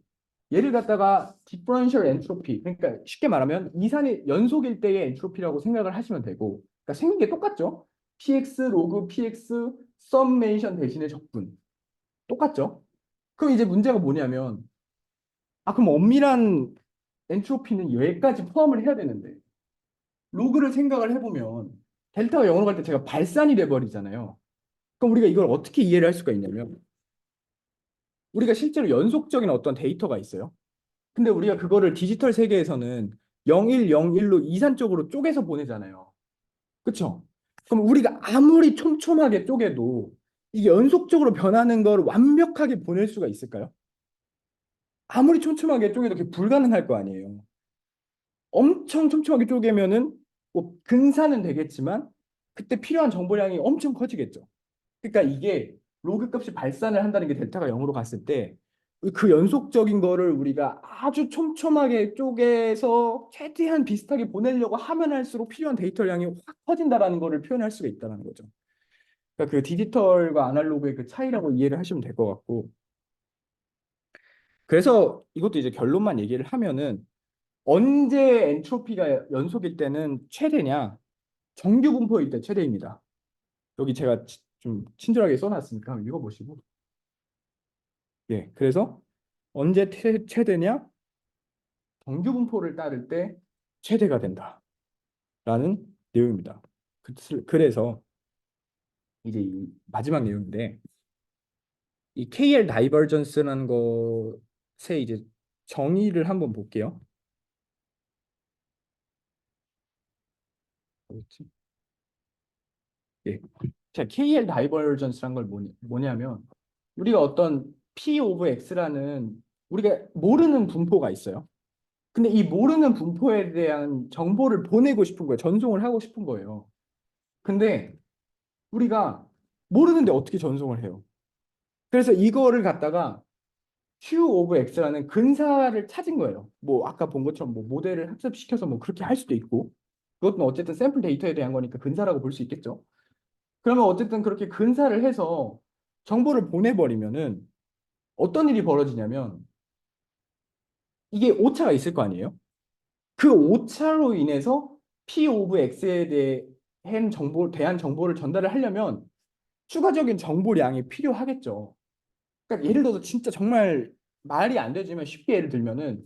얘를 갖다가 디퍼런셜 엔트로피 그러니까 쉽게 말하면 이산의 연속일 때의 엔트로피라고 생각을 하시면 되고 그러니까 생긴 게 똑같죠? px 로그 px 서메이션 대신에 적분 똑같죠? 그럼 이제 문제가 뭐냐면 그럼 엄밀한 엔트로피는 여기까지 포함을 해야 되는데 로그를 생각을 해보면 델타가 0으로 갈 때 제가 발산이 돼버리잖아요. 그럼 우리가 이걸 어떻게 이해를 할 수가 있냐면 우리가 실제로 연속적인 어떤 데이터가 있어요. 근데 우리가 그거를 디지털 세계에서는 0101로 이산적으로 쪼개서 보내잖아요. 그쵸? 그럼 우리가 아무리 촘촘하게 쪼개도 이게 연속적으로 변하는 걸 완벽하게 보낼 수가 있을까요? 아무리 촘촘하게 쪼개도 그게 불가능할 거 아니에요. 엄청 촘촘하게 쪼개면은 뭐 근사는 되겠지만 그때 필요한 정보량이 엄청 커지겠죠. 그러니까 이게 로그 값이 발산을 한다는 게 델타가 0으로 갔을 때 그 연속적인 거를 우리가 아주 촘촘하게 쪼개서 최대한 비슷하게 보내려고 하면 할수록 필요한 데이터량이 확 커진다라는 거를 표현할 수가 있다는 거죠. 그러니까 그 디지털과 아날로그의 그 차이라고 이해를 하시면 될 것 같고 그래서 이것도 이제 결론만 얘기를 하면은 언제 엔트로피가 연속일 때는 최대냐 정규 분포일 때 최대입니다. 여기 제가 좀 친절하게 써놨으니까 한번 읽어보시고 그래서 언제 최대냐 정규 분포를 따를 때 최대가 된다라는 내용입니다. 그래서 이제 이 마지막 내용인데 이 KL 다이버전스라는 것의 이제 정의를 한번 볼게요. 뭐였지? 자, KL 다이버전스란 걸 뭐냐면 우리가 어떤 P 오브 X라는 우리가 모르는 분포가 있어요. 근데 이 모르는 분포에 대한 정보를 보내고 싶은 거예요. 전송을 하고 싶은 거예요. 근데 우리가 모르는데 어떻게 전송을 해요? 그래서 이거를 갖다가 Q 오브 X라는 근사를 찾은 거예요. 뭐 아까 본 것처럼 뭐 모델을 학습시켜서 뭐 그렇게 할 수도 있고 그것도 어쨌든 샘플 데이터에 대한 거니까 근사라고 볼 수 있겠죠. 그러면 어쨌든 그렇게 근사를 해서 정보를 보내버리면은 어떤 일이 벌어지냐면 이게 오차가 있을 거 아니에요? 그 오차로 인해서 P 오브 X에 대한 정보를 전달을 하려면 추가적인 정보량이 필요하겠죠. 그러니까 예를 들어서 진짜 정말 말이 안 되지만 쉽게 예를 들면은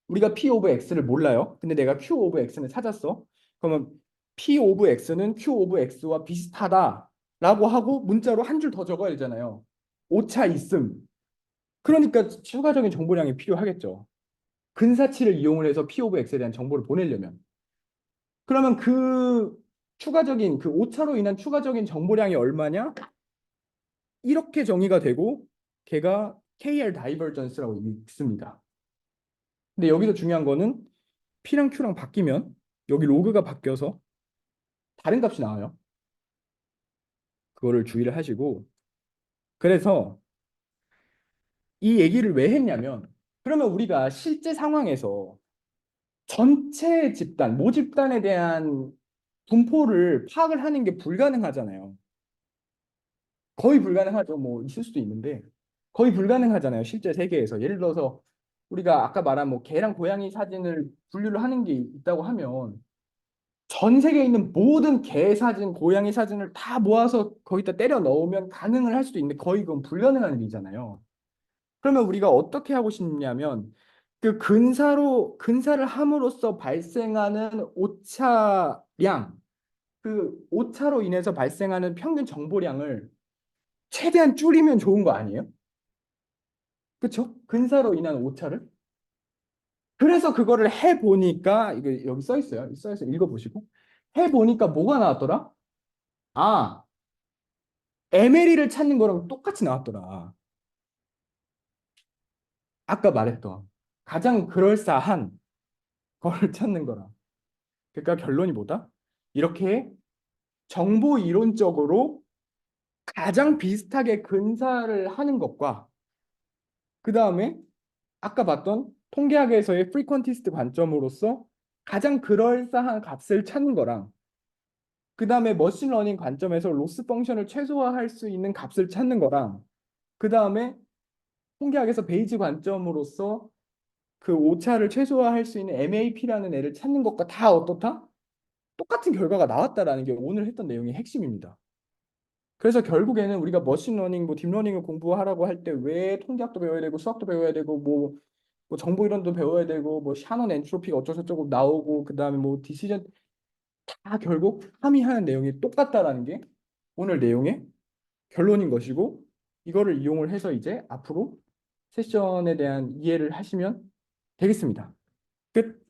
우리가 P 오브 X를 몰라요. 근데 내가 Q 오브 X는 찾았어. 그러면 P 오브 X는 Q 오브 X와 비슷하다라고 하고 문자로 한 줄 더 적어야 되잖아요. 오차 있음. 그러니까 추가적인 정보량이 필요하겠죠. 근사치를 이용을 해서 P 오브 X에 대한 정보를 보내려면. 그러면 그 오차로 인한 추가적인 정보량이 얼마냐? 이렇게 정의가 되고 걔가 KR 다이버전스라고 읽습니다. 근데 여기서 중요한 거는 P랑 Q랑 바뀌면 여기 로그가 바뀌어서 다른 값이 나와요. 그거를 주의를 하시고 그래서 이 얘기를 왜 했냐면 그러면 우리가 실제 상황에서 전체 집단, 모집단에 대한 분포를 파악을 하는 게 불가능하잖아요. 거의 불가능하죠. 뭐 있을 수도 있는데 거의 불가능하잖아요. 실제 세계에서. 예를 들어서 우리가 아까 말한 뭐 개랑 고양이 사진을 분류를 하는 게 있다고 하면 전 세계에 있는 모든 개 사진, 고양이 사진을 다 모아서 거기다 때려 넣으면 가능을 할 수도 있는데 거의 그건 불가능한 일이잖아요. 그러면 우리가 어떻게 하고 싶냐면 그 근사를 함으로써 발생하는 오차량, 그 오차로 인해서 발생하는 평균 정보량을 최대한 줄이면 좋은 거 아니에요? 그렇죠? 근사로 인한 오차를. 그래서 그거를 해보니까 이거 여기 써 있어요. 써 있어 읽어보시고 해보니까 뭐가 나왔더라? 아, MLE를 찾는 거랑 똑같이 나왔더라. 아까 말했던 가장 그럴싸한 거를 찾는 거라. 그러니까 결론이 뭐다? 이렇게 정보 이론적으로 가장 비슷하게 근사를 하는 것과 그 다음에 아까 봤던 통계학에서의 프리퀀티스트 관점으로서 가장 그럴싸한 값을 찾는 거랑 그 다음에 머신러닝 관점에서 로스 펑션을 최소화할 수 있는 값을 찾는 거랑 그 다음에 통계학에서 베이지 관점으로서 그 오차를 최소화할 수 있는 MAP라는 애를 찾는 것과 다 어떻다? 똑같은 결과가 나왔다라는 게 오늘 했던 내용의 핵심입니다. 그래서 결국에는 우리가 머신러닝, 뭐 딥러닝을 공부하라고 할 때 왜 통계학도 배워야 되고 수학도 배워야 되고 뭐 정보 이론도 배워야 되고 뭐 샤넌 엔트로피가 어쩌고저쩌고 나오고 그다음에 뭐 디시전 다 결국 함의하는 내용이 똑같다라는 게 오늘 내용의 결론인 것이고 이거를 이용을 해서 이제 앞으로 세션에 대한 이해를 하시면 되겠습니다. 끝.